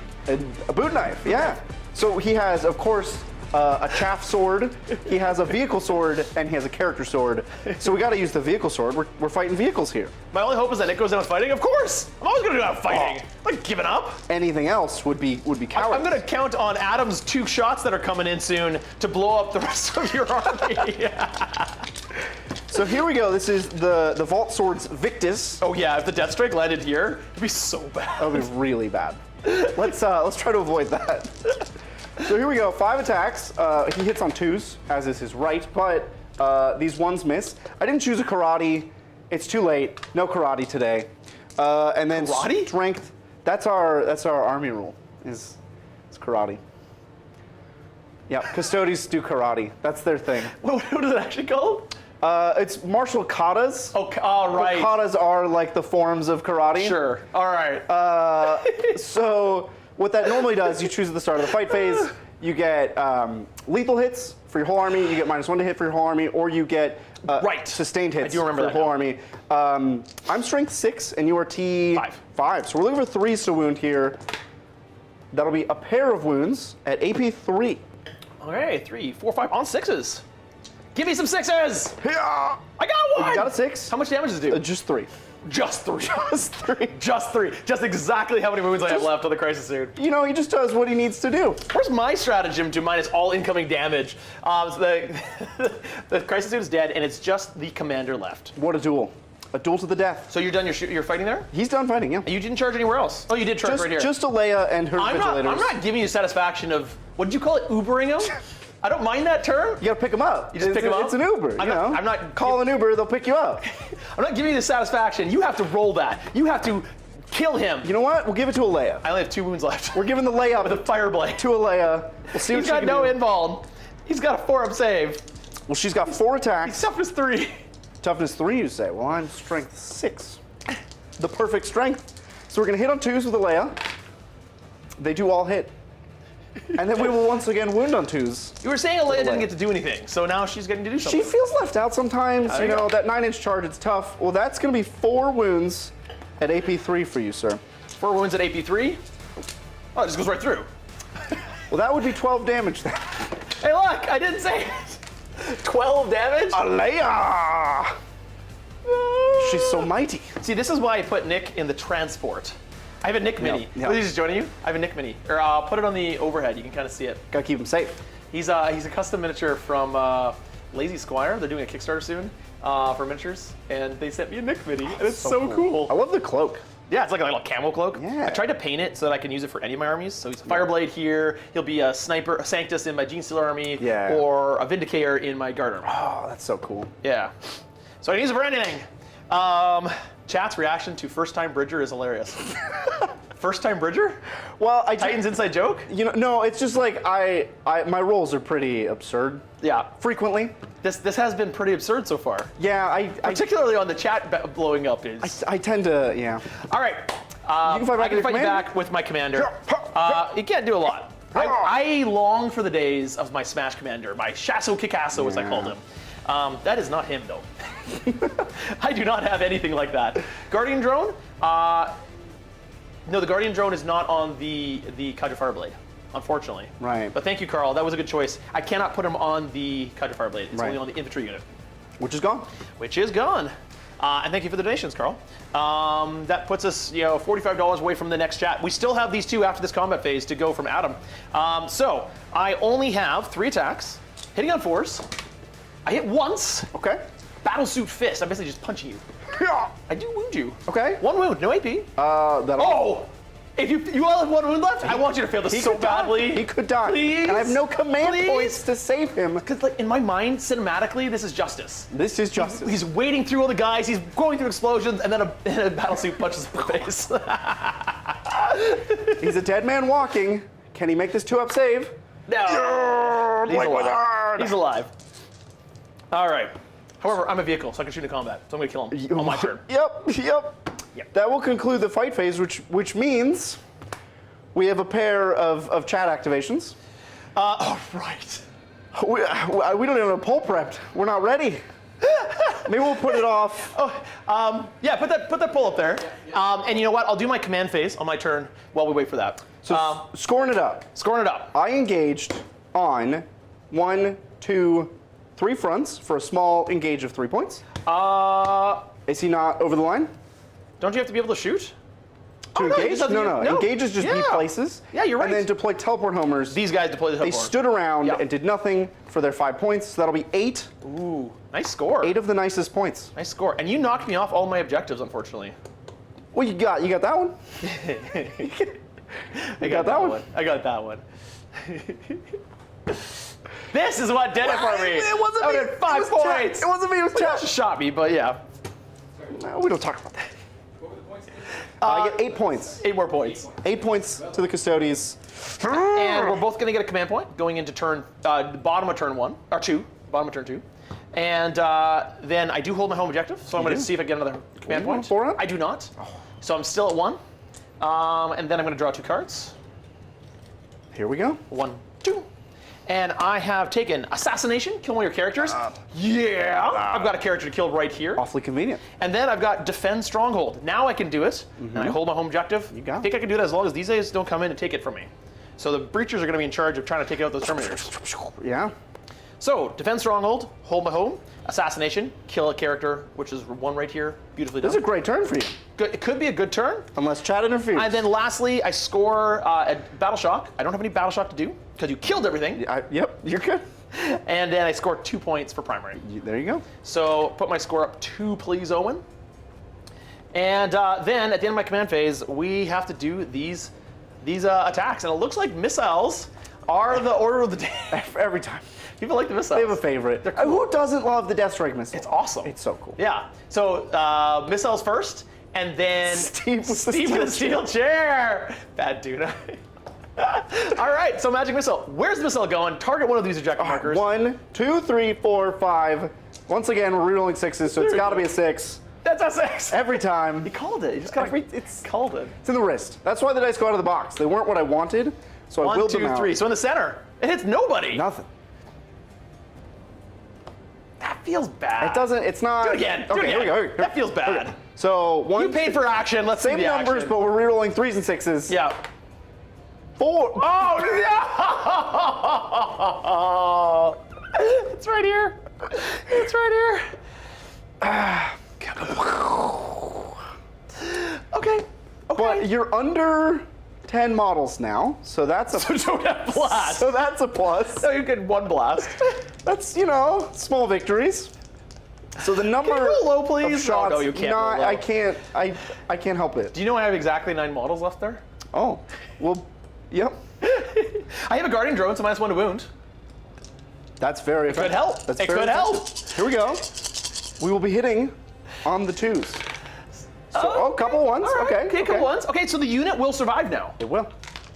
Speaker 2: A boot knife, yeah. So he has, of course, a chaff sword. He has a vehicle sword, and he has a character sword. So we got to use the vehicle sword. We're fighting vehicles here.
Speaker 1: My only hope is that Nick goes down fighting. Of course, I'm always going to go out fighting. I'm not giving up.
Speaker 2: Anything else would be cowardice.
Speaker 1: I'm going to count on Adam's 2 shots that are coming in soon to blow up the rest of your army.
Speaker 2: So here we go. This is the Vault Swords Victus.
Speaker 1: Oh yeah, if the Death Strike landed here, it'd be so bad.
Speaker 2: That would be really bad. Let's try to avoid that. So here we go. 5 attacks. He hits on 2s, as is his right, but these 1s miss. I didn't choose a karate. It's too late. No karate today. And then
Speaker 1: Karate?
Speaker 2: strength. That's our army rule. It's karate. Yeah, Custodes do karate. That's their thing.
Speaker 1: What is it actually called?
Speaker 2: It's martial katas.
Speaker 1: Oh, all right.
Speaker 2: Katas are like the forms of karate.
Speaker 1: Sure. All right.
Speaker 2: So what that normally does, you choose at the start of the fight phase, you get lethal hits for your whole army, you get -1 to hit for your whole army, or you get sustained hits
Speaker 1: do remember
Speaker 2: for
Speaker 1: that
Speaker 2: your whole
Speaker 1: now.
Speaker 2: army. I'm strength 6 and you are T 5. So we're looking for 3 to wound here. That'll be a pair of wounds at AP 3.
Speaker 1: Okay, 3, 4, 5 on 6s. Give me some 6s.
Speaker 2: Yeah.
Speaker 1: I got 1.
Speaker 2: You got a 6?
Speaker 1: How much damage does it do?
Speaker 2: Just 3.
Speaker 1: Just 3.
Speaker 2: Just 3.
Speaker 1: Just 3. Just exactly how many wounds I have left on the crisis suit.
Speaker 2: You know, he just does what he needs to do.
Speaker 1: Where's my stratagem to minus all incoming damage? So the crisis suit is dead, and it's just the commander left.
Speaker 2: What a duel. A duel to the death.
Speaker 1: So you're done your fighting there?
Speaker 2: He's done fighting, yeah.
Speaker 1: You didn't charge anywhere else? Oh, you did charge right here.
Speaker 2: Just Alea and her vigilators.
Speaker 1: I'm not giving you satisfaction of, what did you call it, Ubering him? I don't mind that term.
Speaker 2: You gotta pick them up.
Speaker 1: You just pick them up?
Speaker 2: It's an Uber,
Speaker 1: I'm not
Speaker 2: Call an Uber, they'll pick you up.
Speaker 1: I'm not giving you the satisfaction. You have to roll that. You have to kill him.
Speaker 2: You know what? We'll give it to Alea.
Speaker 1: I only have 2 wounds left.
Speaker 2: We're giving the layup
Speaker 1: with a fire blade.
Speaker 2: to Alea. We'll see what
Speaker 1: He's
Speaker 2: she
Speaker 1: got
Speaker 2: can
Speaker 1: no
Speaker 2: do.
Speaker 1: invuln. He's got a 4-up save.
Speaker 2: Well, she's got 4 attacks.
Speaker 1: Toughness 3.
Speaker 2: Toughness 3, you say? Well, I'm strength 6. The perfect strength. So we're gonna hit on 2s with Alea. They do all hit. And then we will once again wound on 2s.
Speaker 1: You were saying Alea didn't get to do anything, so now she's getting to do something.
Speaker 2: She feels left out sometimes. You know, that 9-inch charge, it's tough. Well, that's gonna be 4 wounds at AP 3 for you, sir.
Speaker 1: 4 wounds at AP 3. Oh, it just goes right through.
Speaker 2: Well, that would be 12 damage then.
Speaker 1: Hey, look, I didn't say it. 12 damage?
Speaker 2: Alea! She's so mighty.
Speaker 1: See, this is why I put Nick in the transport. I have a Nick mini.
Speaker 2: yeah.
Speaker 1: Please just joining you. I have a Nick mini. Or I'll put it on the overhead. You can kind of see it.
Speaker 2: Gotta keep him safe.
Speaker 1: He's a custom miniature from Lazy Squire. They're doing a Kickstarter soon for miniatures, and they sent me a Nick mini, and it's so cool.
Speaker 2: I love the cloak.
Speaker 1: Yeah, it's like a little camo cloak.
Speaker 2: Yeah.
Speaker 1: I tried to paint it so that I can use it for any of my armies. So he's a Fireblade here. He'll be a Sniper, a Sanctus in my Gene Stealer army,
Speaker 2: Yeah.
Speaker 1: or a Vindicator in my Guard army.
Speaker 2: Oh, that's so cool.
Speaker 1: Yeah. So I can use it for anything. Chat's reaction to first-time Bridger is hilarious. First-time Bridger?
Speaker 2: Well,
Speaker 1: Titans inside joke?
Speaker 2: You know, no, it's just like my rolls are pretty absurd.
Speaker 1: Yeah.
Speaker 2: Frequently.
Speaker 1: This has been pretty absurd so far.
Speaker 2: Yeah,
Speaker 1: Particularly on the chat blowing up is.
Speaker 2: I tend to, yeah.
Speaker 1: All right.
Speaker 2: You can fight back
Speaker 1: I can
Speaker 2: with your
Speaker 1: fight you
Speaker 2: commander?
Speaker 1: back with my commander. You can't do a lot. I long for the days of my Smash commander, my Shasso Kikasso, as I called him. That is not him, though. I do not have anything like that. Guardian Drone? No, the Guardian Drone is not on the Kaiju Fireblade, unfortunately.
Speaker 2: Right.
Speaker 1: But thank you, Carl. That was a good choice. I cannot put him on the Kaiju Fireblade. It's
Speaker 2: Right.
Speaker 1: only on the infantry unit.
Speaker 2: Which is gone.
Speaker 1: Which is gone. And thank you for the donations, Carl. That puts us, $45 away from the next chat. We still have these 2 after this combat phase to go from Adam. So I only have 3 attacks, hitting on 4s. I hit once.
Speaker 2: Okay.
Speaker 1: Battlesuit Fist. I'm basically just punching you. I do wound you.
Speaker 2: Okay.
Speaker 1: 1 wound, no AP.
Speaker 2: That'll.
Speaker 1: Oh! If you all have 1 wound left, I want you to fail this
Speaker 2: He
Speaker 1: so
Speaker 2: could die.
Speaker 1: badly.
Speaker 2: He could die.
Speaker 1: Please?
Speaker 2: And I have no command
Speaker 1: Please?
Speaker 2: points to save him.
Speaker 1: Because like in my mind, cinematically, this is justice.
Speaker 2: This is justice.
Speaker 1: He's wading through all the guys, he's going through explosions, and then a battlesuit punches him in the face.
Speaker 2: He's a dead man walking. Can he make this 2-up save?
Speaker 1: No. He's
Speaker 2: Blade
Speaker 1: alive.
Speaker 2: Wizard.
Speaker 1: He's alive. All right. However, I'm a vehicle, so I can shoot in combat. So I'm going to kill him on my turn.
Speaker 2: Yep. That will conclude the fight phase, which means we have a pair of chat activations.
Speaker 1: Oh, right.
Speaker 2: We don't even have a poll prepped. We're not ready. Maybe we'll put it off.
Speaker 1: Yeah, put that pull up there. And you know what? I'll do my command phase on my turn while we wait for that.
Speaker 2: So scoring it up.
Speaker 1: Scoring it up.
Speaker 2: I engaged on 1, 2, 3 fronts for a small engage of 3 points. Is he not over the line?
Speaker 1: Don't you have to be able to shoot?
Speaker 2: To
Speaker 1: no,
Speaker 2: engage? No. Engage is just be
Speaker 1: Yeah.
Speaker 2: places.
Speaker 1: Yeah, you're right.
Speaker 2: And then deploy teleport homers.
Speaker 1: These guys deploy the
Speaker 2: They
Speaker 1: teleport.
Speaker 2: stood around
Speaker 1: Yeah.
Speaker 2: and did nothing for their 5 points. So that'll be 8.
Speaker 1: Ooh, nice score.
Speaker 2: 8 of the nicest points.
Speaker 1: Nice score. And you knocked me off all my objectives, unfortunately.
Speaker 2: Well, you got that one.
Speaker 1: I
Speaker 2: got that one.
Speaker 1: I got that one. This is what did it for me.
Speaker 2: It wasn't
Speaker 1: I
Speaker 2: me.
Speaker 1: did 5
Speaker 2: It was chat.
Speaker 1: points.
Speaker 2: It wasn't me. It was
Speaker 1: Well,
Speaker 2: chat.
Speaker 1: just shot me, but yeah.
Speaker 2: No, we don't talk about that.
Speaker 3: What were the points again?
Speaker 2: I get 8 points.
Speaker 1: 8 more points.
Speaker 2: 8 points to the Custodes.
Speaker 1: And we're both going to get a command point going into turn, bottom of turn 1, or 2, bottom of turn 2. And then I do hold my home objective, so I'm going to see if I get another command
Speaker 2: you want
Speaker 1: point.
Speaker 2: a 4-up?
Speaker 1: I do not. So I'm still at 1. And then I'm going to draw 2 cards.
Speaker 2: Here we go.
Speaker 1: 1, 2. And I have taken Assassination, kill one of your characters. I've got a character to kill right here.
Speaker 2: Awfully convenient.
Speaker 1: And then I've got Defend Stronghold. Now I can do it, and I hold my home objective.
Speaker 2: You got
Speaker 1: I think I can do it as long as these guys don't come in and take it from me. So the Breachers are going to be in charge of trying to take out those Terminators.
Speaker 2: Yeah.
Speaker 1: So, Defend Stronghold, hold my home, Assassination, kill a character, which is 1 right here, beautifully done.
Speaker 2: This is a great turn for you.
Speaker 1: Good. It could be a good turn.
Speaker 2: Unless chat interferes.
Speaker 1: And then lastly, I score a Battle Shock. I don't have any Battle Shock to do, because you killed everything.
Speaker 2: Yep, you're good.
Speaker 1: And then I score 2 points for primary.
Speaker 2: There you go.
Speaker 1: So, put my score up 2, please, Owen. And then at the end of my command phase, we have to do these attacks. And it looks like missiles are the order of the day.
Speaker 2: Every time.
Speaker 1: People like the missiles.
Speaker 2: They have a favorite.
Speaker 1: They're cool.
Speaker 2: Who doesn't love the Death Strike missile?
Speaker 1: It's awesome.
Speaker 2: It's so cool.
Speaker 1: Yeah. So missiles first, and then
Speaker 2: Steve with
Speaker 1: the steel chair. Bad Duna. All right, so magic missile. Where's the missile going? Target one of these objective markers.
Speaker 2: 1, 2, 3, 4, 5. Once again, we're rerolling 6s, so it's got to be a 6.
Speaker 1: That's a 6.
Speaker 2: Every time.
Speaker 1: He called it. He just got
Speaker 2: It's
Speaker 1: called it.
Speaker 2: in the wrist. That's why the dice go out of the box. They weren't what I wanted, so I
Speaker 1: 1,
Speaker 2: willed
Speaker 1: 2,
Speaker 2: them out.
Speaker 1: 3. So in the center, it hits nobody.
Speaker 2: Nothing.
Speaker 1: That feels bad.
Speaker 2: It doesn't. It's not.
Speaker 1: Do it again. Do it
Speaker 2: Okay,
Speaker 1: again.
Speaker 2: here we go.
Speaker 1: That feels bad.
Speaker 2: Okay. So one.
Speaker 1: You paid for action. Let's see
Speaker 2: same
Speaker 1: the
Speaker 2: numbers,
Speaker 1: action.
Speaker 2: but we're rerolling 3s and 6s.
Speaker 1: Yeah.
Speaker 2: 4.
Speaker 1: Oh no! It's right here. It's right here. Okay.
Speaker 2: But you're under 10 models now, so that's a
Speaker 1: So don't have blast.
Speaker 2: so that's a plus.
Speaker 1: So you get 1 blast.
Speaker 2: That's, small victories. So the number
Speaker 1: Can you roll low,
Speaker 2: of
Speaker 1: please?
Speaker 2: shots.
Speaker 1: Oh, no, you can't
Speaker 2: No,
Speaker 1: roll low.
Speaker 2: I can't. I can't help it.
Speaker 1: Do you know I have exactly 9 models left there?
Speaker 2: Oh, well, yep.
Speaker 1: I have a guardian drone, so -1 to wound.
Speaker 2: That's very
Speaker 1: Could help.
Speaker 2: That's
Speaker 1: It
Speaker 2: very
Speaker 1: could help.
Speaker 2: effective. Here we go. We will be hitting on the 2s. So, couple ones.
Speaker 1: All right.
Speaker 2: Okay.
Speaker 1: Couple ones. Okay, so the unit will survive now.
Speaker 2: It will.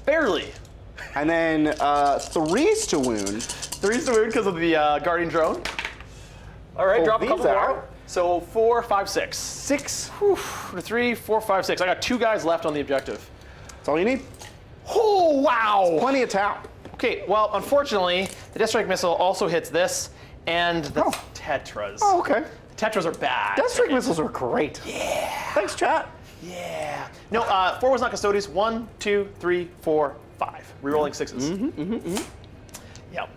Speaker 1: Barely.
Speaker 2: And then 3s to wound.
Speaker 1: 3's to wound because of the guardian drone. All right,
Speaker 2: Pull
Speaker 1: drop a
Speaker 2: these
Speaker 1: couple more.
Speaker 2: out.
Speaker 1: So 4, 5, 6.
Speaker 2: 6.
Speaker 1: 3, 4, 5, 6. I got 2 guys left on the objective.
Speaker 2: That's all you need.
Speaker 1: Oh, wow.
Speaker 2: Plenty of tap.
Speaker 1: Okay, well, unfortunately, the Death Strike missile also hits this and the
Speaker 2: Oh.
Speaker 1: Tetras.
Speaker 2: Oh, okay.
Speaker 1: Tetras are bad.
Speaker 2: Death Strike missiles are great.
Speaker 1: Yeah.
Speaker 2: Thanks, chat.
Speaker 1: Yeah. No, 4 was not Custodes. 1, 2, 3, 4, 5. Rerolling 6s. Yep.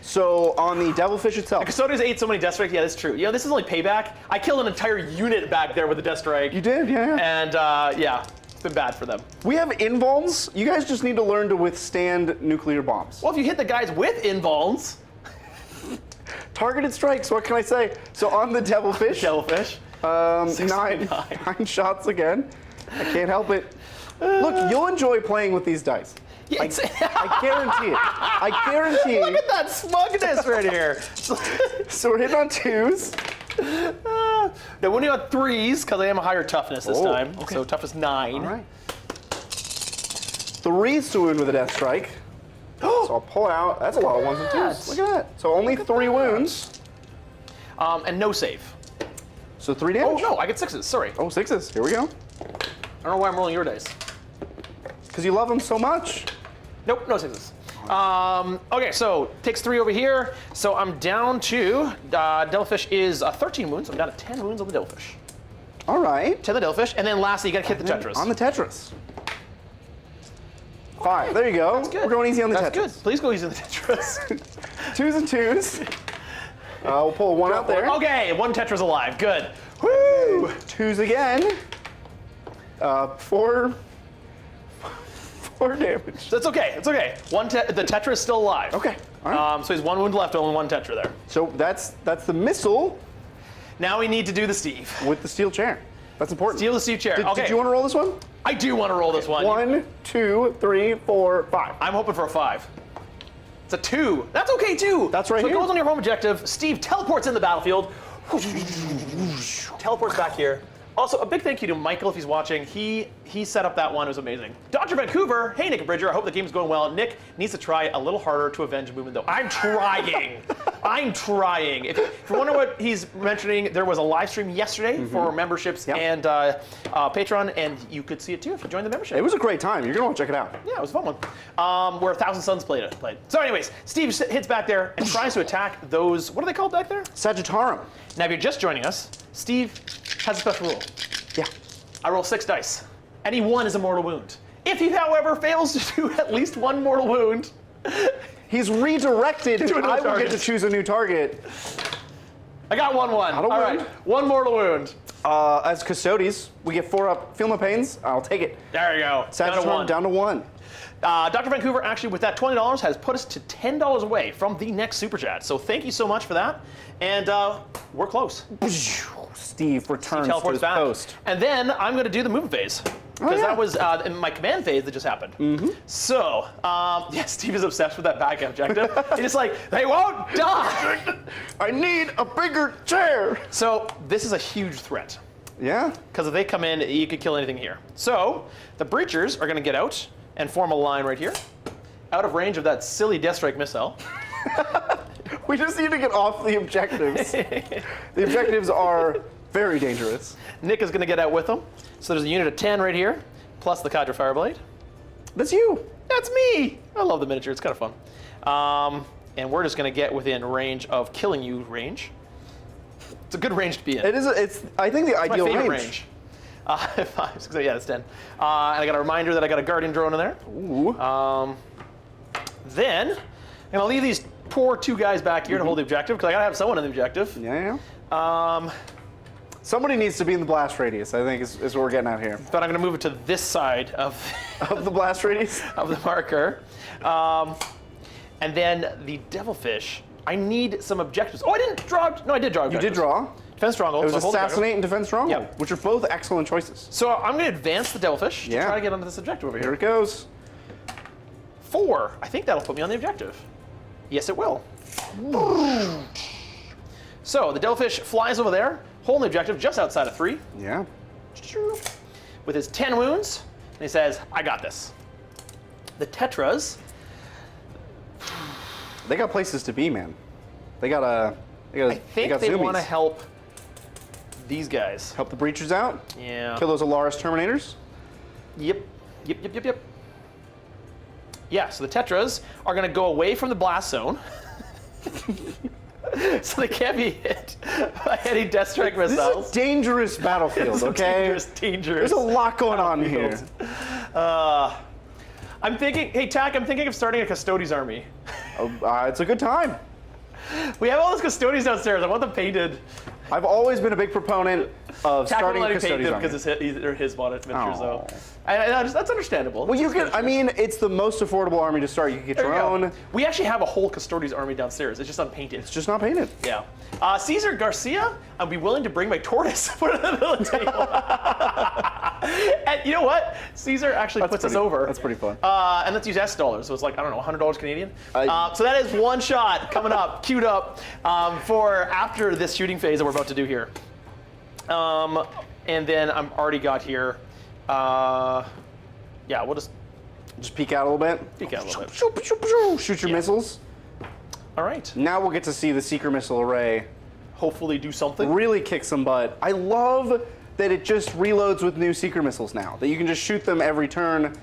Speaker 2: So on the Devilfish itself,
Speaker 1: Custodes ate so many Death Strikes. Yeah, that's true. This is only payback. I killed an entire unit back there with the Death Strike.
Speaker 2: you did, yeah.
Speaker 1: And yeah, it's been bad for them.
Speaker 2: We have invulns. You guys just need to learn to withstand nuclear bombs.
Speaker 1: Well, if you hit the guys with invulns,
Speaker 2: Targeted strikes. What can I say? So on the Devilfish,
Speaker 1: Shellfish.
Speaker 2: 9 shots again. I can't help it. Look, you'll enjoy playing with these dice.
Speaker 1: Yeah,
Speaker 2: I guarantee it. I guarantee.
Speaker 1: Look at that smugness right here.
Speaker 2: So we're hitting on 2s.
Speaker 1: Now, when you got 3s, because I am a higher toughness this
Speaker 2: Oh,
Speaker 1: time.
Speaker 2: okay.
Speaker 1: So toughness 9.
Speaker 2: All right. 3s to wound with a death strike. So I'll pull out. That's a lot of 1s and 2s. Look at that. So only 3 wounds.
Speaker 1: And no save.
Speaker 2: So 3
Speaker 1: Oh,
Speaker 2: damage.
Speaker 1: no, I get 6s. Sorry.
Speaker 2: Oh, 6s. Here we go.
Speaker 1: I don't know why I'm rolling your dice.
Speaker 2: Because you love them so much.
Speaker 1: Nope, no 6s. Okay, so takes 3 over here. So I'm down to, Devilfish is 13 wounds. I'm down to 10 wounds on the Devilfish.
Speaker 2: All right.
Speaker 1: 10 the Devilfish, and then lastly, you gotta hit the Tetras.
Speaker 2: On the Tetris. 5. There you go.
Speaker 1: That's good.
Speaker 2: We're going easy on the
Speaker 1: That's
Speaker 2: Tetris.
Speaker 1: good. Please go easy on the Tetras.
Speaker 2: 2s and 2s. We'll pull 1 out there.
Speaker 1: Okay, 1 Tetra's alive. Good.
Speaker 2: Woo! 2s again. 4 damage.
Speaker 1: That's okay. It's okay. The Tetra is still alive.
Speaker 2: Okay. All right.
Speaker 1: So he's 1 wound left, only 1 Tetra there.
Speaker 2: So that's the missile
Speaker 1: Now we need to do the Steve.
Speaker 2: with the steel chair. That's important.
Speaker 1: Steal the Steve chair.
Speaker 2: Did,
Speaker 1: Okay.
Speaker 2: did you want to roll this one?
Speaker 1: I do want to roll this one.
Speaker 2: 1, 2, 3, 4, 5.
Speaker 1: I'm hoping for a 5. It's a 2. That's okay too.
Speaker 2: That's right
Speaker 1: So
Speaker 2: here.
Speaker 1: it goes on your home objective. Steve teleports in the battlefield. Teleports back here. Also, a big thank you to Michael if he's watching. He set up that one. It was amazing. Dr. Vancouver, hey Nick and Bridger, I hope the game's going well. Nick needs to try a little harder to avenge movement though. I'm trying. I'm trying. If you wonder what he's mentioning, there was a live stream yesterday for memberships
Speaker 2: Yep.
Speaker 1: and Patreon, and you could see it too if you joined the membership.
Speaker 2: It was a great time. You're going to want to check it out.
Speaker 1: Yeah, it was a fun one. Where 1,000 Suns played. So anyways, Steve hits back there and tries to attack those, what are they called back there?
Speaker 2: Sagittarum.
Speaker 1: Now if you're just joining us, Steve has a special rule.
Speaker 2: Yeah.
Speaker 1: I roll 6 dice. Any 1 is a mortal wound. If he, however, fails to do at least 1 mortal wound,
Speaker 2: He's redirected.
Speaker 1: To a new
Speaker 2: I will get
Speaker 1: target.
Speaker 2: to choose a new target.
Speaker 1: I got 1-1.
Speaker 2: Not a
Speaker 1: All
Speaker 2: wound.
Speaker 1: right, 1 mortal wound.
Speaker 2: As Custodes, we get 4 up. Feel no pains. I'll take it.
Speaker 1: There you go. Down to 1.
Speaker 2: Down to 1.
Speaker 1: Dr. Vancouver, actually, with that $20, has put us to $10 away from the next Super Chat. So thank you so much for that. And we're close.
Speaker 2: Steve returns to
Speaker 1: teleports
Speaker 2: his
Speaker 1: back.
Speaker 2: post.
Speaker 1: And then I'm going to do the movement phase. Because
Speaker 2: yeah.
Speaker 1: that was in my command phase that just happened. So, yeah, Steve is obsessed with that back objective. He's just like, they won't die!
Speaker 2: I need a bigger chair.
Speaker 1: So, this is a huge threat.
Speaker 2: Yeah.
Speaker 1: Because if they come in, you could kill anything here. So, the breachers are going to get out and form a line right here, out of range of that silly Death Strike missile.
Speaker 2: We just need to get off the objectives. The objectives are very dangerous.
Speaker 1: Nick is going to get out with them. So there's a unit of 10 right here, plus the Cadre Fireblade.
Speaker 2: That's you.
Speaker 1: That's me! I love the miniature, it's kind of fun. And we're just going to get within range of killing you range. It's a good range to be in.
Speaker 2: It is. It's. I think the
Speaker 1: My
Speaker 2: ideal
Speaker 1: favorite
Speaker 2: range.
Speaker 1: range. 5, 6, 7, yeah, that's 10. And I got a reminder that I got a Guardian drone in there.
Speaker 2: Ooh.
Speaker 1: Then, I'm going to leave these poor 2 guys back here to hold the objective, because I got to have someone in the objective.
Speaker 2: Yeah. Somebody needs to be in the blast radius, I think, is what we're getting at here.
Speaker 1: But I'm going to move it to this side of,
Speaker 2: Of the blast radius?
Speaker 1: of the marker. And then the Devilfish, I need some objectives. Oh, I didn't draw. No, I did draw
Speaker 2: You
Speaker 1: objectives.
Speaker 2: did draw.
Speaker 1: Defense Stronghold.
Speaker 2: It was
Speaker 1: so hold the objective.
Speaker 2: Assassinate and Defense Stronghold,
Speaker 1: Yeah.
Speaker 2: which are both excellent choices.
Speaker 1: So I'm going to advance the Devilfish to
Speaker 2: Yeah.
Speaker 1: try to get onto this objective over
Speaker 2: Here
Speaker 1: here.
Speaker 2: it goes.
Speaker 1: 4. I think that'll put me on the objective. Yes, it will. So the Devilfish flies over there, holding the objective just outside of 3,
Speaker 2: Yeah.
Speaker 1: with his 10 wounds, and he says, I got this. The Tetras,
Speaker 2: They got places to be, man. They got
Speaker 1: I think they
Speaker 2: zoomies.
Speaker 1: want to help these guys.
Speaker 2: Help the breachers out.
Speaker 1: Yeah.
Speaker 2: Kill those Alaris Terminators.
Speaker 1: Yep. Yeah, so the Tetras are going to go away from the blast zone. So they can't be hit by any Death Strike
Speaker 2: This
Speaker 1: missiles.
Speaker 2: is a dangerous battlefield,
Speaker 1: It's
Speaker 2: okay?
Speaker 1: dangerous.
Speaker 2: There's a lot going on here.
Speaker 1: I'm thinking, hey, Tack, I'm thinking of starting a Custodes army.
Speaker 2: It's a good time.
Speaker 1: We have all those Custodes downstairs. I want them painted.
Speaker 2: I've always been a big proponent of
Speaker 1: Tack
Speaker 2: starting
Speaker 1: won't
Speaker 2: a
Speaker 1: let me paint
Speaker 2: Custodes
Speaker 1: them
Speaker 2: army.
Speaker 1: because they're his miniatures, though.
Speaker 2: Aw.
Speaker 1: That's understandable.
Speaker 2: Well, you can. I mean, it's the most affordable army to start. You can get
Speaker 1: There
Speaker 2: your
Speaker 1: you go.
Speaker 2: own.
Speaker 1: We actually have a whole Custodes army downstairs. It's just unpainted.
Speaker 2: It's just not painted.
Speaker 1: Yeah. Caesar Garcia, I'd be willing to bring my tortoise put it in the middle of the table. And you know what? Caesar actually puts us over.
Speaker 2: That's pretty fun.
Speaker 1: And let's use S dollars. So it's like, I don't know, $100 Canadian. So that is one shot coming up, queued up for after this shooting phase that we're about to do here. And then I'm already got here. Yeah, we'll just
Speaker 2: peek out a little bit.
Speaker 1: peek out a little bit.
Speaker 2: Shoot your
Speaker 1: Yeah.
Speaker 2: missiles.
Speaker 1: All right.
Speaker 2: Now we'll get to see the Seeker missile array
Speaker 1: Hopefully do something.
Speaker 2: really kick some butt. I love that it just reloads with new Seeker missiles now. That you can just shoot them every turn.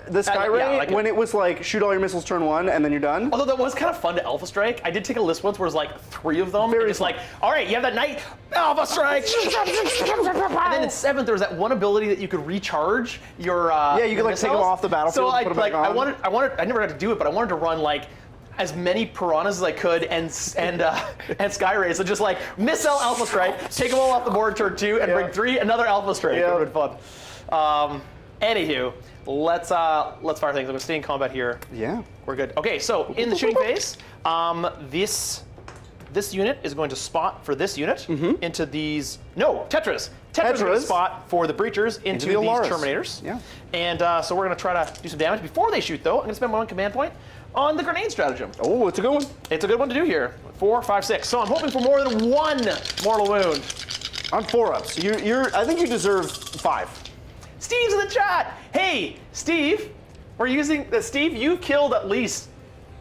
Speaker 2: The Skyray,
Speaker 1: yeah, I like it.
Speaker 2: when it was like, shoot all your missiles turn 1 and then you're done.
Speaker 1: Although that was kind of fun to Alpha Strike. I did take a list once where it was like 3 of them.
Speaker 2: Very
Speaker 1: And just
Speaker 2: fun.
Speaker 1: like, all right, you have that Knight, Alpha Strike. And then in 7th, there was that one ability that you could recharge your
Speaker 2: Yeah, you could, like, take them off the battlefield
Speaker 1: So
Speaker 2: and put them back
Speaker 1: I
Speaker 2: on.
Speaker 1: wanted, I never got to do it, but I wanted to run like as many piranhas as I could and Skyrays. So just like missile Alpha Strike, take them all off the board turn 2, and
Speaker 2: Yeah.
Speaker 1: bring 3, another Alpha Strike.
Speaker 2: Yeah.
Speaker 1: It would have been fun. Anywho, let's fire things. I'm gonna stay in combat here.
Speaker 2: Yeah.
Speaker 1: We're good. Okay, so in the shooting phase, this unit is going to spot for this unit into these. No, Tetras. Tetras are going to spot for the breachers into
Speaker 2: the
Speaker 1: these
Speaker 2: Alaris.
Speaker 1: Terminators.
Speaker 2: Yeah.
Speaker 1: And so we're going to try to do some damage. Before they shoot, though, I'm going to spend one command point on the grenade stratagem.
Speaker 2: Oh, it's a good one.
Speaker 1: It's a good one to do here. 4, 5, 6. So I'm hoping for more than 1 mortal wound.
Speaker 2: On 4-ups. I think you deserve 5.
Speaker 1: Steve's in the chat. Hey, Steve, we're using Steve. You've killed at least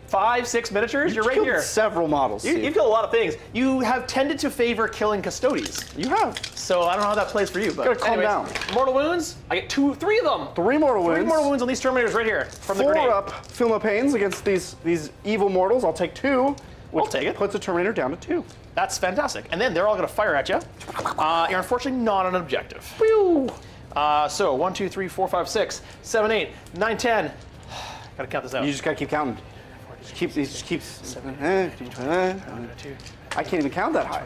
Speaker 1: 5, 6 miniatures. You're right
Speaker 2: Killed
Speaker 1: here.
Speaker 2: several models.
Speaker 1: You've killed a lot of things. You have tended to favor killing Custodes.
Speaker 2: You have.
Speaker 1: So I don't know how that plays for you, but
Speaker 2: Gotta calm down.
Speaker 1: Mortal wounds. I get 3 of them.
Speaker 2: 3 mortal wounds.
Speaker 1: 3 mortal wounds on these Terminators right here from the grenade.
Speaker 2: 4-up Feel No Pains against these evil mortals. I'll take 2. Which
Speaker 1: I'll take it.
Speaker 2: puts a Terminator down to 2.
Speaker 1: That's fantastic. And then they're all going to fire at you. You're unfortunately not on an objective.
Speaker 2: Whew.
Speaker 1: So 1, 2, 3, 4, 5, 6, 7, 8, 9, 10. Gotta count this out.
Speaker 2: You just gotta keep counting. It just keeps. I can't even count that high.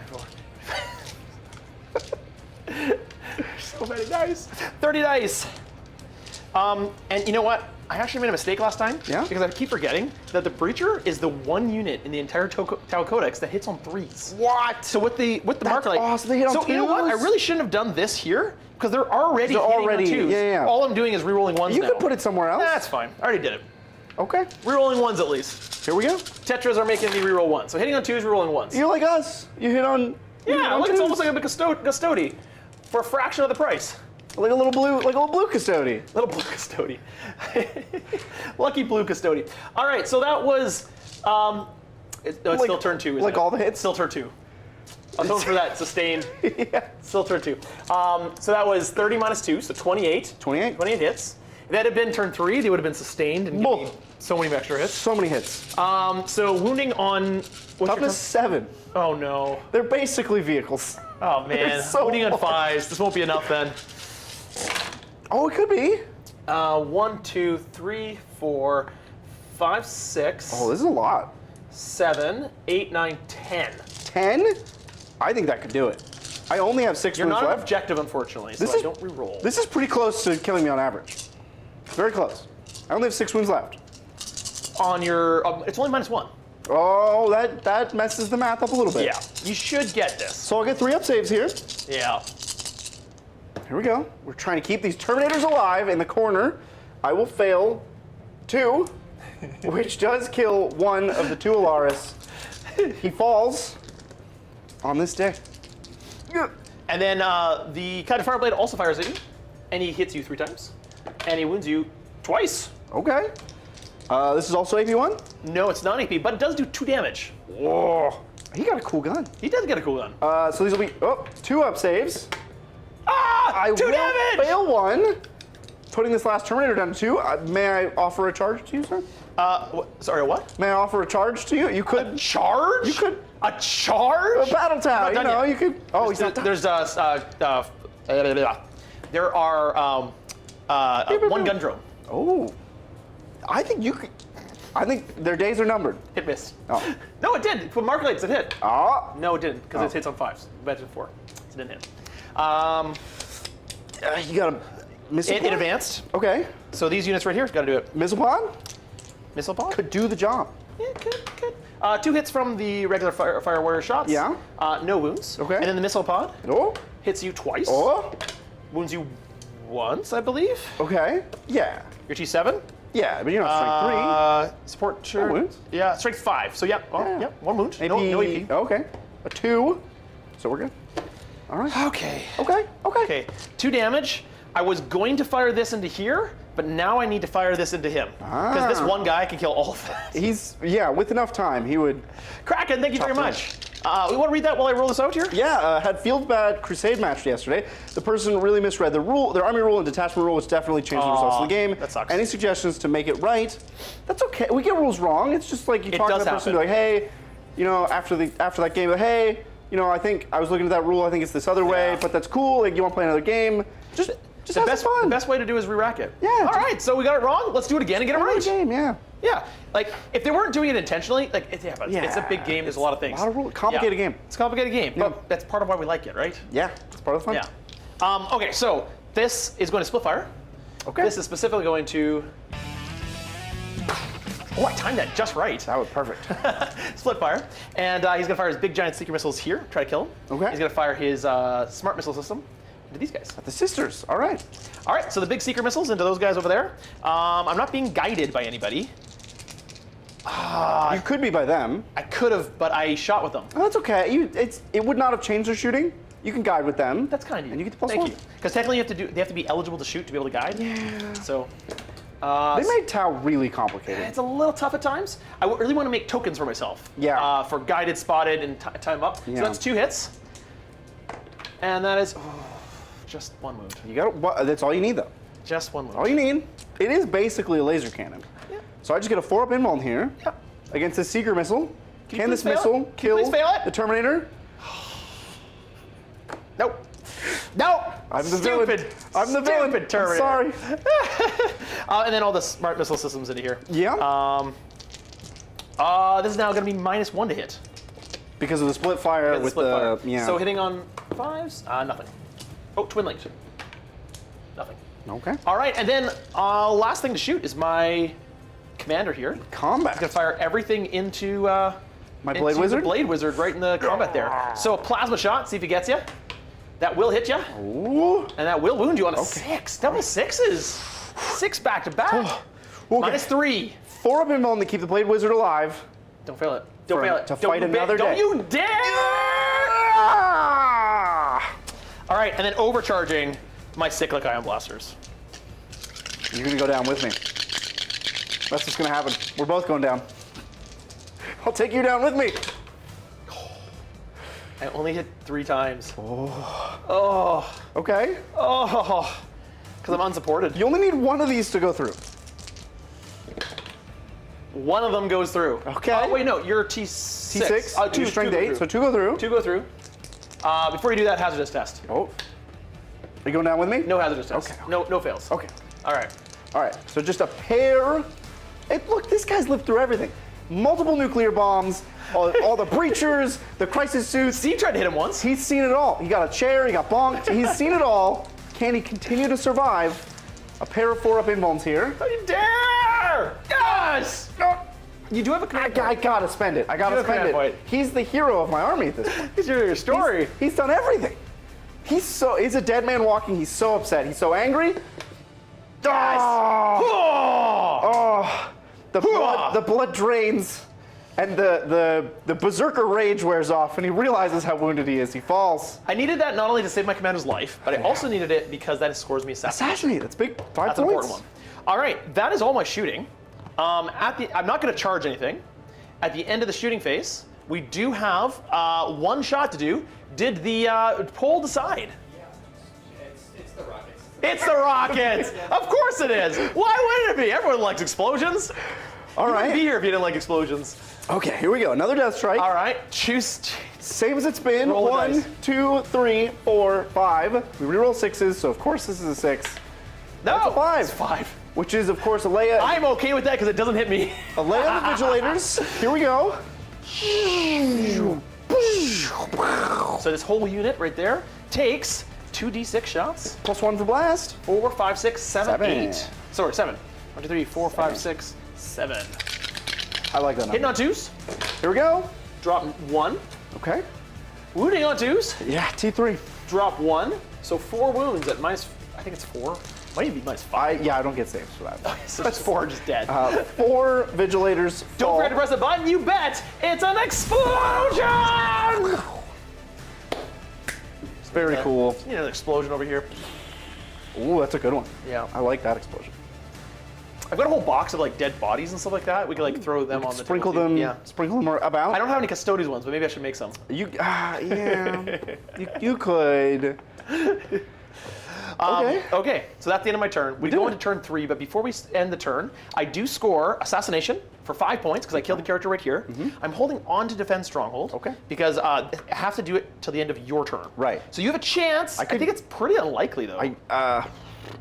Speaker 1: So many dice. 30 dice. And you know what? I actually made a mistake last time.
Speaker 2: Yeah?
Speaker 1: Because I keep forgetting that the Breacher is the one unit in the entire Tau Codex that hits on 3s.
Speaker 2: What?
Speaker 1: So with the Marker Light,
Speaker 2: awesome. They hit on
Speaker 1: so you know what? I
Speaker 2: 2s?
Speaker 1: really shouldn't have done this here because they're already hitting on 2s.
Speaker 2: Yeah.
Speaker 1: All I'm doing is re-rolling 1s
Speaker 2: You
Speaker 1: now.
Speaker 2: could put it somewhere else.
Speaker 1: That's fine. I already did it.
Speaker 2: Okay.
Speaker 1: Re-rolling 1s at least.
Speaker 2: Here we go.
Speaker 1: Tetras are making me re-roll 1s. So hitting on 2s, re-rolling 1s.
Speaker 2: You're like us. You hit on.
Speaker 1: Yeah, look, it's almost like a big Custode for a fraction of the price.
Speaker 2: like a little blue Custode.
Speaker 1: Little blue Custode. Lucky blue Custode. All right, so that was. It's still turn 2.
Speaker 2: Like all the hits?
Speaker 1: Still turn 2. I was hoping for that sustained.
Speaker 2: Yeah.
Speaker 1: Still turn 2. So that was 30 minus 2, so 28.
Speaker 2: 28.
Speaker 1: 28 hits. If that had been turn 3, they would have been sustained and given me so many extra hits.
Speaker 2: So many hits.
Speaker 1: So wounding on.
Speaker 2: Toughness 7.
Speaker 1: Oh no.
Speaker 2: They're basically vehicles.
Speaker 1: Oh man.
Speaker 2: so
Speaker 1: Wounding on
Speaker 2: hard.
Speaker 1: 5s. This won't be enough then.
Speaker 2: Oh, it could be.
Speaker 1: 1, 2, 3, 4, 5, 6.
Speaker 2: Oh, this is a lot.
Speaker 1: 7, 8, 9, 10.
Speaker 2: 10? I think that could do it. I only have 6
Speaker 1: You're
Speaker 2: wounds
Speaker 1: not an
Speaker 2: left.
Speaker 1: objective, unfortunately, so
Speaker 2: This
Speaker 1: I
Speaker 2: is-
Speaker 1: don't re-roll.
Speaker 2: This is pretty close to killing me on average. Very close. I only have 6 wounds left.
Speaker 1: On your, it's only minus 1.
Speaker 2: Oh, that messes the math up a little bit.
Speaker 1: Yeah, you should get this.
Speaker 2: So I'll get 3 up saves here.
Speaker 1: Yeah.
Speaker 2: Here we go. We're trying to keep these Terminators alive in the corner. I will fail 2, which does kill 1 of the 2 Alaris. He falls on this day.
Speaker 1: And then the Kite of Fireblade also fires at you, and he hits you 3 times, and he wounds you twice.
Speaker 2: Okay. This is also AP1?
Speaker 1: No, it's not AP, but it does do 2 damage.
Speaker 2: Whoa. He got a cool gun.
Speaker 1: He does get a cool gun.
Speaker 2: So these will be 2 up saves.
Speaker 1: Ah!
Speaker 2: I
Speaker 1: 2
Speaker 2: will
Speaker 1: damage!
Speaker 2: fail 1. Putting this last Terminator down to 2. May I offer a charge to you, sir?
Speaker 1: Sorry, what?
Speaker 2: May I offer a charge to you? You could.
Speaker 1: Charge?
Speaker 2: You could.
Speaker 1: A charge?
Speaker 2: A battle tower,
Speaker 1: Not done yet.
Speaker 2: you could. Oh, he's not done.
Speaker 1: There's there are 1 gun drone.
Speaker 2: Oh. I think you could. I think their days are numbered.
Speaker 1: Hit miss.
Speaker 2: Oh.
Speaker 1: No, it did. With Marker Lights, it hit.
Speaker 2: Ah.
Speaker 1: No, it didn't, because
Speaker 2: Oh.
Speaker 1: it hits on 5s. Imagine 4. It didn't hit.
Speaker 2: You got a missile
Speaker 1: It
Speaker 2: pod?
Speaker 1: advanced.
Speaker 2: Okay.
Speaker 1: So these units right here got to do it.
Speaker 2: Missile pod?
Speaker 1: Missile pod?
Speaker 2: Could do the job.
Speaker 1: Yeah, could. 2 hits from the regular fire warrior shots.
Speaker 2: Yeah.
Speaker 1: No wounds.
Speaker 2: Okay.
Speaker 1: And then the missile pod
Speaker 2: Oh.
Speaker 1: hits you twice.
Speaker 2: Oh.
Speaker 1: Wounds you once, I believe.
Speaker 2: Okay. Yeah.
Speaker 1: Your T7.
Speaker 2: Yeah, but you're not strength
Speaker 1: Support.
Speaker 2: No
Speaker 1: Sure.
Speaker 2: wounds.
Speaker 1: Yeah, strength 5. So yeah. Oh,
Speaker 2: Yeah.
Speaker 1: yeah. 1 wound.
Speaker 2: 3.
Speaker 1: No AP.
Speaker 2: Okay. A 2. So we're good. All right.
Speaker 1: Okay.
Speaker 2: Okay. Okay.
Speaker 1: Okay. 2 damage. I was going to fire this into here, but now I need to fire this into him. Because this one guy can kill all of that.
Speaker 2: He's, yeah, with enough time, he would.
Speaker 1: Kraken, thank you very
Speaker 2: Tough
Speaker 1: much. We want to read that while I roll this out here?
Speaker 2: Yeah, had Field Bad Crusade match yesterday. The person really misread the rule, their army rule and detachment rule, which definitely changed the results of the game.
Speaker 1: That sucks.
Speaker 2: Any suggestions to make it right? That's okay. We get rules wrong. It's just like you talk to
Speaker 1: does
Speaker 2: the person,
Speaker 1: happen.
Speaker 2: be like, hey, you know, after that game, like, hey, you know, I think I was looking at that rule. I think it's this other way,
Speaker 1: Yeah.
Speaker 2: but that's cool. Like, you want to play another game? Just
Speaker 1: The
Speaker 2: have some fun.
Speaker 1: best way to do is re-rack it.
Speaker 2: Yeah,
Speaker 1: All
Speaker 2: just-
Speaker 1: right, so we got it wrong. Let's do it again and get it
Speaker 2: Another
Speaker 1: right.
Speaker 2: game, yeah.
Speaker 1: Yeah, like if they weren't doing it intentionally, like but it's a big game. There's a lot of things.
Speaker 2: A lot of rules. Complicated game.
Speaker 1: It's a complicated game,
Speaker 2: Yeah.
Speaker 1: but that's part of why we like it, right?
Speaker 2: Yeah, it's part of the fun.
Speaker 1: Yeah. Okay, so this is going to split fire.
Speaker 2: Okay.
Speaker 1: This is specifically going to. Oh, I timed that just right.
Speaker 2: That was perfect.
Speaker 1: Split fire, and he's going to fire his big giant seeker missiles here, try to kill him.
Speaker 2: Okay.
Speaker 1: He's going to fire his smart missile system into these guys.
Speaker 2: The sisters. All right.
Speaker 1: All right, so the big seeker missiles into those guys over there. I'm not being guided by anybody.
Speaker 2: You could be by them.
Speaker 1: I could have, but I shot with them.
Speaker 2: Oh, that's okay. It would not have changed their shooting. You can guide with them.
Speaker 1: That's kind of you.
Speaker 2: And you get the plus
Speaker 1: Thank
Speaker 2: 1.
Speaker 1: you. Because technically they have to be eligible to shoot to be able to guide.
Speaker 2: Yeah.
Speaker 1: So
Speaker 2: They made Tau really complicated.
Speaker 1: it's a little tough at times. I really want to make tokens for myself.
Speaker 2: Yeah.
Speaker 1: For guided, spotted, and time up.
Speaker 2: Yeah.
Speaker 1: So that's 2 hits. And that is just 1 wound.
Speaker 2: You got. That's all you need, though.
Speaker 1: Just 1 wound.
Speaker 2: All you need. It is basically a laser cannon.
Speaker 1: Yeah.
Speaker 2: So I just get a 4-up invuln here
Speaker 1: Yeah.
Speaker 2: against this seeker missile.
Speaker 1: you
Speaker 2: Can this
Speaker 1: please fail it?
Speaker 2: missile
Speaker 1: Can you
Speaker 2: kill
Speaker 1: please fail it?
Speaker 2: the Terminator?
Speaker 1: Nope. Nope.
Speaker 2: I'm the
Speaker 1: Stupid.
Speaker 2: villain. I'm the villain.
Speaker 1: Stupid Terminator.
Speaker 2: I'm sorry.
Speaker 1: And then all the smart missile systems into here.
Speaker 2: Yeah.
Speaker 1: This is now going to be -1 to hit.
Speaker 2: Because of the split fire
Speaker 1: Because
Speaker 2: with
Speaker 1: split fire.
Speaker 2: Yeah.
Speaker 1: So hitting on 5s, nothing. Oh, twin linked. Nothing.
Speaker 2: Okay.
Speaker 1: All right, and then last thing to shoot is my commander here.
Speaker 2: Combat.
Speaker 1: He's gonna fire everything into
Speaker 2: My Blade Wizard?
Speaker 1: The Blade Wizard right in the combat there. So a plasma shot, see if he gets you. That will hit you,
Speaker 2: Ooh.
Speaker 1: and that will wound you on a 6. Double 6s. 6 back to back.
Speaker 2: Okay.
Speaker 1: -3.
Speaker 2: 4 up invuln to keep the Blade Wizard alive.
Speaker 1: Don't fail it. Don't fail it.
Speaker 2: To
Speaker 1: Don't
Speaker 2: fight
Speaker 1: you
Speaker 2: another
Speaker 1: Don't
Speaker 2: day.
Speaker 1: you dare!
Speaker 2: Ah!
Speaker 1: All right, and then overcharging my cyclic ion blasters.
Speaker 2: You're gonna go down with me. That's what's gonna happen. We're both going down. I'll take you down with me.
Speaker 1: I only hit 3 times.
Speaker 2: Okay.
Speaker 1: Because I'm unsupported.
Speaker 2: You only need one of these to go through.
Speaker 1: One of them goes through.
Speaker 2: Okay.
Speaker 1: Wait, no, you're T6.
Speaker 2: T6.
Speaker 1: Two,
Speaker 2: You're strength 8, so
Speaker 1: two
Speaker 2: 2 go through.
Speaker 1: 2 go through. Before you do that, hazardous test.
Speaker 2: Oh. Are you going down with me?
Speaker 1: No hazardous test.
Speaker 2: Okay.
Speaker 1: No fails.
Speaker 2: Okay.
Speaker 1: All right.
Speaker 2: All right. So just a pair. Hey, look, this guy's lived through everything. Multiple nuclear bombs, all the breachers, the crisis suits.
Speaker 1: Steve tried to hit him once.
Speaker 2: He's seen it all. He got a chair, he got bonked. He's seen it all. Can he continue to survive? A pair of 4 up invulns here.
Speaker 1: Don't you dare! Yes! You do have a command
Speaker 2: I gotta spend it. I gotta
Speaker 1: You have a
Speaker 2: spend it.
Speaker 1: command point.
Speaker 2: He's the hero of my army at this point.
Speaker 1: Here's your story.
Speaker 2: He's done everything. He's a dead man walking. He's so upset. He's so angry. Oh, the blood drains, and the berserker rage wears off, and he realizes how wounded he is. He falls.
Speaker 1: I needed that not only to save my commander's life, but I also needed it because that scores me assassination.
Speaker 2: Assassinate. That's big. 5
Speaker 1: That's an
Speaker 2: points.
Speaker 1: important one. All right, that is all my shooting. I'm not going to charge anything. At the end of the shooting phase, we do have 1 shot to do. Did the poll decide?
Speaker 3: It's the Rockets.
Speaker 1: It's the Rockets! Of course it is! Why wouldn't it be? Everyone likes explosions.
Speaker 2: All
Speaker 1: You wouldn't be
Speaker 2: right.
Speaker 1: here if you didn't like explosions.
Speaker 2: Okay, here we go. Another death strike.
Speaker 1: All right, choose.
Speaker 2: Same as it's been.
Speaker 1: Roll the
Speaker 2: 1,
Speaker 1: dice.
Speaker 2: 2, 3, 4, 5. We reroll 6s, so of course this is a 6.
Speaker 1: No,
Speaker 2: That's a 5.
Speaker 1: It's 5.
Speaker 2: Which is, of course, Alea.
Speaker 1: I'm okay with that because it doesn't hit me.
Speaker 2: Alea the Vigilators. Here we go.
Speaker 1: So this whole unit right there takes 2d6 shots.
Speaker 2: +1 for blast.
Speaker 1: 4, 5, 6, 7,
Speaker 2: Seven.
Speaker 1: 8. Sorry, 7. 1, 2, 3, 4, 5, 6, 7.
Speaker 2: I like that
Speaker 1: Hitting
Speaker 2: number.
Speaker 1: on 2s.
Speaker 2: Here we go.
Speaker 1: Drop 1.
Speaker 2: Okay.
Speaker 1: Wounding on 2s.
Speaker 2: Yeah, T3.
Speaker 1: Drop 1. So 4 wounds at minus. I think it's 4. Might even be minus 5.
Speaker 2: I don't get saves for that.
Speaker 1: So that's 4 just dead.
Speaker 2: 4 Vigilators.
Speaker 1: Don't
Speaker 2: fall.
Speaker 1: forget to press the button. You bet. It's an explosion.
Speaker 2: It's very cool.
Speaker 1: You know, an explosion over here.
Speaker 2: Ooh, that's a good one.
Speaker 1: Yeah.
Speaker 2: I like that explosion.
Speaker 1: I've got a whole box of like dead bodies and stuff like that. We could like throw them on the
Speaker 2: Sprinkle
Speaker 1: table, too.
Speaker 2: them.
Speaker 1: Yeah.
Speaker 2: Sprinkle them about.
Speaker 1: I don't have any Custodes ones, but maybe I should make some.
Speaker 2: Yeah. you could. Okay.
Speaker 1: Okay, so that's the end of my turn. We
Speaker 2: did
Speaker 1: go
Speaker 2: it.
Speaker 1: into turn 3, but before we end the turn, I do score assassination for 5 points because I killed the character right here. I'm holding on to defend stronghold.
Speaker 2: Okay.
Speaker 1: Because I have to do it till the end of your turn.
Speaker 2: Right.
Speaker 1: So you have a chance. I think it's pretty unlikely though.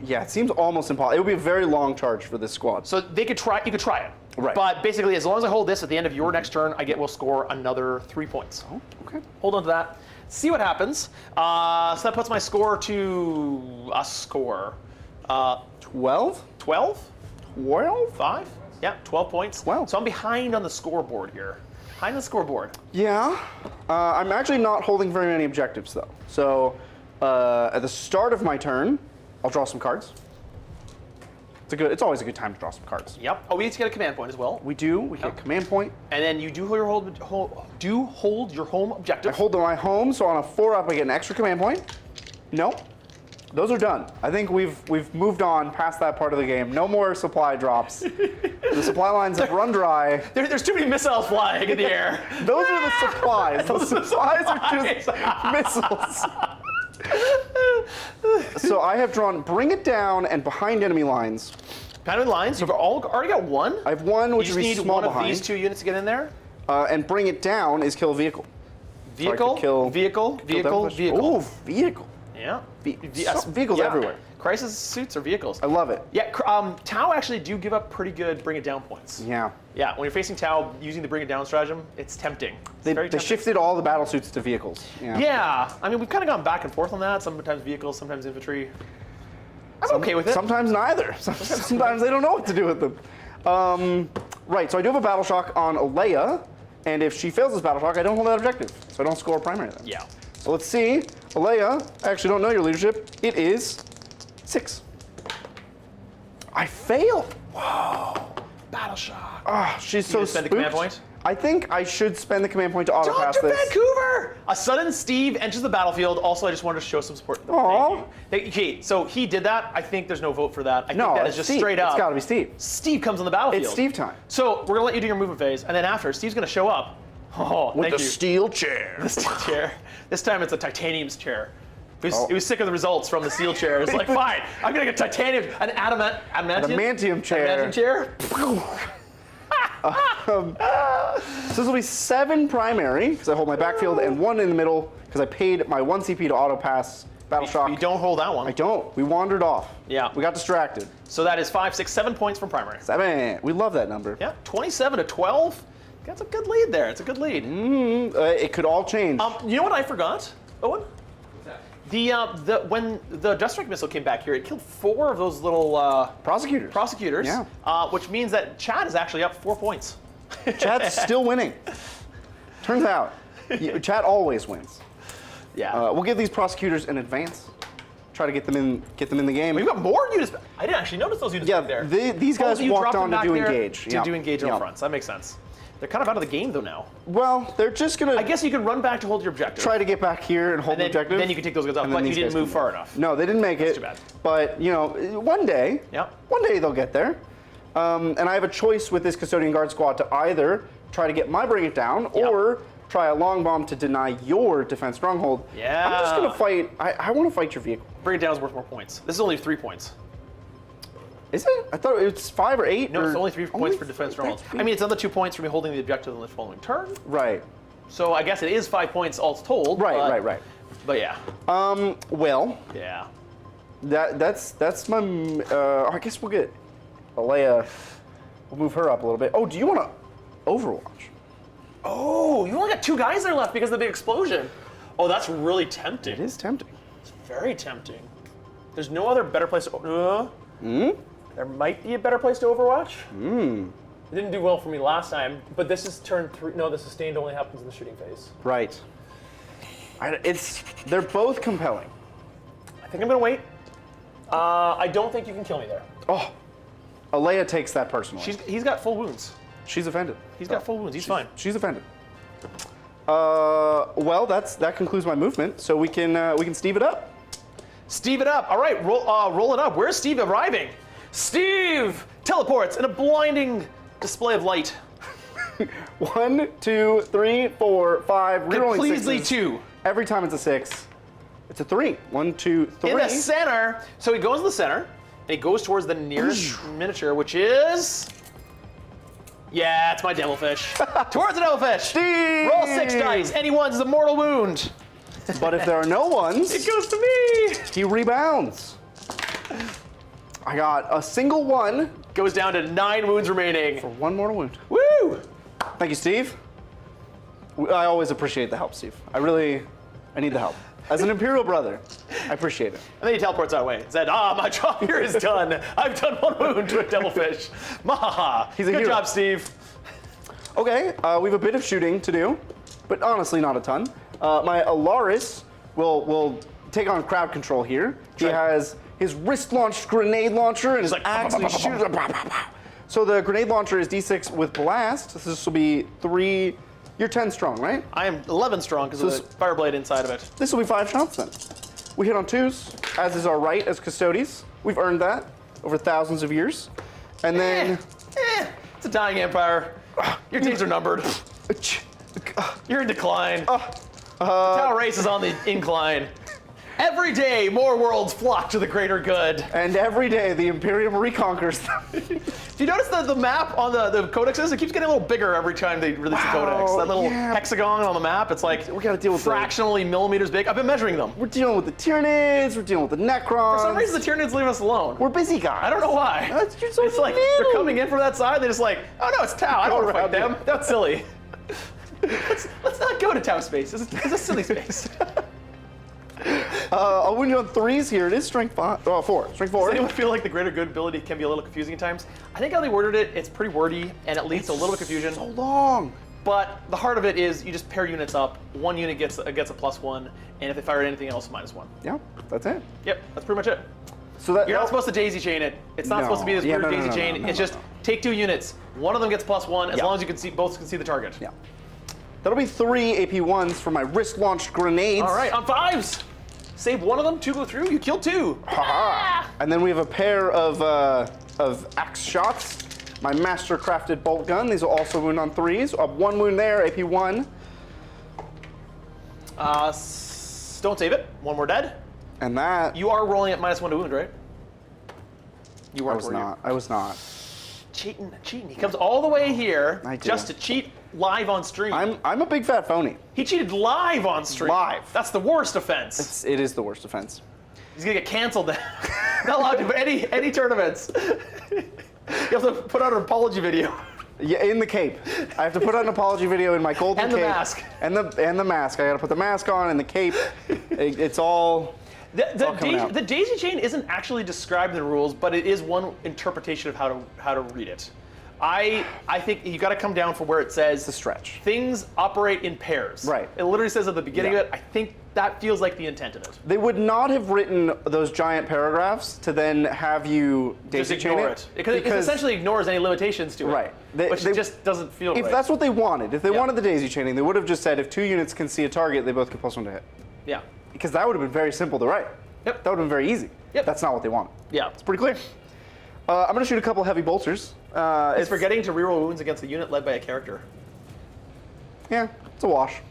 Speaker 2: Yeah, it seems almost impossible. It would be a very long charge for this squad.
Speaker 1: So they could try. You could try it.
Speaker 2: Right.
Speaker 1: But basically, as long as I hold this at the end of your next turn, will score another 3 points.
Speaker 2: Oh, okay.
Speaker 1: Hold on to that. See what happens. So that puts my score to a score.
Speaker 2: 12?
Speaker 1: 12?
Speaker 2: 12?
Speaker 1: 5? Yeah, 12 points.
Speaker 2: Wow.
Speaker 1: So I'm behind on the scoreboard here. Behind the scoreboard.
Speaker 2: Yeah. I'm actually not holding very many objectives, though. So at the start of my turn, I'll draw some cards. It's always a good time to draw some cards.
Speaker 1: Yep. Oh, we need to get a command point as well.
Speaker 2: We do. We get command point.
Speaker 1: And then you do hold your home objective.
Speaker 2: I hold my home, so on a 4-up, I get an extra command point. Nope. Those are done. I think we've moved on past that part of the game. No more supply drops. The supply lines have run dry.
Speaker 1: There's too many missiles flying in the air.
Speaker 2: Those are the supplies. The supplies are just missiles. So I have drawn Bring It Down and Behind Enemy Lines.
Speaker 1: Behind the lines. You've already got one.
Speaker 2: I have one, which
Speaker 1: You
Speaker 2: would
Speaker 1: just
Speaker 2: be
Speaker 1: need
Speaker 2: small
Speaker 1: one
Speaker 2: behind.
Speaker 1: of these 2 units to get in there.
Speaker 2: And Bring It Down is kill a vehicle.
Speaker 1: Vehicle,
Speaker 2: kill-
Speaker 1: vehicle.
Speaker 2: Ooh, vehicle.
Speaker 1: Yeah.
Speaker 2: Vehicles everywhere.
Speaker 1: Crisis suits or vehicles.
Speaker 2: I love it.
Speaker 1: Yeah, Tau actually do give up pretty good bring it down points.
Speaker 2: Yeah.
Speaker 1: Yeah, when you're facing Tau using the bring it down stratagem, it's tempting. It's
Speaker 2: They
Speaker 1: very tempting.
Speaker 2: shifted all the battle suits to vehicles.
Speaker 1: Yeah, I mean we've kind of gone back and forth on that. Sometimes vehicles, sometimes infantry. I'm okay with it.
Speaker 2: Sometimes neither. Sometimes they don't know what to do with them. Right, so I do have a Battle Shock on Alea, and if she fails this Battle Shock, I don't hold that objective, so I don't score a primary then.
Speaker 1: Yeah.
Speaker 2: So let's see. Alea, I actually don't know your leadership. It is 6. I fail.
Speaker 1: Whoa. Battle Shock.
Speaker 2: Ah, she's so
Speaker 1: spend a
Speaker 2: spooked.
Speaker 1: command point?
Speaker 2: I think I should spend the command point to auto pass
Speaker 1: Dr.
Speaker 2: this.
Speaker 1: Vancouver! A sudden Steve enters the battlefield. Also, I just wanted to show some support.
Speaker 2: Aw.
Speaker 1: Thank you. Okay, so he did that. I think there's no vote for that. I
Speaker 2: No,
Speaker 1: think that
Speaker 2: it's
Speaker 1: is just
Speaker 2: Steve.
Speaker 1: straight up.
Speaker 2: It's got to be Steve.
Speaker 1: Steve comes on the battlefield.
Speaker 2: It's Steve time.
Speaker 1: So we're gonna let you do your movement phase, and then after, Steve's gonna show up. Oh,
Speaker 2: With
Speaker 1: thank
Speaker 2: the
Speaker 1: you.
Speaker 2: steel chair.
Speaker 1: The steel chair. This time it's a titanium chair. He
Speaker 2: Oh.
Speaker 1: was sick of the results from the steel chair. It's like, fine, I'm gonna get titanium, an
Speaker 2: Adamantium chair.
Speaker 1: Adamantium chair.
Speaker 2: So this will be 7 primary, because I hold my backfield, and 1 in the middle, because I paid my 1 CP to auto pass Battle Shock.
Speaker 1: You don't hold that one.
Speaker 2: I don't. We wandered off.
Speaker 1: Yeah.
Speaker 2: We got distracted.
Speaker 1: So that is 5, 6, 7 points from primary.
Speaker 2: 7. We love that number.
Speaker 1: Yeah, 27 to 12. That's a good lead there. It's a good lead.
Speaker 2: It could all change.
Speaker 1: You know what I forgot, Owen? When the Dust Strike missile came back here, it killed 4 of those little
Speaker 2: Prosecutors. Yeah.
Speaker 1: which means that Chad is actually up 4 points.
Speaker 2: Chad's still winning. Turns out, Chad always wins.
Speaker 1: Yeah.
Speaker 2: We'll give these prosecutors an advance. Try to get them in the game.
Speaker 1: We've got more units. I didn't actually notice those units
Speaker 2: Yeah,
Speaker 1: back there.
Speaker 2: these guys
Speaker 1: You
Speaker 2: walked
Speaker 1: dropped
Speaker 2: on
Speaker 1: them
Speaker 2: to
Speaker 1: back
Speaker 2: do
Speaker 1: there
Speaker 2: engage.
Speaker 1: To do engage on fronts. That makes sense. They're kind of out of the game though now.
Speaker 2: Well, they're just gonna
Speaker 1: I guess you can run back to hold your objective.
Speaker 2: try to get back here and hold
Speaker 1: and then,
Speaker 2: the objective.
Speaker 1: Then you can take those guys out,
Speaker 2: and then
Speaker 1: but you
Speaker 2: these
Speaker 1: didn't
Speaker 2: guys
Speaker 1: move
Speaker 2: can
Speaker 1: far enough.
Speaker 2: No, they didn't make it.
Speaker 1: too bad.
Speaker 2: But one day,
Speaker 1: Yeah.
Speaker 2: one day they'll get there. And I have a choice with this Custodian Guard squad to either try to get my Bring It Down or try a long bomb to deny your defense stronghold.
Speaker 1: Yeah.
Speaker 2: I'm just gonna fight. I want to fight your vehicle.
Speaker 1: Bring it down is worth more points. This is only 3 points.
Speaker 2: Is it? I thought it was 5 or 8.
Speaker 1: No,
Speaker 2: or,
Speaker 1: it's only 3 points for defense strongholds. I mean, it's another 2 points for me holding the objective on the following turn.
Speaker 2: Right.
Speaker 1: So I guess it is 5 points all told.
Speaker 2: Right.
Speaker 1: But yeah.
Speaker 2: Well,
Speaker 1: Yeah.
Speaker 2: that's my. I guess we'll get Alea. We'll move her up a little bit. Oh, do you want to Overwatch?
Speaker 1: Oh, you only got 2 guys there left because of the big explosion. Oh, that's really tempting.
Speaker 2: It is tempting.
Speaker 1: It's very tempting. There's no other better place to. There might be a better place to Overwatch. It didn't do well for me last time, but this is turn 3. No, the sustained only happens in the shooting phase.
Speaker 2: Right. They're both compelling.
Speaker 1: I think I'm gonna wait. I don't think you can kill me there.
Speaker 2: Oh, Alea takes that personally.
Speaker 1: He's got full wounds.
Speaker 2: She's offended.
Speaker 1: He's got full wounds. He's fine.
Speaker 2: She's offended. Well, that concludes my movement. So we can Steve it up.
Speaker 1: Steve it up. All right, roll it up. Where's Steve arriving? Steve teleports in a blinding display of light.
Speaker 2: 1, 2, 3, 4, 5.
Speaker 1: Completely 2.
Speaker 2: Every time it's a 6. It's a 3. 1, 2, 3.
Speaker 1: In the center. So he goes to the center, and he goes towards the nearest miniature, which is. Yeah, it's my devilfish. Towards the devilfish.
Speaker 2: Steve!
Speaker 1: Roll 6 dice. Any ones is a mortal wound.
Speaker 2: But if there are no ones,
Speaker 1: It goes to me.
Speaker 2: he rebounds. I got a single 1
Speaker 1: Goes down to 9 wounds remaining.
Speaker 2: for 1 mortal wound.
Speaker 1: Woo!
Speaker 2: Thank you, Steve. I always appreciate the help, Steve. I need the help. As an Imperial brother, I appreciate it.
Speaker 1: And then he teleports that way. Said, my job here is done. I've done 1 wound to a devilfish. Mahaha.
Speaker 2: He's a
Speaker 1: Good
Speaker 2: hero.
Speaker 1: job, Steve.
Speaker 2: Okay, we have a bit of shooting to do, but honestly not a ton. My Alaris will take on crowd control here. He has his wrist-launched grenade launcher and his
Speaker 1: like,
Speaker 2: axe and he shoots. So the grenade launcher is D6 with blast. So this will be 3. You're 10 strong, right?
Speaker 1: I am 11 strong because of the fireblade inside of it.
Speaker 2: This will be 5 shots then. We hit on 2s, as is our right as Custodes. We've earned that over thousands of years. And then
Speaker 1: It's a dying empire. Your days are numbered. You're in decline. The Tau race is on the incline. Every day, more worlds flock to the greater good.
Speaker 2: and every day the Imperium reconquers them.
Speaker 1: Do you notice the map on the codexes? It keeps getting a little bigger every time they release the codex. That little hexagon on the map, it's like
Speaker 2: We gotta deal with
Speaker 1: fractionally millimeters big. I've been measuring them.
Speaker 2: We're dealing with the Tyranids, we're dealing with the Necrons.
Speaker 1: For some reason, the Tyranids leave us alone.
Speaker 2: We're busy guys.
Speaker 1: I don't know why.
Speaker 2: You're so
Speaker 1: It's like
Speaker 2: little.
Speaker 1: they're coming in from that side. They're just like, oh no, it's Tau. I don't want to fight them. That's silly. let's not go to Tau space. It's a silly space.
Speaker 2: I'll wound you on 3s here. It is strength 4. Strength 4.
Speaker 1: Does anyone feel like the greater good ability can be a little confusing at times? I think how they worded it, it's pretty wordy, and it leads to a little bit of confusion.
Speaker 2: So long.
Speaker 1: But the heart of it is you just pair units up. One unit gets a +1, and if they fire at anything else, -1.
Speaker 2: Yeah, that's it.
Speaker 1: Yep, that's pretty much it.
Speaker 2: So that
Speaker 1: You're not supposed to daisy chain it. It's not supposed to be this weird daisy chain. It's just take 2 units. One of them gets +1 as long as you can see both can see the target.
Speaker 2: Yeah. That'll be 3 AP1s for my wrist-launched grenades.
Speaker 1: All right, on 5s. Save one of them, 2 go through. You kill 2.
Speaker 2: Ha-ha. And then we have a pair of axe shots. My master-crafted bolt gun. These will also wound on 3s. 1 wound there, AP1.
Speaker 1: Don't save it. 1 more dead.
Speaker 2: And that.
Speaker 1: You are rolling at -1 to wound, right? You weren't.
Speaker 2: I was not.
Speaker 1: Cheating. He comes all the way here
Speaker 2: I do.
Speaker 1: just to cheat live on stream.
Speaker 2: I'm a big fat phony.
Speaker 1: He cheated live on stream.
Speaker 2: Live.
Speaker 1: That's the worst offense.
Speaker 2: It is the worst offense.
Speaker 1: He's gonna get canceled. Not allowed to do any tournaments. You have to put out an apology video.
Speaker 2: Yeah, in the cape. I have to put out an apology video in my golden
Speaker 1: And
Speaker 2: cape.
Speaker 1: the mask.
Speaker 2: And the mask. I gotta put the mask on and the cape. It's all.
Speaker 1: The daisy chain isn't actually described in the rules, but it is one interpretation of how to read it. I think you got to come down from where it says
Speaker 2: It's a stretch.
Speaker 1: Things operate in pairs.
Speaker 2: Right.
Speaker 1: It literally says at the beginning
Speaker 2: Yeah.
Speaker 1: of it. I think that feels like the intent of it.
Speaker 2: They would not have written those giant paragraphs to then have you
Speaker 1: Just
Speaker 2: daisy chain
Speaker 1: ignore it. Because it essentially ignores any limitations to it.
Speaker 2: Right.
Speaker 1: Which just doesn't feel right.
Speaker 2: If that's what they wanted, if they wanted the daisy chaining, they would have just said if 2 units can see a target, they both get +1 to hit.
Speaker 1: Yeah.
Speaker 2: Because that would have been very simple to write.
Speaker 1: Yep.
Speaker 2: That would have been very easy.
Speaker 1: Yep.
Speaker 2: That's not what they wanted.
Speaker 1: Yeah.
Speaker 2: It's pretty clear. I'm going to shoot a couple heavy bolters.
Speaker 1: It's forgetting to reroll wounds against a unit led by a character.
Speaker 2: Yeah, it's a wash.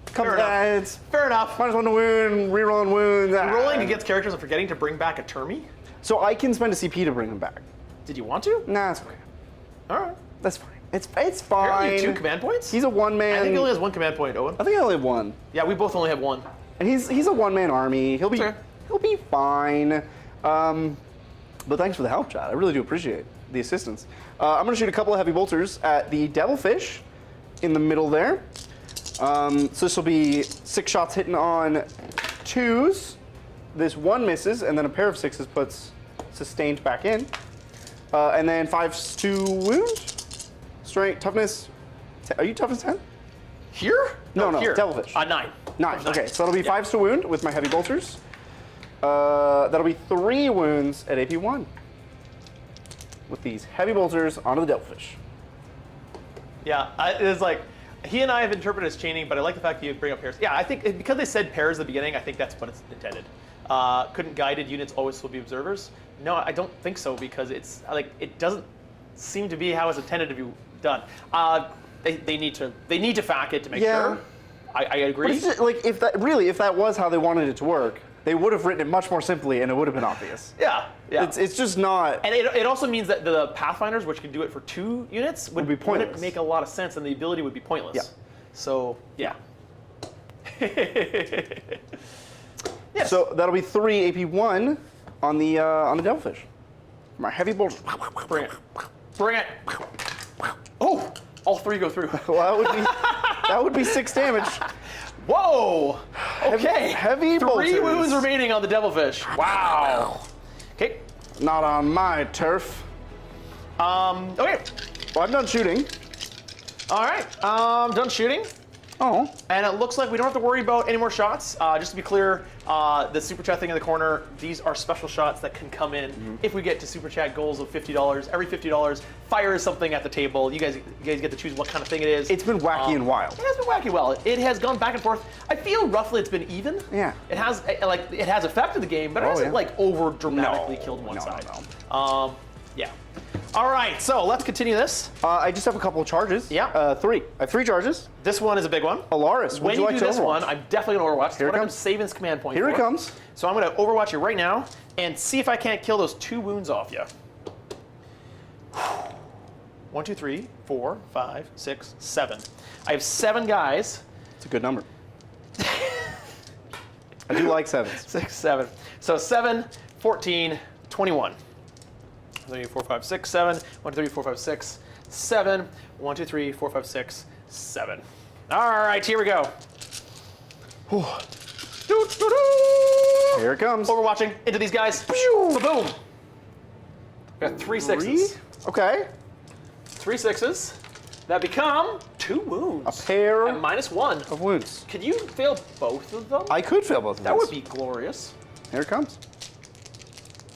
Speaker 1: Fair enough.
Speaker 2: It's
Speaker 1: Fair enough.
Speaker 2: -1 to wound, rerolling wounds.
Speaker 1: Rolling against characters and forgetting to bring back a termie?
Speaker 2: So I can spend a CP to bring him back.
Speaker 1: Did you want to?
Speaker 2: Nah, it's okay.
Speaker 1: All right.
Speaker 2: That's fine. It's
Speaker 1: Apparently
Speaker 2: fine.
Speaker 1: you have 2 command points?
Speaker 2: He's a one-man.
Speaker 1: I think he only has 1 command point, Owen.
Speaker 2: I think I only have 1.
Speaker 1: Yeah, we both only have 1.
Speaker 2: And he's a one-man army. He'll be
Speaker 1: Sure.
Speaker 2: fine. But thanks for the help, Chad. I really do appreciate the assistance. I'm going to shoot a couple of heavy bolters at the devilfish in the middle there. So this will be 6 shots hitting on 2s. This 1 misses, and then a pair of 6s puts sustained back in. And then 5s to wound. Strength, toughness. Are you toughness 10?
Speaker 1: Here?
Speaker 2: No,
Speaker 1: here.
Speaker 2: devilfish.
Speaker 1: 9.
Speaker 2: 9. Okay, so that'll be 5s to wound with my heavy bolters. That'll be 3 wounds at AP1 with these heavy bolters onto the devilfish.
Speaker 1: Yeah, it's like, he and I have interpreted as chaining, but I like the fact that you bring up pairs. Yeah, I think because they said pairs at the beginning, I think that's what it's intended. Couldn't guided units always still be observers? No, I don't think so, because it's like it doesn't seem to be how it's intended to be done. They need to fact it to make sure. I agree.
Speaker 2: But it's just, like if that was how they wanted it to work, they would have written it much more simply, and it would have been obvious.
Speaker 1: Yeah.
Speaker 2: It's just not.
Speaker 1: And it also means that the Pathfinders, which can do it for 2 units, would
Speaker 2: be pointless.
Speaker 1: Wouldn't make a lot of sense, and the ability would be pointless.
Speaker 2: Yeah.
Speaker 1: So, yeah. Yes.
Speaker 2: So that'll be 3 AP1 on the devilfish. My heavy bolter.
Speaker 1: Bring it. Bring it. Oh, all 3 go through.
Speaker 2: Well, that would be 6 damage.
Speaker 1: Whoa. Okay.
Speaker 2: Heavy
Speaker 1: 3
Speaker 2: bolters.
Speaker 1: wounds remaining on the Devilfish. Wow. Okay.
Speaker 2: Not on my turf.
Speaker 1: Okay.
Speaker 2: Well, I'm done shooting.
Speaker 1: All right. Done shooting.
Speaker 2: Oh.
Speaker 1: And it looks like we don't have to worry about any more shots. Just to be clear, the super chat thing in the corner, these are special shots that can come in if we get to super chat goals of $50. Every $50 fires something at the table. You guys get to choose what kind of thing it is.
Speaker 2: It's been wacky and wild.
Speaker 1: It has been wacky wild. It has gone back and forth. I feel roughly it's been even.
Speaker 2: Yeah.
Speaker 1: It has affected the game, but it hasn't like over dramatically killed one side.
Speaker 2: No.
Speaker 1: Yeah. All right, so let's continue this.
Speaker 2: I just have a couple of charges.
Speaker 1: Yeah.
Speaker 2: 3. I have 3 charges.
Speaker 1: This one is a big one.
Speaker 2: Alaris,
Speaker 1: When
Speaker 2: would
Speaker 1: you
Speaker 2: like
Speaker 1: do
Speaker 2: to
Speaker 1: this
Speaker 2: overwatch?
Speaker 1: one, I'm definitely going to Overwatch.
Speaker 2: Here it
Speaker 1: I'm
Speaker 2: comes.
Speaker 1: saving this command point
Speaker 2: Here
Speaker 1: for.
Speaker 2: it comes.
Speaker 1: So I'm going to Overwatch you right now and see if I can't kill those 2 wounds off you. 1, 2, 3, 4, 5, 6, 7. I have 7 guys.
Speaker 2: It's a good number. I do like 7s.
Speaker 1: 6, 7. So 7, 14, 21. 3, 4, 5, 6, 7. 1, 2, 3, 4, 5, 6, 7. 1, 2, 3, 4, 5, 6, 7. All right, here we go.
Speaker 2: Here it comes.
Speaker 1: Overwatching into these guys. Boom. Got 3 sixes.
Speaker 2: 3. Okay.
Speaker 1: 3 sixes. That become 2 wounds.
Speaker 2: A pair
Speaker 1: at -1
Speaker 2: of wounds.
Speaker 1: Could you fail both of them?
Speaker 2: I could fail both of them.
Speaker 1: That would be glorious.
Speaker 2: Here it comes.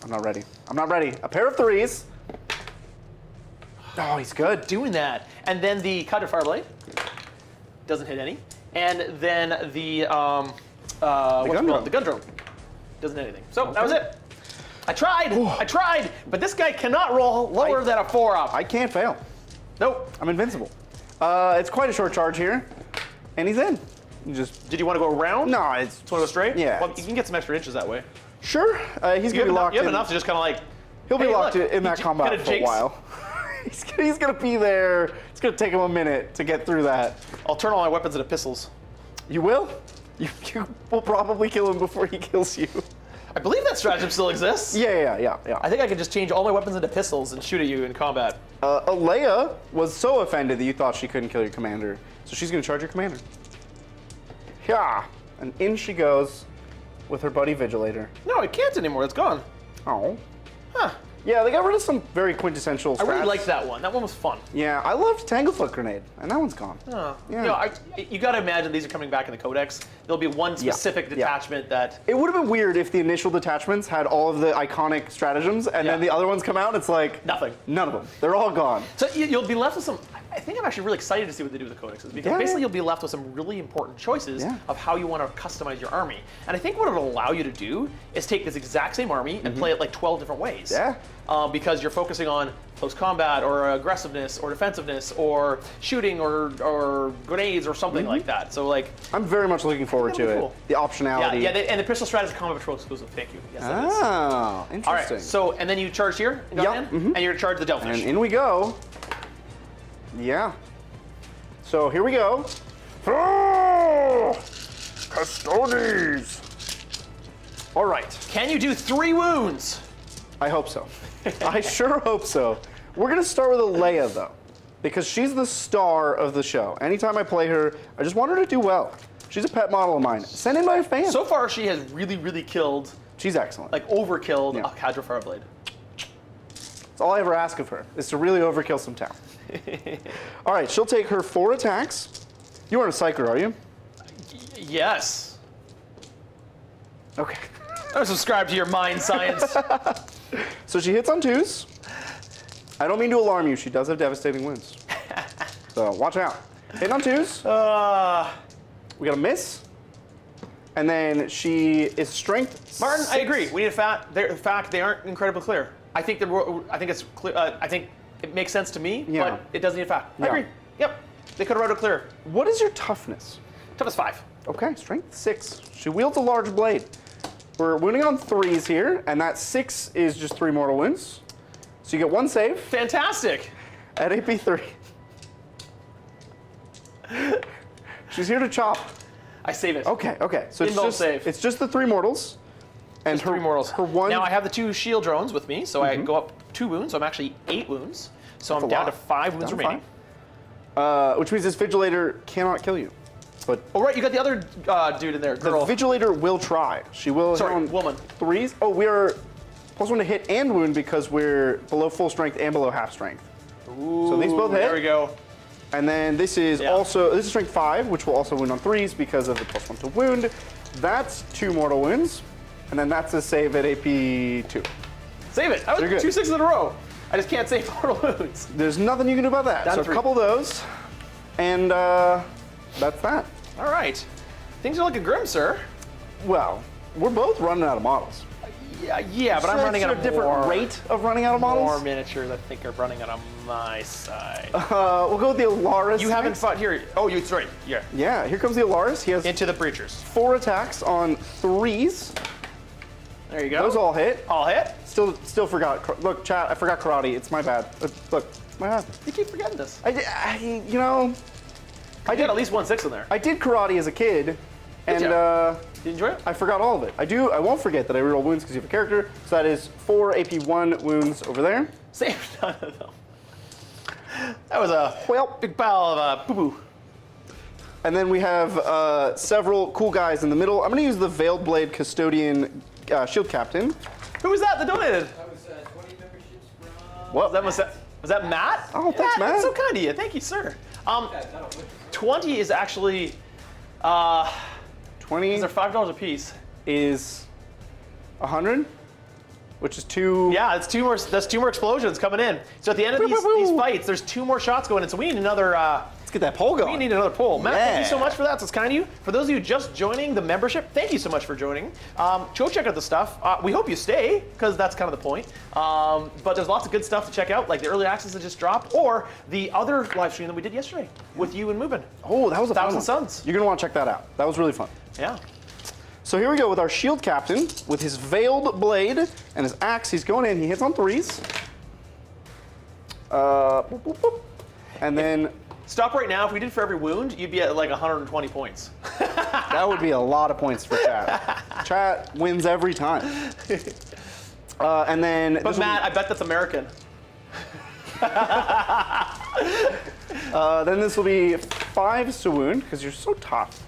Speaker 2: I'm not ready. I'm not ready. A pair of 3s. Oh, he's good.
Speaker 1: Doing that. And then the Cutter Fireblade. Doesn't hit any. And then the, what's it called? The Gun Drone. Doesn't hit anything. So that was it. I tried, but this guy cannot roll lower than a 4-up.
Speaker 2: I can't fail.
Speaker 1: Nope.
Speaker 2: I'm invincible. It's quite a short charge here, and he's in. You just
Speaker 1: Did you want to go around?
Speaker 2: no, it's
Speaker 1: Want to go straight?
Speaker 2: Yeah.
Speaker 1: Well, you can get some extra inches that way.
Speaker 2: sure. He's gonna be locked
Speaker 1: You have
Speaker 2: in.
Speaker 1: enough to just kind of like.
Speaker 2: He'll be
Speaker 1: hey,
Speaker 2: locked
Speaker 1: look,
Speaker 2: in that
Speaker 1: he
Speaker 2: combat
Speaker 1: kinda
Speaker 2: for a
Speaker 1: jakes.
Speaker 2: while. he's gonna be there. It's gonna take him a minute to get through that.
Speaker 1: I'll turn all my weapons into pistols.
Speaker 2: You will? You will probably kill him before he kills you.
Speaker 1: I believe that stratagem still exists.
Speaker 2: Yeah.
Speaker 1: I think I could just change all my weapons into pistols and shoot at you in combat.
Speaker 2: Alea was so offended that you thought she couldn't kill your commander, so she's gonna charge your commander. Yeah, and in she goes with her buddy Vigilator.
Speaker 1: No, it can't anymore. It's gone.
Speaker 2: Oh.
Speaker 1: Huh.
Speaker 2: Yeah, they got rid of some very quintessential strats.
Speaker 1: I really liked that one. That one was fun.
Speaker 2: Yeah, I loved Tanglefoot Grenade, and that one's gone.
Speaker 1: Oh.
Speaker 2: Yeah.
Speaker 1: You know, you got to imagine these are coming back in the Codex. There'll be one specific detachment that.
Speaker 2: It would have been weird if the initial detachments had all of the iconic stratagems, and then the other ones come out, and it's like...
Speaker 1: Nothing.
Speaker 2: None of them. They're all gone.
Speaker 1: So you'll be left with some. I think I'm actually really excited to see what they do with the codexes because basically you'll be left with some really important choices of how you want to customize your army. And I think what it'll allow you to do is take this exact same army and play it like 12 different ways.
Speaker 2: Yeah.
Speaker 1: Because you're focusing on close combat or aggressiveness or defensiveness or shooting or grenades or something like that. So like.
Speaker 2: I'm very much looking forward to
Speaker 1: cool.
Speaker 2: it. The optionality.
Speaker 1: Yeah, and the pistol strat is a combat patrol exclusive. Thank you. Yes, that is.
Speaker 2: Oh, interesting.
Speaker 1: All right. So and then you charge here, and you're gonna charge the Delphish.
Speaker 2: And in we go. Yeah. So here we go. Oh, Custodes. All right.
Speaker 1: Can you do 3 wounds?
Speaker 2: I hope so. I sure hope so. We're gonna start with Alea though, because she's the star of the show. Anytime I play her, I just want her to do well. She's a pet model of mine. Sent in by a fan.
Speaker 1: So far, she has really killed,
Speaker 2: She's excellent.
Speaker 1: like overkilled a Cadra Fireblade.
Speaker 2: That's all I ever ask of her, is to really overkill some town. All right, she'll take her 4 attacks. You aren't a psyker, are you?
Speaker 1: Yes.
Speaker 2: Okay.
Speaker 1: I subscribe to your mind science.
Speaker 2: So she hits on 2s. I don't mean to alarm you, she does have devastating wounds. So watch out. Hitting on 2s. We got a miss. And then she is strength.
Speaker 1: Martin,
Speaker 2: 6.
Speaker 1: I agree. We need a fact. They aren't incredibly clear. I think it's clear. I think it makes sense to me, but it doesn't need a fact. I agree. Yep. They could have wrote it clear.
Speaker 2: What is your toughness?
Speaker 1: Toughness 5.
Speaker 2: Okay, strength 6. She wields a large blade. We're wounding on 3s here, and that 6 is just 3 mortal wounds. So you get 1 save
Speaker 1: Fantastic.
Speaker 2: at AP3. She's here to chop.
Speaker 1: I save it.
Speaker 2: Okay. So
Speaker 1: Indulge save.
Speaker 2: it's just the 3 mortals. And
Speaker 1: Just 3 mortals.
Speaker 2: Her 1.
Speaker 1: Now I have the 2 shield drones with me, so I go up 2 wounds. So I'm actually 8 wounds. So I'm down to 5 wounds remaining.
Speaker 2: Which means this Vigilator cannot kill you. But
Speaker 1: Oh right, you got the other dude in there,
Speaker 2: the
Speaker 1: girl.
Speaker 2: Vigilator will try. She will hit on
Speaker 1: woman.
Speaker 2: 3s. Oh, we are +1 to hit and wound because we're below full strength and below half strength.
Speaker 1: Ooh,
Speaker 2: So these both hit.
Speaker 1: There we go.
Speaker 2: And then this is also, this is strength 5, which will also wound on 3s because of the +1 to wound. That's 2 mortal wounds. And then that's a save at AP2.
Speaker 1: Save it. That
Speaker 2: You're
Speaker 1: was
Speaker 2: good.
Speaker 1: 2 6s in a row. I just can't save mortal wounds.
Speaker 2: There's nothing you can do about that.
Speaker 1: Down
Speaker 2: so
Speaker 1: 3.
Speaker 2: a couple of those. And that's that.
Speaker 1: All right. Things are looking grim, sir.
Speaker 2: Well, we're both running out of models.
Speaker 1: Yeah, but I'm running out of
Speaker 2: a different rate of running out of models.
Speaker 1: More miniatures, I think, are running out on my side.
Speaker 2: We'll go with the Alaris.
Speaker 1: You haven't
Speaker 2: next.
Speaker 1: fought here. Oh, you right. Yeah.
Speaker 2: Yeah, here comes the Alaris. He has
Speaker 1: Into the breachers.
Speaker 2: 4 attacks on 3s.
Speaker 1: There you go.
Speaker 2: Those all hit.
Speaker 1: All hit.
Speaker 2: Still forgot. Look, chat, I forgot karate. It's my bad. Look, my bad.
Speaker 1: You keep forgetting this.
Speaker 2: You know,
Speaker 1: I did at least 1 6 in there.
Speaker 2: I did karate as a kid, and
Speaker 1: Did you enjoy it?
Speaker 2: I forgot all of it. I won't forget that I reroll wounds because you have a character. So that is 4 AP1 wounds over there.
Speaker 1: Save none of them. That was a big pile of poo-poo.
Speaker 2: And then we have several cool guys in the middle. I'm going to use the Veiled Blade Custodian Shield Captain.
Speaker 1: Who was that donated?
Speaker 3: That was 20 memberships from...
Speaker 2: What?
Speaker 1: Was that Matt?
Speaker 2: Oh, thanks, Matt.
Speaker 1: That's so kind of you. Thank you, sir. 20 is actually
Speaker 2: 20
Speaker 1: they're $5 a piece.
Speaker 2: is 100, which is 2.
Speaker 1: Yeah, it's two more. That's 2 more explosions coming in. So at the end of these fights, there's 2 more shots going in. So we need another.
Speaker 2: Let's get that pole going.
Speaker 1: We need another pull. Matt, thank you so
Speaker 2: Yeah.
Speaker 1: much for that. That's kind of you. For those of you just joining the membership, thank you so much for joining. Go check out the stuff. We hope you stay, because that's kind of the point. But there's lots of good stuff to check out, like the early access that just dropped, or the other live stream that we did yesterday with you and Mubin.
Speaker 2: Oh, that was a fun
Speaker 1: Thousand
Speaker 2: one.
Speaker 1: Suns.
Speaker 2: You're going to want to check that out. That was really fun.
Speaker 1: Yeah.
Speaker 2: So here we go with our Shield Captain with his Veiled Blade and his axe. He's going in. He hits on 3s. Boop, boop, boop. And then
Speaker 1: Stop right now. If we did for every wound, you'd be at like 120 points.
Speaker 2: that would be a lot of points for chat. Chat wins every time. And then.
Speaker 1: But Matt, I bet that's American.
Speaker 2: Then this will be 5s to wound because you're so tough.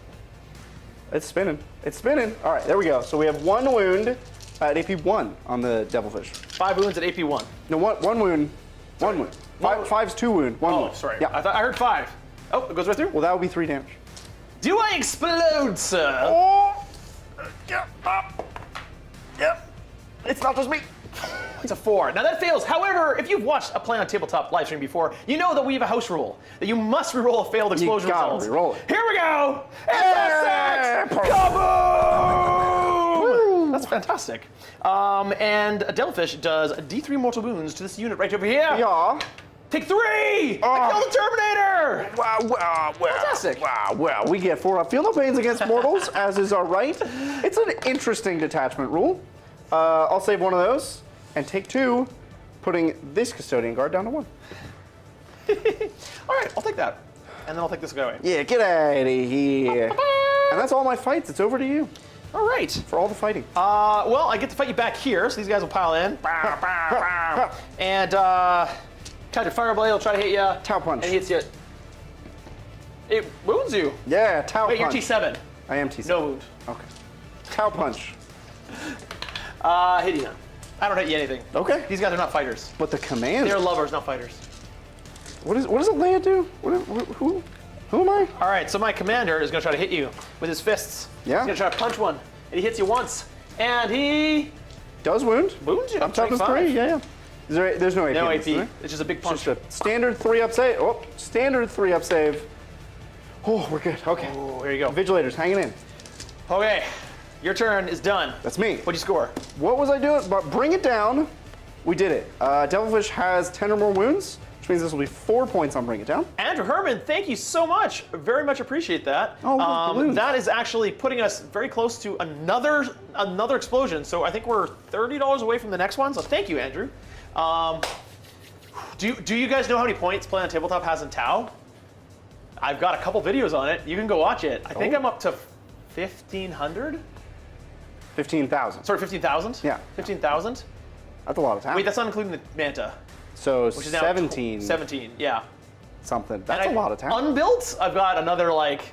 Speaker 2: It's spinning. It's spinning. All right, there we go. So we have 1 wound at AP 1 on the Devilfish.
Speaker 1: 5 wounds at AP 1.
Speaker 2: No, one wound. 1 wound. 5's 2 wound. 1
Speaker 1: Oh,
Speaker 2: wound.
Speaker 1: sorry.
Speaker 2: Yeah.
Speaker 1: I heard 5. Oh, it goes right through.
Speaker 2: Well, that would be 3 damage.
Speaker 1: Do I explode, sir?
Speaker 2: Oh! Yep. Yep. It's not just me.
Speaker 1: It's a 4. Now that fails. However, if you've watched a Playon Tabletop live stream before, you know that we have a house rule that you must reroll a failed explosion
Speaker 2: gotta
Speaker 1: results.
Speaker 2: reroll it.
Speaker 1: Here we go. It's a 6. Kaboom! That's fantastic. And a Devilfish does D3 mortal wounds to this unit right over here.
Speaker 2: Yeah.
Speaker 1: Take 3. I killed the Terminator.
Speaker 2: Wow.
Speaker 1: Fantastic.
Speaker 2: Wow. We get 4 Feel no pains against mortals, as is our right. It's an interesting detachment rule. I'll save 1 of those and take 2, putting this Custodian Guard down to 1.
Speaker 1: All right, I'll take that. And then I'll take this guy away.
Speaker 2: Yeah, get out of here. And that's all my fights. It's over to you
Speaker 1: All right.
Speaker 2: for all the fighting.
Speaker 1: Well, I get to fight you back here, so these guys will pile in. And Captain Fireblade will try to hit you.
Speaker 2: Tau punch.
Speaker 1: And he hits you. It wounds you.
Speaker 2: Yeah, Tau
Speaker 1: Wait,
Speaker 2: punch.
Speaker 1: you're T7.
Speaker 2: I am T7.
Speaker 1: No wound.
Speaker 2: Okay. Tau punch.
Speaker 1: Hit you. I don't hit you anything.
Speaker 2: Okay.
Speaker 1: These guys are not fighters.
Speaker 2: But the command.
Speaker 1: They're lovers, not fighters.
Speaker 2: What does Leia do? Who am I?
Speaker 1: All right, so my commander is going to try to hit you with his fists.
Speaker 2: Yeah.
Speaker 1: He's going to try to punch one, and he hits you once, and he
Speaker 2: Does wound.
Speaker 1: wounds you.
Speaker 2: I'm toughness
Speaker 1: 25.
Speaker 2: 3. Yeah. There's no AP.
Speaker 1: No
Speaker 2: in
Speaker 1: AP.
Speaker 2: this, is there?
Speaker 1: It's just a big punch.
Speaker 2: Just a standard 3-up save. Oh, standard 3-up save. Oh, we're good. Okay.
Speaker 1: Oh, here you go.
Speaker 2: Vigilators hanging in.
Speaker 1: Okay, your turn is done.
Speaker 2: That's me.
Speaker 1: What'd you score?
Speaker 2: What was I doing? But bring it down. We did it. Devilfish has 10 or more wounds, which means this will be 4 points on Bring It Down.
Speaker 1: Andrew Herman, thank you so much. Very much appreciate that.
Speaker 2: Oh, balloons.
Speaker 1: that is actually putting us very close to another explosion. So I think we're $30 away from the next one. So thank you, Andrew. Do you guys know how many points Playon Tabletop has in Tau? I've got a couple videos on it. You can go watch it. I think I'm up to 1,500.
Speaker 2: 15,000.
Speaker 1: Sorry, 15,000.
Speaker 2: Yeah.
Speaker 1: 15,000.
Speaker 2: That's a lot of time.
Speaker 1: Wait, that's not including the Manta,
Speaker 2: so
Speaker 1: which is now
Speaker 2: 17
Speaker 1: 17. Yeah.
Speaker 2: something. That's
Speaker 1: And
Speaker 2: a lot of time.
Speaker 1: Unbuilt, I've got another like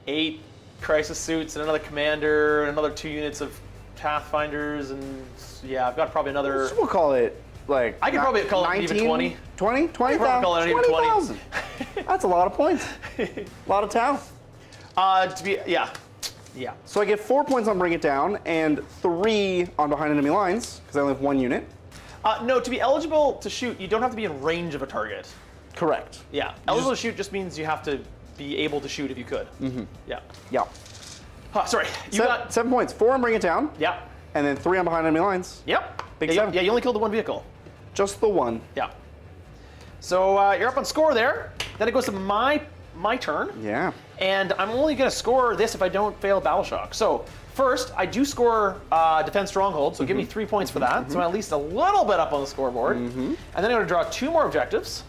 Speaker 1: 8 crisis suits and another commander and another 2 units of Pathfinders, and yeah, I've got probably another.
Speaker 2: We'll call it like.
Speaker 1: I could probably call it even 20.
Speaker 2: 20? 20,000?
Speaker 1: probably call it even 20.
Speaker 2: 20,000. That's a lot of points. A lot of Tau.
Speaker 1: Yeah.
Speaker 2: So I get 4 points on Bring It Down and 3 on Behind Enemy Lines because I only have 1 unit.
Speaker 1: No, to be eligible to shoot, you don't have to be in range of a target.
Speaker 2: Correct.
Speaker 1: Yeah, eligible to shoot just means you have to be able to shoot if you could. Mm-hmm. Yeah.
Speaker 2: Yeah.
Speaker 1: Sorry, you got.
Speaker 2: 7 points. 4 on Bring It Down.
Speaker 1: Yeah.
Speaker 2: And then 3 on Behind Enemy Lines.
Speaker 1: Yep.
Speaker 2: Big
Speaker 1: yeah,
Speaker 2: seven.
Speaker 1: you only killed the 1 vehicle.
Speaker 2: Just the 1.
Speaker 1: Yeah. So you're up on score there. Then it goes to my turn.
Speaker 2: Yeah.
Speaker 1: And I'm only going to score this if I don't fail Battle Shock. So first, I do score Defense Stronghold, so give me 3 points for that. So I'm at least a little bit up on the scoreboard. And then I'm going to draw 2 more objectives,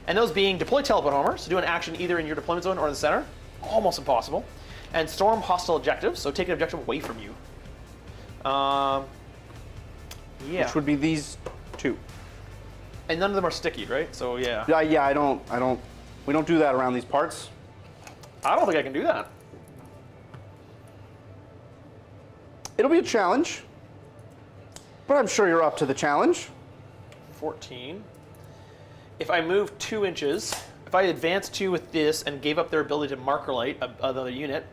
Speaker 1: and those being Deploy Teleport Homer, so do an action either in your deployment zone or in the center. Almost impossible. And Storm Hostile Objectives, so take an objective away from you. Yeah.
Speaker 2: Which would be these 2.
Speaker 1: And none of them are sticky, right? So yeah.
Speaker 2: Yeah, we don't do that around these parts.
Speaker 1: I don't think I can do that.
Speaker 2: It'll be a challenge, but I'm sure you're up to the challenge.
Speaker 1: 14. If I move 2 inches, if I advance 2 with this and gave up their ability to marker light another unit.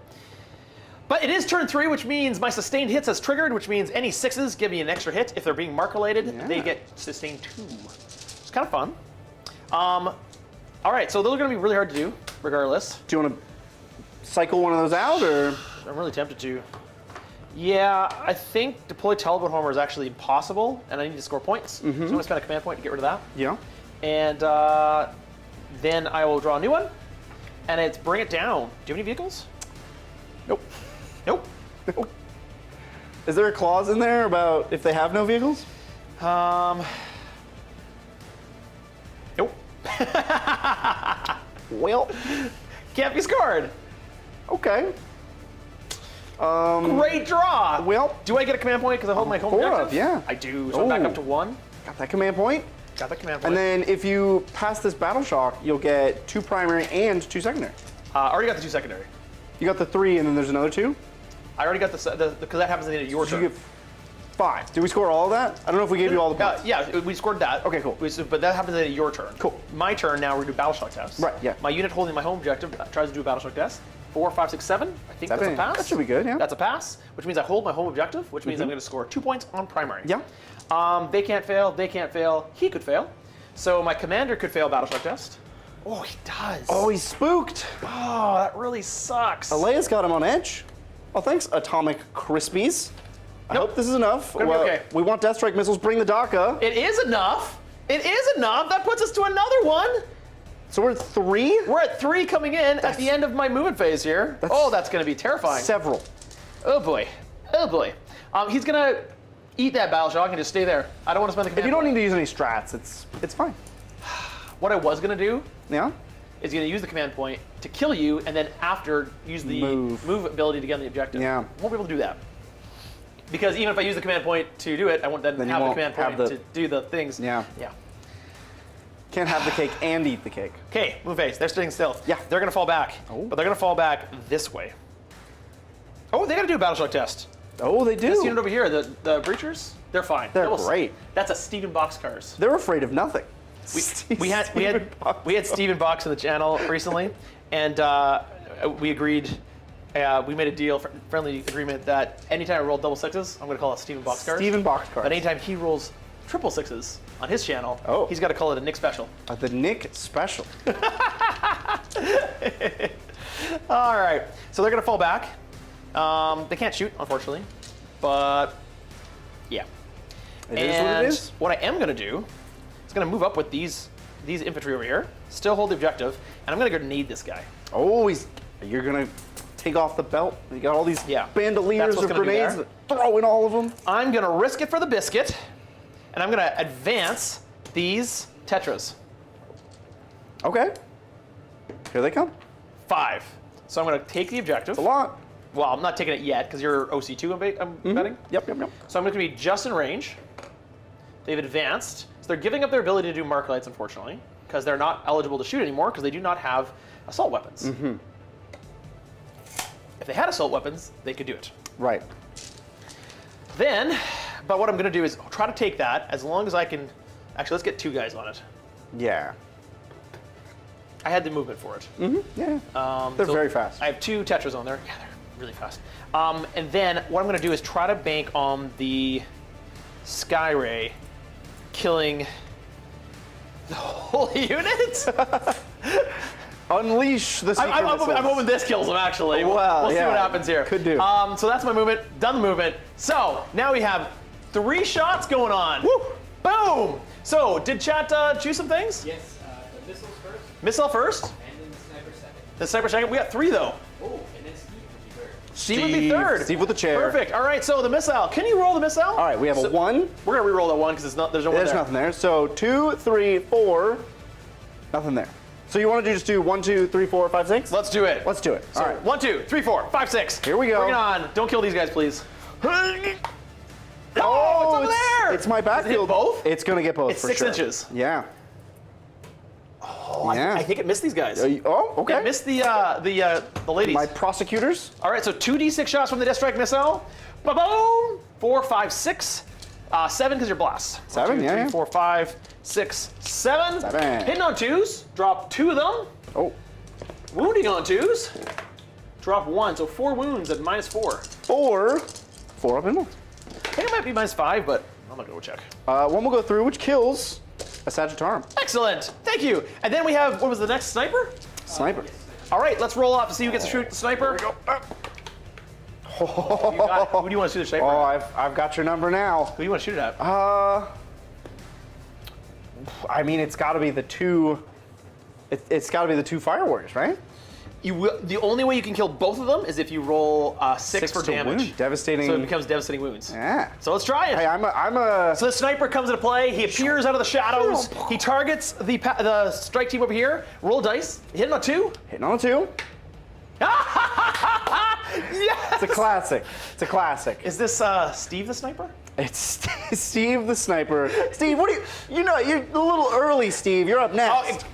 Speaker 1: But it is turn 3, which means my sustained hits has triggered, which means any 6s give me an extra hit. If they're being marker lighted, they get sustained 2. It's kind of fun. All right, so those are going to be really hard to do, regardless.
Speaker 2: Do you want to cycle one of those out, or?
Speaker 1: I'm really tempted to. Yeah, I think deploy Teleport Homer is actually impossible, and I need to score points. So I'm going to spend a command point to get rid of that.
Speaker 2: Yeah.
Speaker 1: And then I will draw a new one, and it's bring it down. Do you have any vehicles?
Speaker 2: Nope.
Speaker 1: Nope.
Speaker 2: Nope. Is there a clause in there about if they have no vehicles?
Speaker 1: Nope.
Speaker 2: Well,
Speaker 1: Can't be scored.
Speaker 2: okay.
Speaker 1: Great draw.
Speaker 2: Well,
Speaker 1: Do I get a command point because I hold my home
Speaker 2: 4
Speaker 1: objective?
Speaker 2: up, yeah.
Speaker 1: I do. So I'm back
Speaker 2: Ooh.
Speaker 1: up to 1.
Speaker 2: got that command point.
Speaker 1: Got that command point.
Speaker 2: And then if you pass this battle shock, you'll get 2 primary and 2 secondary.
Speaker 1: I already got the 2 secondary.
Speaker 2: You got the 3, and then there's another 2.
Speaker 1: I already got the because that happens at the end of your
Speaker 2: So
Speaker 1: turn.
Speaker 2: you get 5. Did we score all of that? I don't know if we gave you all the points.
Speaker 1: Yeah, we scored that.
Speaker 2: Okay, cool.
Speaker 1: But that happens at your turn.
Speaker 2: Cool.
Speaker 1: My turn now, we're going to do battle shock tests.
Speaker 2: Right, yeah.
Speaker 1: My unit holding my home objective tries to do a battle shock test. 4, 5, 6, 7. I think that's a
Speaker 2: 7.
Speaker 1: pass.
Speaker 2: That should be good, yeah.
Speaker 1: That's a pass, which means I hold my home objective, which means I'm going to score 2 points on primary.
Speaker 2: Yeah.
Speaker 1: They can't fail. They can't fail. He could fail. So my commander could fail battle shock test. Oh, he does.
Speaker 2: Oh, he's spooked.
Speaker 1: Oh, that really sucks.
Speaker 2: Alea's got him on edge. Oh, thanks, Atomic Crispies. I
Speaker 1: Nope.
Speaker 2: hope this is enough.
Speaker 1: Gonna be okay.
Speaker 2: We want Death Strike missiles. Bring the DACA.
Speaker 1: It is enough. It is enough. That puts us to another one.
Speaker 2: So we're at 3?
Speaker 1: We're at 3 coming in at the end of my movement phase here. That's going to be terrifying.
Speaker 2: Several.
Speaker 1: Oh boy. Oh boy. He's going to eat that battle shock and just stay there. I don't want to spend the
Speaker 2: If
Speaker 1: command
Speaker 2: you don't
Speaker 1: point.
Speaker 2: need to use any strats, it's fine.
Speaker 1: What I was going to do
Speaker 2: Yeah?
Speaker 1: is going to use the command point to kill you, and then after use the
Speaker 2: Move.
Speaker 1: ability to get on the objective.
Speaker 2: Yeah.
Speaker 1: Won't be able to do that. Because even if I use the command point to do it, I won't then
Speaker 2: Then you
Speaker 1: have the
Speaker 2: won't
Speaker 1: command
Speaker 2: have
Speaker 1: point
Speaker 2: the-
Speaker 1: to do the things.
Speaker 2: Yeah.
Speaker 1: Yeah.
Speaker 2: Can't have the cake and eat the cake.
Speaker 1: Okay, move phase. They're staying still.
Speaker 2: Yeah.
Speaker 1: They're going to fall back.
Speaker 2: Oh.
Speaker 1: But they're going to fall back this way. Oh, they got to do a battle shock test.
Speaker 2: Oh, they do.
Speaker 1: This unit over here, the breachers, they're fine.
Speaker 2: They're
Speaker 1: They'll-
Speaker 2: great.
Speaker 1: That's a Steven Boxcars.
Speaker 2: They're afraid of nothing.
Speaker 1: We had Steven Box on the channel recently, and we agreed. We made a deal, friendly agreement that anytime I roll double 6s, I'm going to call it Steven Boxcars.
Speaker 2: Steven Boxcars.
Speaker 1: But anytime he rolls triple 6s on his channel,
Speaker 2: Oh.
Speaker 1: he's got to call it a Nick special.
Speaker 2: The Nick Special.
Speaker 1: All right, so they're going to fall back. They can't shoot, unfortunately, but yeah.
Speaker 2: It is what it is.
Speaker 1: What I am going to do is going to move up with these infantry over here, still hold the objective, and I'm going to grenade this guy.
Speaker 2: Oh, you're gonna take off the belt. You got all these
Speaker 1: Yeah.
Speaker 2: bandoliers
Speaker 1: That's what's
Speaker 2: of
Speaker 1: gonna be
Speaker 2: grenades.
Speaker 1: there.
Speaker 2: Throw in all of them.
Speaker 1: I'm going to risk it for the biscuit, and I'm going to advance these Tetras.
Speaker 2: Okay. Here they come.
Speaker 1: 5. So I'm going to take the objective.
Speaker 2: A lot.
Speaker 1: Well, I'm not taking it yet because you're OC2, I'm betting.
Speaker 2: Yep.
Speaker 1: So I'm going to be just in range. They've advanced. So they're giving up their ability to do mark lights, unfortunately, because they're not eligible to shoot anymore because they do not have assault weapons. If they had assault weapons, they could do it.
Speaker 2: Right.
Speaker 1: Then, but what I'm going to do is try to take that as long as I can. Actually, let's get 2 guys on it.
Speaker 2: Yeah.
Speaker 1: I had the movement for it.
Speaker 2: Yeah. They're
Speaker 1: So
Speaker 2: very fast.
Speaker 1: I have 2 Tetras on there. Yeah, they're really fast. And then what I'm going to do is try to bank on the Sky Ray killing the whole unit.
Speaker 2: Unleash the secret
Speaker 1: I'm
Speaker 2: missiles.
Speaker 1: hoping this kills him, actually.
Speaker 2: Well,
Speaker 1: we'll see
Speaker 2: yeah,
Speaker 1: what happens here.
Speaker 2: could do.
Speaker 1: So that's my movement. Done the movement. So now we have 3 shots going on.
Speaker 2: Woo!
Speaker 1: Boom! So did chat choose some things?
Speaker 3: Yes, the missiles first,
Speaker 1: Missile first.
Speaker 3: and then the sniper second.
Speaker 1: The sniper second. We got 3 though.
Speaker 3: Oh, and then Steve would be third.
Speaker 1: Steve would be third.
Speaker 2: Steve with the chair.
Speaker 1: Perfect. All right. So the missile. Can you roll the missile?
Speaker 2: All right, we have a 1.
Speaker 1: We're gonna re-roll that 1 because there's no one
Speaker 2: There's
Speaker 1: there.
Speaker 2: nothing there. So 2, 3, 4. Nothing there. So you want to just do 1, 2, 3, 4, 5, 6?
Speaker 1: Let's do it.
Speaker 2: Let's do it.
Speaker 1: So
Speaker 2: All right.
Speaker 1: 1, 2, 3, 4, 5, 6.
Speaker 2: Here we go.
Speaker 1: Bring it on. Don't kill these guys, please.
Speaker 2: Oh,
Speaker 1: it's over there.
Speaker 2: It's my
Speaker 1: Does it hit
Speaker 2: backfield.
Speaker 1: both?
Speaker 2: It's gonna get both.
Speaker 1: It's
Speaker 2: for
Speaker 1: 6
Speaker 2: sure.
Speaker 1: inches.
Speaker 2: Yeah.
Speaker 1: Oh,
Speaker 2: Yeah.
Speaker 1: I think it missed these guys.
Speaker 2: Oh, okay.
Speaker 1: It missed the ladies.
Speaker 2: My prosecutors.
Speaker 1: All right, so 2d6 shots from the Death Strike missile. Ba-boom! 4, 5, 6. 7 because you're blast.
Speaker 2: 7,
Speaker 1: 1, 2,
Speaker 2: yeah,
Speaker 1: 3,
Speaker 2: yeah.
Speaker 1: 4, 5, 6, 7.
Speaker 2: 7.
Speaker 1: Hitting on 2s. Drop 2 of them.
Speaker 2: Oh,
Speaker 1: Wounding on 2s. Drop 1, so 4 wounds at -4.
Speaker 2: 4 up and one.
Speaker 1: I think it might be -5, but I'm not gonna go check.
Speaker 2: One will go through, which kills a Sagittarum.
Speaker 1: Excellent, thank you. And then we have, what was the next sniper?
Speaker 2: Sniper.
Speaker 1: All right, let's roll off to see who gets to shoot the sniper. Who do you want to shoot the sniper
Speaker 2: Oh,
Speaker 1: at?
Speaker 2: I've got your number now.
Speaker 1: Who do you want to shoot it at?
Speaker 2: I mean, it's got to be the two. It's got to be the 2 Fire Warriors, right?
Speaker 1: The only way you can kill both of them is if you roll 6 for
Speaker 2: to
Speaker 1: damage.
Speaker 2: wound. Devastating.
Speaker 1: So it becomes devastating wounds.
Speaker 2: Yeah.
Speaker 1: So let's try it.
Speaker 2: Hey, I'm a.
Speaker 1: So the sniper comes into play. He appears out of the shadows. He targets the strike team over here. Roll dice. Hit him on 2.
Speaker 2: Hitting on a 2.
Speaker 1: Yes!
Speaker 2: It's a classic. It's a classic.
Speaker 1: Is this Steve the sniper?
Speaker 2: It's Steve the sniper. Steve, what do you know, you're a little early, Steve. You're up next.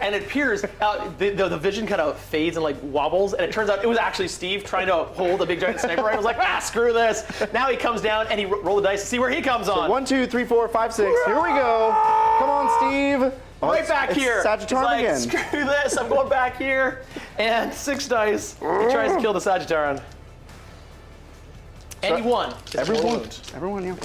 Speaker 1: And it appears, the vision kind of fades and like wobbles, and it turns out it was actually Steve trying to hold a big giant sniper rifle. I was like, screw this. Now he comes down and he roll the dice to see where he comes on.
Speaker 2: 1, 2, 3, 4, 5, 6. Here we go. Come on, Steve. Oh,
Speaker 1: Right back here.
Speaker 2: Sagittarum
Speaker 1: He's like,
Speaker 2: again.
Speaker 1: screw this, I'm going back here. And 6 dice. He tries to kill the Sagittarum. And he won.
Speaker 2: Everyone, yeah.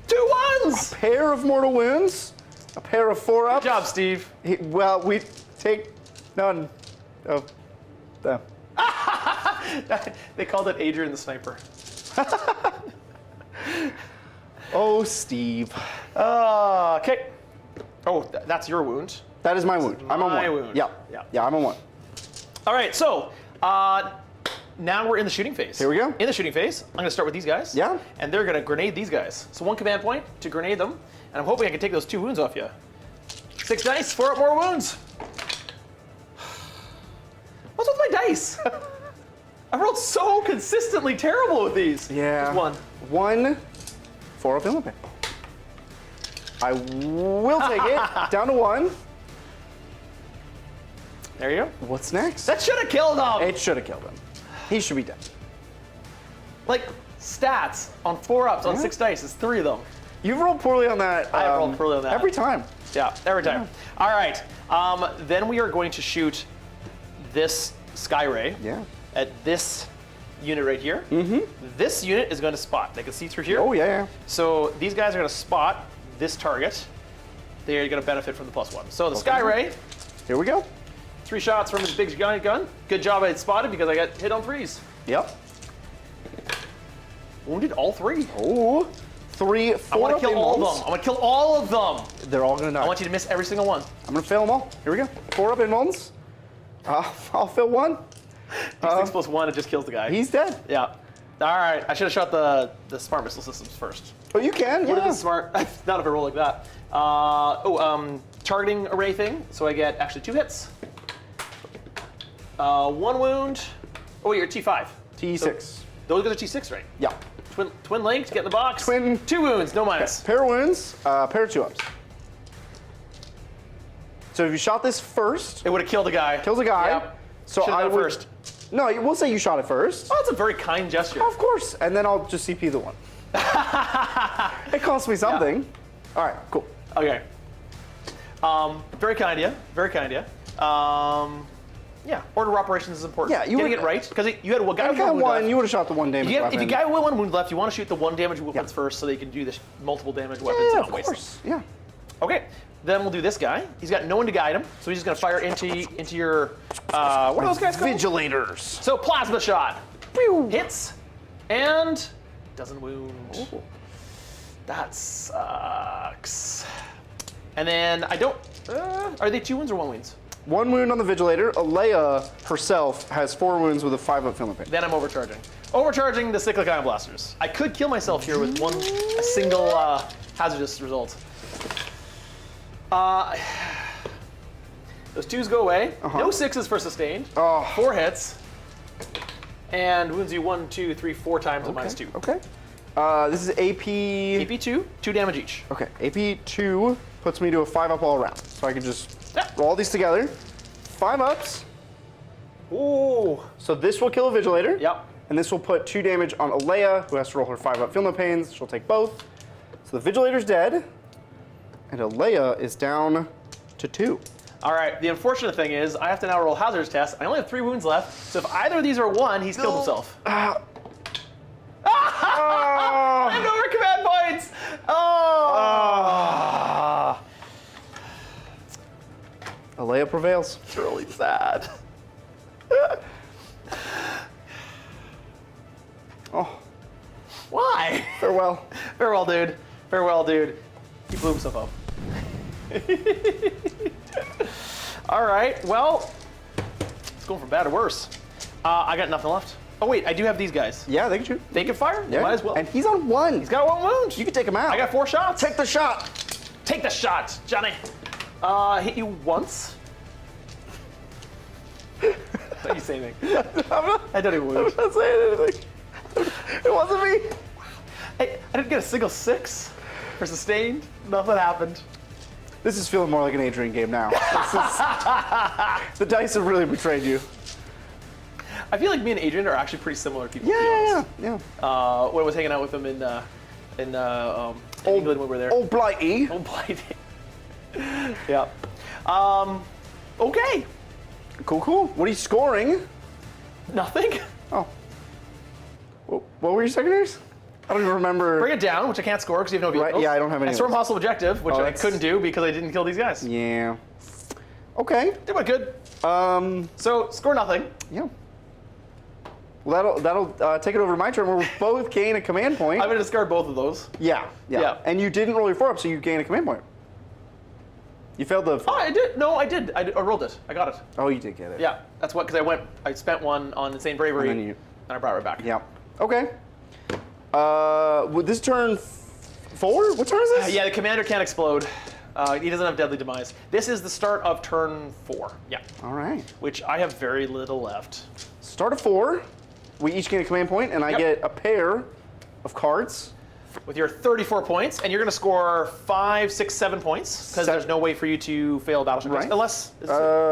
Speaker 1: 2 ones!
Speaker 2: Pair of mortal wounds. A pair of 4 ups.
Speaker 1: Good job, Steve.
Speaker 2: Well, we take none of them.
Speaker 1: They called it Adrian the Sniper.
Speaker 2: Oh, Steve.
Speaker 1: Okay. Oh, that's your wound.
Speaker 2: That is my wound. I'm on 1.
Speaker 1: My wound.
Speaker 2: Yeah.
Speaker 1: Yeah.
Speaker 2: Yeah, I'm on 1.
Speaker 1: All right, so now we're in the shooting phase.
Speaker 2: Here we go.
Speaker 1: In the shooting phase, I'm going to start with these guys.
Speaker 2: Yeah.
Speaker 1: And they're going to grenade these guys. So 1 command point to grenade them, and I'm hoping I can take those 2 wounds off you. 6 dice, 4 up more wounds. What's with my dice? I rolled so consistently terrible with these.
Speaker 2: Yeah.
Speaker 1: Just 1.
Speaker 2: 1, 4 of Illinois. I will take it. Down to 1.
Speaker 1: There you go.
Speaker 2: What's next?
Speaker 1: That should have killed him.
Speaker 2: It should have killed him. He should be dead.
Speaker 1: Like, stats on 4 ups on
Speaker 2: Yeah.
Speaker 1: 6 dice is 3 of them.
Speaker 2: You've rolled poorly on that.
Speaker 1: I have rolled poorly on that.
Speaker 2: Every time.
Speaker 1: Yeah, every time. All right. Then we are going to shoot this Sky Ray
Speaker 2: Yeah.
Speaker 1: at this unit right here. Mm-hmm. This unit is going to spot. They can see through here.
Speaker 2: Oh, yeah.
Speaker 1: So these guys are going to spot this target. They are going to benefit from the +1. So the Sky Ray,
Speaker 2: Here we go.
Speaker 1: 3 shots from his big giant gun. Good job I had spotted because I got hit on 3s.
Speaker 2: Yep.
Speaker 1: Wounded all 3.
Speaker 2: Oh, 3, 4
Speaker 1: I want to
Speaker 2: up
Speaker 1: kill all
Speaker 2: involves.
Speaker 1: of them. I want to kill all of them.
Speaker 2: They're all gonna die.
Speaker 1: I want you to miss every single one.
Speaker 2: I'm gonna fail them all. Here we go. 4 up involves. I'll fail 1.
Speaker 1: 6 + 1, it just kills the guy.
Speaker 2: He's dead.
Speaker 1: Yeah. All right. I should have shot the smart missile systems first.
Speaker 2: Oh, you can.
Speaker 1: What
Speaker 2: Yeah.
Speaker 1: is the smart? Not if I roll like that. Targeting array thing. So I get actually 2 hits. 1 wound. Oh, you're T5.
Speaker 2: T6.
Speaker 1: Those guys are T6, right?
Speaker 2: Yeah.
Speaker 1: Twin linked. Get in the box.
Speaker 2: Twin.
Speaker 1: 2 wounds. No minus.
Speaker 2: Pair of wounds. Pair of 2 ups. So if you shot this first,
Speaker 1: It would have killed a guy.
Speaker 2: kills a guy.
Speaker 1: Yep.
Speaker 2: So
Speaker 1: Should've
Speaker 2: I
Speaker 1: done it
Speaker 2: would.
Speaker 1: first.
Speaker 2: No, we'll say you shot it first.
Speaker 1: Oh, that's a very kind gesture.
Speaker 2: Of course. And then I'll just CP the 1. It costs me something. All right. Cool.
Speaker 1: Okay. Very kind of you. Very kind of you. Yeah. Order of operations is important.
Speaker 2: Yeah, you
Speaker 1: getting
Speaker 2: would-
Speaker 1: it right because you had a guy
Speaker 2: I
Speaker 1: with
Speaker 2: got
Speaker 1: 1 wound
Speaker 2: 1.
Speaker 1: left.
Speaker 2: You would have shot the 1 damage
Speaker 1: If
Speaker 2: weapon.
Speaker 1: you got 1 wound left, you want to shoot the 1 damage weapons first so they can do this multiple damage weapons.
Speaker 2: Yeah,
Speaker 1: and
Speaker 2: of
Speaker 1: waste them.
Speaker 2: course. Yeah.
Speaker 1: Okay, then we'll do this guy. He's got no one to guide him, so he's just gonna fire into your what are those guys called?
Speaker 2: Vigilators.
Speaker 1: So plasma shot. Hits and doesn't wound.
Speaker 2: Ooh.
Speaker 1: That sucks. And then I don't. Are they 2 wounds or 1 wounds?
Speaker 2: 1 wound on the Vigilator. Alea herself has 4 wounds with a 5 up filament.
Speaker 1: Then I'm overcharging. Overcharging the cyclic ion blasters. I could kill myself here with a single hazardous result. Those 2s go away. No 6s for sustained. 4 hits. And wounds you 1, 2, 3, 4 times at -2.
Speaker 2: Okay. This is AP.
Speaker 1: AP2, 2 damage each.
Speaker 2: Okay. AP2 puts me to a 5 up all around. So I can just roll these together. 5 ups.
Speaker 1: Ooh.
Speaker 2: So this will kill a Vigilator.
Speaker 1: Yep.
Speaker 2: And this will put 2 damage on Alea, who has to roll her 5 up Feel No Pains. She'll take both. So the Vigilator's dead. And Alea is down to 2.
Speaker 1: All right, the unfortunate thing is I have to now roll hazards test. I only have 3 wounds left, so if either of these are 1, he's killed himself. I have no more command points! Oh!
Speaker 2: Alea prevails.
Speaker 1: It's really sad.
Speaker 2: Oh,
Speaker 1: Why?
Speaker 2: farewell.
Speaker 1: Farewell, dude. Farewell, dude. He blew himself up. All right, well, it's going from bad to worse. I got nothing left. Oh, wait, I do have these guys.
Speaker 2: Yeah, they can shoot.
Speaker 1: They can fire?
Speaker 2: Yeah.
Speaker 1: Might as well.
Speaker 2: And he's on 1.
Speaker 1: He's got 1 wound.
Speaker 2: You can take him out.
Speaker 1: I got 4 shots.
Speaker 2: Take the shot.
Speaker 1: Take the shot, Johnny. Hit you once. What are you saying? I don't even wound.
Speaker 2: I'm not saying anything. It wasn't me.
Speaker 1: I didn't get a single 6 for sustained. Nothing happened.
Speaker 2: This is feeling more like an Adrian game now. The dice have really betrayed you.
Speaker 1: I feel like me and Adrian are actually pretty similar people.
Speaker 2: Yeah.
Speaker 1: When I was hanging out with him in England when we were there.
Speaker 2: Old Blighty.
Speaker 1: Old Blighty. Yeah. Okay.
Speaker 2: Cool. What are you scoring?
Speaker 1: Nothing.
Speaker 2: Oh. What were your secondaries? I don't even remember.
Speaker 1: Bring it down, which I can't score because you have no vehicles.
Speaker 2: Right, yeah, I don't have any
Speaker 1: I
Speaker 2: of
Speaker 1: scored
Speaker 2: those.
Speaker 1: impossible objective, which I
Speaker 2: that's-
Speaker 1: couldn't do because I didn't kill these guys.
Speaker 2: Yeah. Okay.
Speaker 1: Did what good.
Speaker 2: Um.
Speaker 1: So score nothing.
Speaker 2: Yeah. Well, that'll take it over to my turn where we both gain a command point.
Speaker 1: I'm gonna discard both of those.
Speaker 2: Yeah. And you didn't roll your 4 up, so you gain a command point. You failed the.
Speaker 1: Oh, I did. No, I did. I rolled it. I got it.
Speaker 2: Oh, you did get it.
Speaker 1: Yeah, that's what, because I spent 1 on Insane Bravery,
Speaker 2: And then
Speaker 1: and I brought it right back.
Speaker 2: Yeah. Okay. Would this turn 4? What turn is this?
Speaker 1: Yeah, the commander can't explode. He doesn't have Deadly Demise. This is the start of turn 4. Yeah.
Speaker 2: All right.
Speaker 1: Which I have very little left.
Speaker 2: Start of 4. We each get a command point, and I
Speaker 1: Yep.
Speaker 2: get a pair of cards.
Speaker 1: With your 34 points, and you're going to score 5, 6, 7 points, because there's no way for you to fail a battleship
Speaker 2: Right.
Speaker 1: test, unless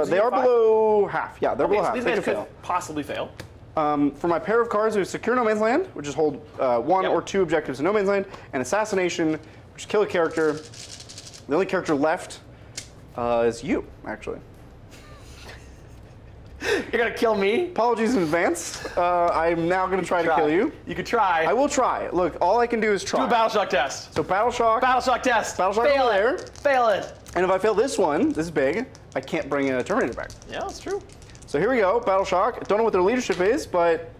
Speaker 2: They are below half. Yeah, they're below half.
Speaker 1: These
Speaker 2: They
Speaker 1: guys
Speaker 2: can
Speaker 1: could
Speaker 2: fail.
Speaker 1: possibly fail.
Speaker 2: For my pair of cards, there's Secure No Man's Land, which is hold 1
Speaker 1: Yep.
Speaker 2: or 2 objectives in No Man's Land, and Assassination, which is kill a character. The only character left is you, actually.
Speaker 1: You're going to kill me?
Speaker 2: Apologies in advance. I'm now going to try to kill you.
Speaker 1: You could try.
Speaker 2: I will try. Look, all I can do is try.
Speaker 1: Do a battle shock test.
Speaker 2: So Battle Shock.
Speaker 1: Battle shock test.
Speaker 2: Battle shock
Speaker 1: fail
Speaker 2: over
Speaker 1: it.
Speaker 2: there.
Speaker 1: Fail it.
Speaker 2: And if I fail this one, this is big, I can't bring a Terminator back.
Speaker 1: Yeah, that's true.
Speaker 2: So here we go, Battle Shock. Don't know what their leadership is, but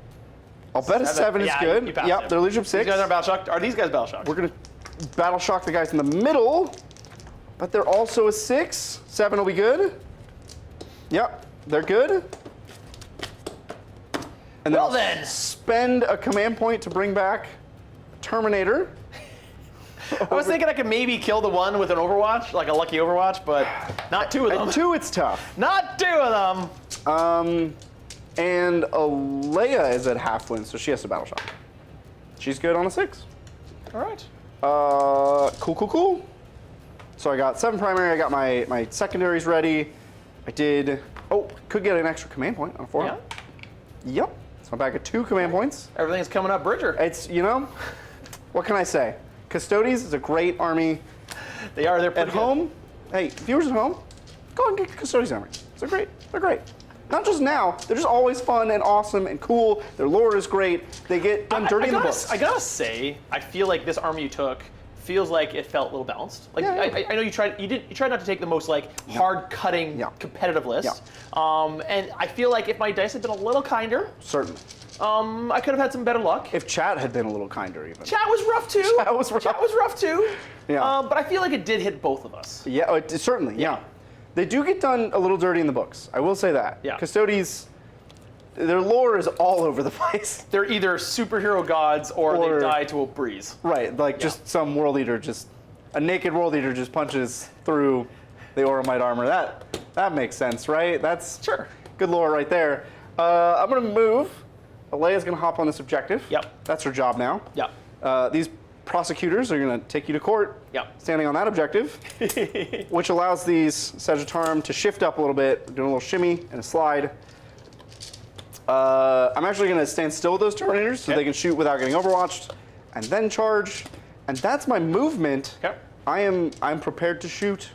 Speaker 2: I'll bet a 7 is
Speaker 1: Yeah,
Speaker 2: good.
Speaker 1: you passed
Speaker 2: Yep,
Speaker 1: it.
Speaker 2: their leadership 6.
Speaker 1: These guys are battle shocked. Are these guys battle shocked?
Speaker 2: We're gonna Battle Shock the guys in the middle, but they're also a 6. 7 will be good. Yep, they're good. And
Speaker 1: Well
Speaker 2: I'll
Speaker 1: then.
Speaker 2: spend a command point to bring back Terminator.
Speaker 1: I was thinking I could maybe kill the one with an Overwatch, like a lucky Overwatch, but not 2 of them.
Speaker 2: At 2, it's tough.
Speaker 1: Not 2 of them.
Speaker 2: And Alea is at half win, so she has to Battle Shock. She's good on a 6.
Speaker 1: All right.
Speaker 2: Cool. So I got 7 primary, I got my secondaries ready. I did, could get an extra command point on a 4.
Speaker 1: Yeah.
Speaker 2: Yep, so I'm back at 2 command points.
Speaker 1: Everything's coming up, Bridger.
Speaker 2: It's, what can I say? Custodes is a great army.
Speaker 1: They're pretty
Speaker 2: At
Speaker 1: good.
Speaker 2: home, hey, viewers at home, go and get Custodes army. They're great. Not just now, they're just always fun and awesome and cool. Their lore is great. They get done dirty in the books.
Speaker 1: I gotta say, I feel like this army you took feels like it felt a little balanced. Like
Speaker 2: Yeah.
Speaker 1: I know you tried not to take the most hard cutting competitive list. And I feel like if my dice had been a little kinder,
Speaker 2: Certainly.
Speaker 1: I could have had some better luck.
Speaker 2: If chat had been a little kinder even.
Speaker 1: Chat was rough too.
Speaker 2: Chat was rough.
Speaker 1: Chat was rough too.
Speaker 2: Yeah.
Speaker 1: But I feel like it did hit both of us.
Speaker 2: Yeah, certainly, yeah. They do get done a little dirty in the books. I will say that.
Speaker 1: Yeah.
Speaker 2: Custodes, their lore is all over the place.
Speaker 1: They're either superhero gods or
Speaker 2: Or-
Speaker 1: they die to a breeze.
Speaker 2: Right, like just some world eater a naked world eater just punches through the Auramite armor. That makes sense, right? That's
Speaker 1: Sure.
Speaker 2: good lore right there. I'm gonna move. Alea's gonna hop on this objective.
Speaker 1: Yep.
Speaker 2: That's her job now.
Speaker 1: Yeah.
Speaker 2: These prosecutors are going to take you to court, standing on that objective, which allows these Sagittarum to shift up a little bit, doing a little shimmy and a slide. I'm actually going to stand still with those Terminators so they can shoot without getting overwatched, and then charge. And that's my movement.
Speaker 1: Okay.
Speaker 2: I'm prepared to shoot.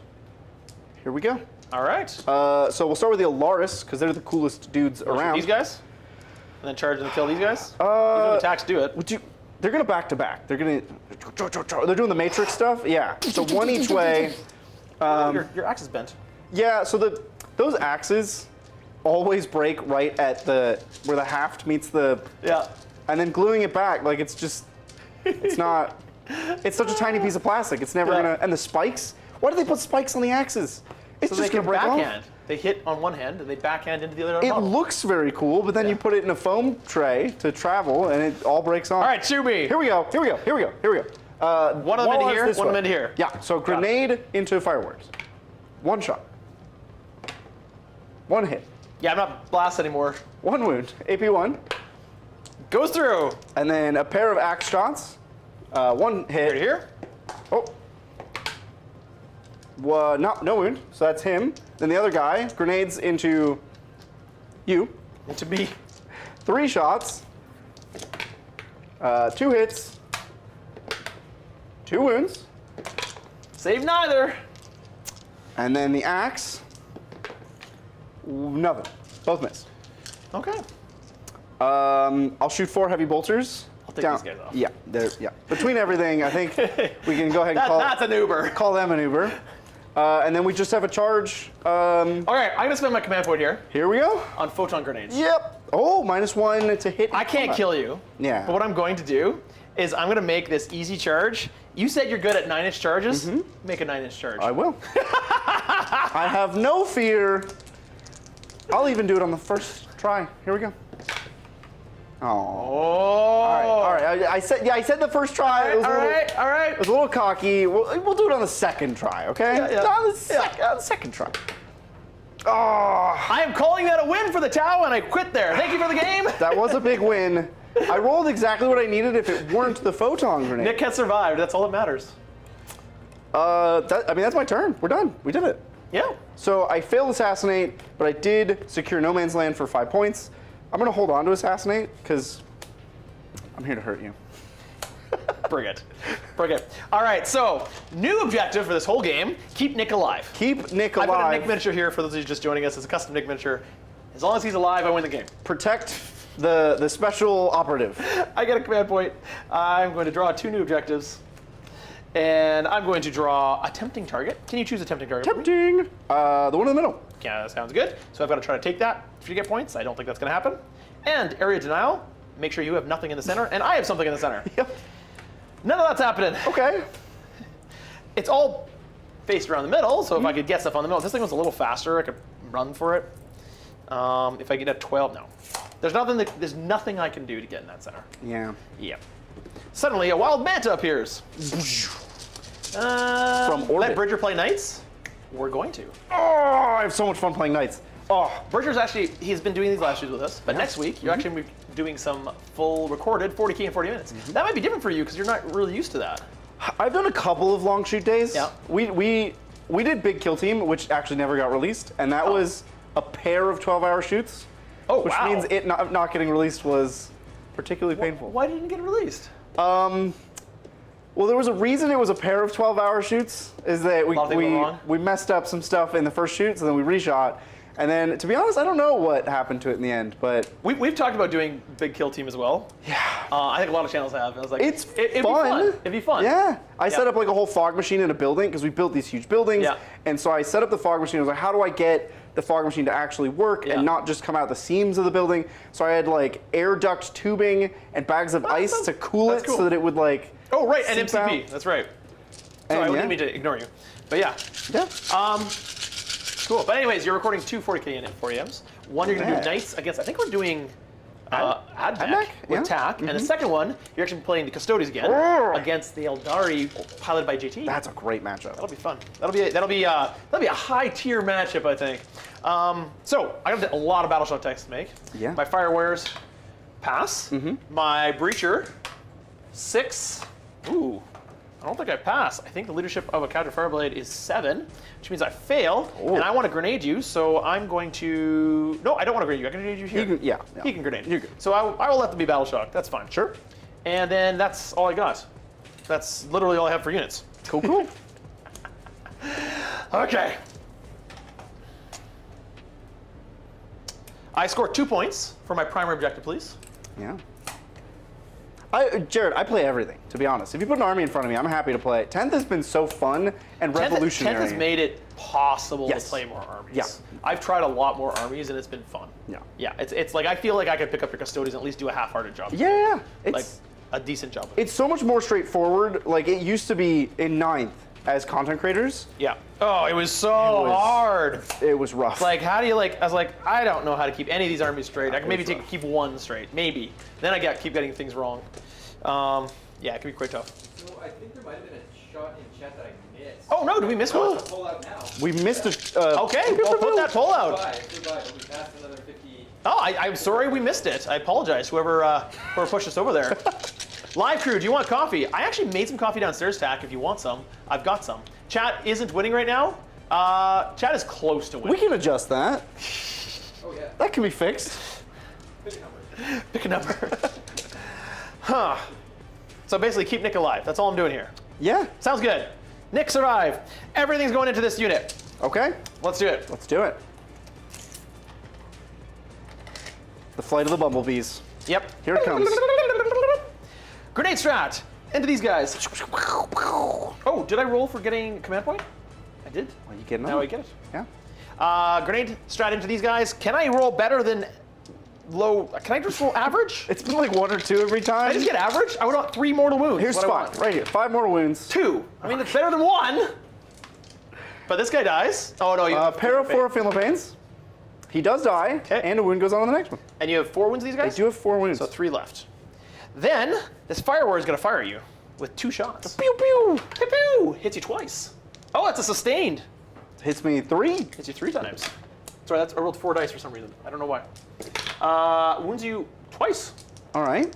Speaker 2: Here we go.
Speaker 1: All right.
Speaker 2: So we'll start with the Alaris, because they're the coolest dudes around.
Speaker 1: These guys? And then charge and kill these guys? Even attacks do it.
Speaker 2: They're going to back to back. They're doing the Matrix stuff. Yeah. So one each way.
Speaker 1: Your axe is bent.
Speaker 2: Yeah. So those axes always break right at where the haft meets the.
Speaker 1: Yeah.
Speaker 2: And then gluing it back, like it's not. It's such a tiny piece of plastic. It's never gonna. And the spikes. Why do they put spikes on the axes? It's
Speaker 1: so
Speaker 2: just
Speaker 1: they
Speaker 2: gonna
Speaker 1: can
Speaker 2: break
Speaker 1: backhand.
Speaker 2: off.
Speaker 1: They hit on one hand and they backhand into the other.
Speaker 2: It looks very cool, but then you put it in a foam tray to travel, and it all breaks off.
Speaker 1: All right, shoot me.
Speaker 2: Here we go. One of them
Speaker 1: into here, one of them into here.
Speaker 2: Yeah. So grenade into fireworks. One shot. One hit.
Speaker 1: Yeah, I'm not blast anymore.
Speaker 2: One wound. AP1.
Speaker 1: Goes through.
Speaker 2: And then a pair of axe shots. One hit.
Speaker 1: Right here.
Speaker 2: Oh. No wound. So that's him. Then the other guy grenades into you.
Speaker 1: Into me.
Speaker 2: 3 shots. 2 hits. 2 wounds.
Speaker 1: Save neither.
Speaker 2: And then the axe. Nothing. Both missed.
Speaker 1: Okay.
Speaker 2: I'll shoot 4 heavy bolters.
Speaker 1: I'll take these guys off.
Speaker 2: Yeah, between everything, I think we can go ahead and
Speaker 1: that's an Uber.
Speaker 2: call them an Uber. And then we just have a charge.
Speaker 1: All right, I'm gonna spend my command point here.
Speaker 2: Here we go.
Speaker 1: On photon grenades.
Speaker 2: Yep. Oh, -1 to hit.
Speaker 1: I can't kill you.
Speaker 2: Yeah.
Speaker 1: But what I'm going to do is I'm gonna make this easy charge. You said you're good at 9-inch charges. Make a 9-inch charge.
Speaker 2: I will. I have no fear. I'll even do it on the first try. Here we go. Oh. All right. I said the first try.
Speaker 1: All right.
Speaker 2: It was a little cocky. We'll do it on the second try, okay?
Speaker 1: Yeah.
Speaker 2: On the second try. Oh.
Speaker 1: I am calling that a win for the Tau, and I quit there. Thank you for the game.
Speaker 2: That was a big win. I rolled exactly what I needed if it weren't the photon grenade.
Speaker 1: Nick has survived. That's all that matters.
Speaker 2: That's my turn. We're done. We did it.
Speaker 1: Yeah.
Speaker 2: So I failed Assassinate, but I did secure No Man's Land for 5 points. I'm going to hold on to Assassinate, because I'm here to hurt you.
Speaker 1: Bring it. All right, so new objective for this whole game, keep Nick alive.
Speaker 2: Keep Nick alive.
Speaker 1: I've got a Nick miniature here for those of you just joining us. It's a custom Nick miniature. As long as he's alive, I win the game.
Speaker 2: Protect the special operative.
Speaker 1: I get a command point. I'm going to draw 2 new objectives. And I'm going to draw a tempting target. Can you choose a tempting target?
Speaker 2: Tempting. The one in the middle.
Speaker 1: Yeah, that sounds good. So I've got to try to take that to get points. I don't think that's going to happen. And area denial. Make sure you have nothing in the center, and I have something in the center.
Speaker 2: Yep.
Speaker 1: None of that's happening.
Speaker 2: Okay.
Speaker 1: It's all faced around the middle, so if I could get stuff on the middle, if this thing was a little faster, I could run for it. If I get a 12, no. There's nothing I can do to get in that center.
Speaker 2: Yeah.
Speaker 1: Yep. Suddenly, a wild manta appears.
Speaker 2: From orbit.
Speaker 1: Let Bridger play knights? We're going to.
Speaker 2: Oh, I have so much fun playing knights. Oh,
Speaker 1: Bridger's actually, he's been doing these last years with us, but next week, you're actually doing some full recorded 40K in 40 minutes. That might be different for you, because you're not really used to that.
Speaker 2: I've done a couple of long shoot days.
Speaker 1: Yeah.
Speaker 2: We did Big Kill Team, which actually never got released, and that was a pair of 12-hour shoots.
Speaker 1: Oh,
Speaker 2: which means it not getting released was particularly painful.
Speaker 1: Why didn't it get released?
Speaker 2: Well, there was a reason it was a pair of 12-hour shoots. Is that we messed up some stuff in the first shoot, so then we reshot. And then, to be honest, I don't know what happened to it in the end, but
Speaker 1: we've talked about doing Big Kill Team as well.
Speaker 2: Yeah.
Speaker 1: I think a lot of channels have. I was like,
Speaker 2: it'd
Speaker 1: fun.
Speaker 2: be fun.
Speaker 1: It'd be fun.
Speaker 2: Yeah. I set up like a whole fog machine in a building because we built these huge buildings.
Speaker 1: Yeah.
Speaker 2: And so I set up the fog machine. I was like, how do I get the fog machine to actually work and not just come out the seams of the building? So I had like air duct tubing and bags of ice to cool it so that it would like.
Speaker 1: Oh right, and
Speaker 2: seep
Speaker 1: MCP.
Speaker 2: out.
Speaker 1: That's right. Sorry, I didn't mean to ignore you. But yeah.
Speaker 2: Yeah.
Speaker 1: Cool. But anyways, you're recording 2 40K in 40Ms. One you're going to do Knights against, I think we're doing Admech with TAC. And the second one, you're actually playing the Custodes again against the Eldari piloted by JT.
Speaker 2: That's a great matchup.
Speaker 1: That'll be fun. That'll be a high tier matchup, I think. So I got a lot of battleship text to make.
Speaker 2: Yeah.
Speaker 1: My Firewares pass. My Breacher 6 Ooh, I don't think I pass. I think the leadership of a counter fireblade is 7, which means I fail, and I want to grenade you, so I'm going to... No, I don't want to grenade you. I can grenade you here.
Speaker 2: Yeah.
Speaker 1: He can grenade.
Speaker 2: You're good.
Speaker 1: So I will let them be battle shocked. That's fine.
Speaker 2: Sure.
Speaker 1: And then that's all I got. That's literally all I have for units.
Speaker 2: Cool.
Speaker 1: Okay. I score 2 points for my primary objective, please.
Speaker 2: Yeah. Jared, I play everything, to be honest. If you put an army in front of me, I'm happy to play it. 10th has been so fun and revolutionary.
Speaker 1: 10th has made it possible
Speaker 2: Yes.
Speaker 1: to play more armies.
Speaker 2: Yeah.
Speaker 1: I've tried a lot more armies, and it's been fun.
Speaker 2: Yeah.
Speaker 1: Yeah, it's like I feel like I could pick up your Custodes and at least do a half-hearted job.
Speaker 2: Yeah.
Speaker 1: Like a decent job.
Speaker 2: It's so much more straightforward. Like, it used to be in 9th as content creators.
Speaker 1: Yeah. Oh, it was so hard.
Speaker 2: It was rough.
Speaker 1: Like, how do you I was like, I don't know how to keep any of these armies straight. I can maybe keep one straight, maybe. Then I keep getting things wrong. Yeah, it can be quite tough.
Speaker 3: So I think there might have been a shot in chat that I missed.
Speaker 1: Oh no, did we miss one?
Speaker 3: Pull out now.
Speaker 2: We missed a...
Speaker 1: Okay, well put that poll out.
Speaker 3: Goodbye, but we passed another 50.
Speaker 1: Oh, I'm sorry we missed it. I apologize, whoever pushed us over there. Live crew, do you want coffee? I actually made some coffee downstairs, Tack, if you want some. I've got some. Chat isn't winning right now. Chat is close to winning.
Speaker 2: We can adjust that.
Speaker 3: Oh yeah.
Speaker 2: That can be fixed.
Speaker 3: Pick a number.
Speaker 1: Pick a number. Huh. So basically, keep Nick alive. That's all I'm doing here.
Speaker 2: Yeah.
Speaker 1: Sounds good. Nick survive. Everything's going into this unit.
Speaker 2: Okay.
Speaker 1: Let's do it.
Speaker 2: Let's do it. The flight of the bumblebees.
Speaker 1: Yep.
Speaker 2: Here it comes.
Speaker 1: Grenade strat. Into these guys. Oh, did I roll for getting command point? I did.
Speaker 2: Well, you get
Speaker 1: Now I get it.
Speaker 2: Yeah.
Speaker 1: Grenade strat into these guys. Can I roll better than low? Can I just roll average?
Speaker 2: It's been like 1 or 2 every time.
Speaker 1: I just get average? I would want 3 mortal wounds.
Speaker 2: Here's
Speaker 1: what I
Speaker 2: 5.
Speaker 1: want.
Speaker 2: Right here. 5 mortal wounds.
Speaker 1: 2. I mean, it's better than 1. But this guy dies. Oh, no. You have
Speaker 2: Pair of 4 Fatal Pains. He does die, and a wound goes on to the next one.
Speaker 1: And you have 4 wounds, these guys?
Speaker 2: I do have 4 wounds.
Speaker 1: So 3 left. Then, this Fire Warrior is going to fire you with 2 shots.
Speaker 2: Pew pew!
Speaker 1: Pew pew! Hits you twice. Oh, that's a sustained.
Speaker 2: Hits me 3.
Speaker 1: Hits you 3 times. Sorry, I rolled 4 dice for some reason. I don't know why. Wounds you twice.
Speaker 2: All right.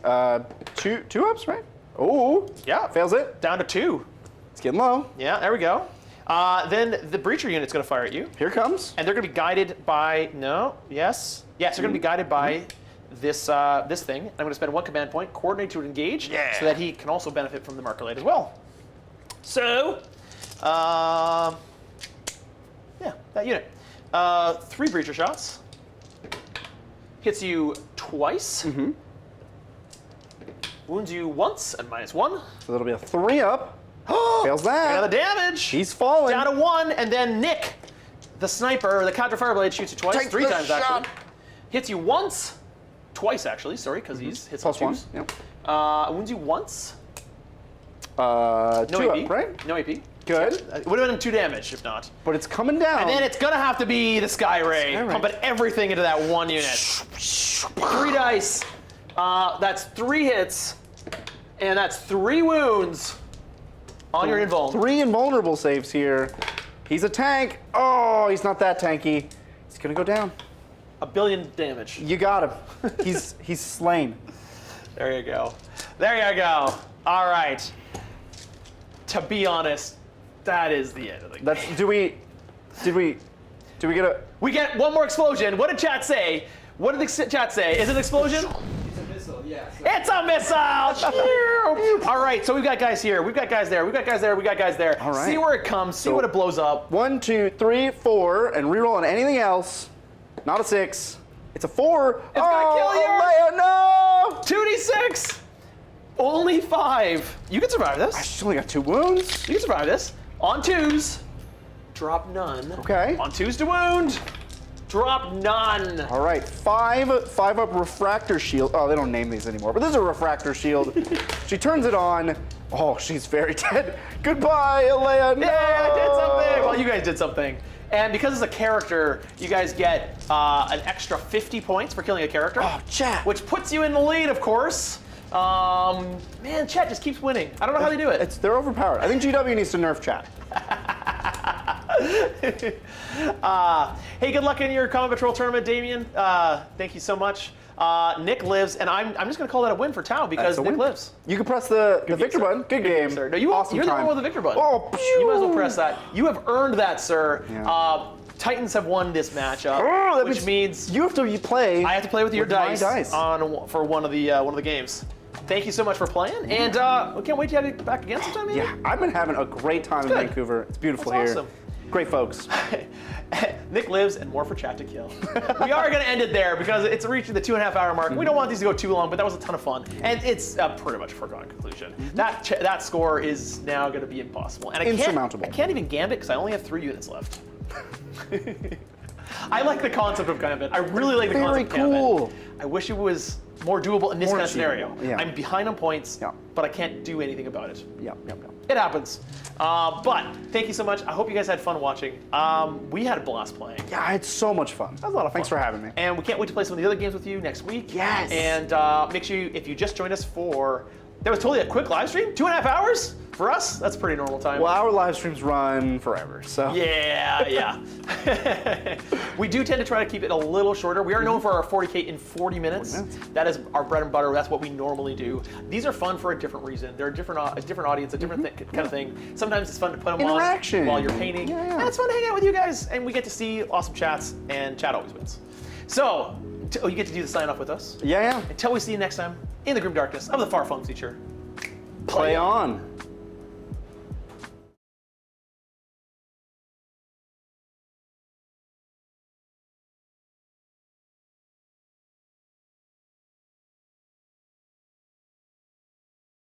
Speaker 2: 2 ups, right? Oh.
Speaker 1: Yeah.
Speaker 2: Fails it.
Speaker 1: Down to 2.
Speaker 2: It's getting low.
Speaker 1: Yeah, there we go. Then the Breacher unit's going to fire at you.
Speaker 2: Here it comes.
Speaker 1: And they're going to be guided by, yes, they're going to be guided by this this thing. I'm going to spend 1 command point, coordinate to engage, so that he can also benefit from the marker light as well. So, yeah, that unit. 3 Breacher shots. Hits you twice. Wounds you once and -1.
Speaker 2: So that'll be a 3 up. Fails that.
Speaker 1: Another damage.
Speaker 2: He's falling.
Speaker 1: Down to 1, and then Nick, the sniper, the counter fireblade, shoots you twice,
Speaker 2: Take
Speaker 1: 3
Speaker 2: the
Speaker 1: times
Speaker 2: shot.
Speaker 1: actually. Hits you once, twice actually. Sorry, because he's hits on
Speaker 2: +1.
Speaker 1: twos.
Speaker 2: Yep.
Speaker 1: Wounds you once.
Speaker 2: 2
Speaker 1: AP,
Speaker 2: up, right?
Speaker 1: No AP.
Speaker 2: Good.
Speaker 1: It would have been 2 damage if not.
Speaker 2: But it's coming down.
Speaker 1: And then it's gonna have to be the Sky Ray, pumping everything into that 1 unit. 3 dice. That's 3 hits, and that's 3 wounds on your invuln.
Speaker 2: 3 invulnerable saves here. He's a tank. Oh, he's not that tanky. He's gonna go down.
Speaker 1: 1 billion damage.
Speaker 2: You got him. He's slain.
Speaker 1: There you go. There you go. All right. To be honest, that is the end of the game.
Speaker 2: That's do we get a
Speaker 1: We get 1 more explosion. What did chat say? What did the chat say? Is it an explosion?
Speaker 3: It's a missile, yeah. So
Speaker 1: It's a missile! All right, so we've got guys here. We've got guys there. We've got guys there. We've got guys there.
Speaker 2: All right.
Speaker 1: See where it comes. See what it blows up.
Speaker 2: 1, 2, 3, 4, and reroll on anything else. Not a 6. It's a 4. It's
Speaker 1: gonna kill you.
Speaker 2: Leia, no!
Speaker 1: 2d6. Only 5. You can survive this.
Speaker 2: She's only got 2 wounds.
Speaker 1: You can survive this. On 2s. Drop none.
Speaker 2: Okay.
Speaker 1: On 2s to wound. Drop none.
Speaker 2: All right, 5 up refractor shield. Oh, they don't name these anymore, but this is a refractor shield. She turns it on. Oh, she's very dead. Goodbye, Leia. No!
Speaker 1: Yeah, I did something. Well, you guys did something. And because it's a character, you guys get an extra 50 points for killing a character.
Speaker 2: Oh, chat.
Speaker 1: Which puts you in the lead, of course. Man, chat just keeps winning. I don't know how they do it.
Speaker 2: They're overpowered. I think GW needs to nerf chat.
Speaker 1: Hey, good luck in your Common Patrol tournament, Damien. Thank you so much. Nick lives, and I'm just going to call that a win for Tao because Nick lives.
Speaker 2: You can press the Victor button. Good game.
Speaker 1: Sir. No,
Speaker 2: Awesome
Speaker 1: you're the
Speaker 2: time.
Speaker 1: one with the Victor button.
Speaker 2: Oh,
Speaker 1: you might as well press that. You have earned that, sir.
Speaker 2: Yeah.
Speaker 1: Titans have won this matchup, which means
Speaker 2: you have to play.
Speaker 1: I have to play with your
Speaker 2: my
Speaker 1: dice, for one of the games. Thank you so much for playing, and we can't wait to have you back again sometime. Maybe?
Speaker 2: Yeah, I've been having a great time in
Speaker 1: good.
Speaker 2: Vancouver. It's beautiful
Speaker 1: That's
Speaker 2: here.
Speaker 1: awesome.
Speaker 2: Great folks.
Speaker 1: Nick lives, and more for chat to kill. We are going to end it there because it's reaching the 2.5 hour mark. We don't want these to go too long, but that was a ton of fun, and it's pretty much a foregone conclusion. That score is now going to be impossible, and
Speaker 2: Insurmountable.
Speaker 1: I can't even gambit because I only have 3 units left. I like the concept of gambit. I really like the concept of gambit.
Speaker 2: Very cool.
Speaker 1: I wish it was more doable in this
Speaker 2: More
Speaker 1: kind of scenario.
Speaker 2: achievable, yeah.
Speaker 1: I'm behind on points,
Speaker 2: Yeah.
Speaker 1: but I can't do anything about it.
Speaker 2: Yep.
Speaker 1: It happens. But thank you so much. I hope you guys had fun watching. We had a blast playing.
Speaker 2: Yeah, I had so much fun.
Speaker 1: That was a lot of fun.
Speaker 2: Thanks for having me.
Speaker 1: And we can't wait to play some of the other games with you next week.
Speaker 2: Yes.
Speaker 1: And make sure if you just joined us that was totally a quick live stream, 2.5 hours for us. That's pretty normal time.
Speaker 2: Well, our live streams run forever, so.
Speaker 1: Yeah. We do tend to try to keep it a little shorter. We are known for our 40K in 40 minutes. That is our bread and butter. That's what we normally do. These are fun for a different reason. They're a different audience, a different kind of thing. Sometimes it's fun to put them
Speaker 2: Interaction.
Speaker 1: on while you're painting.
Speaker 2: Yeah.
Speaker 1: And it's fun to hang out with you guys. And we get to see awesome chats, and chat always wins. So, you get to do the sign off with us.
Speaker 2: Yeah.
Speaker 1: Until we see you next time in the grim darkness of the far flung future.
Speaker 2: Play on.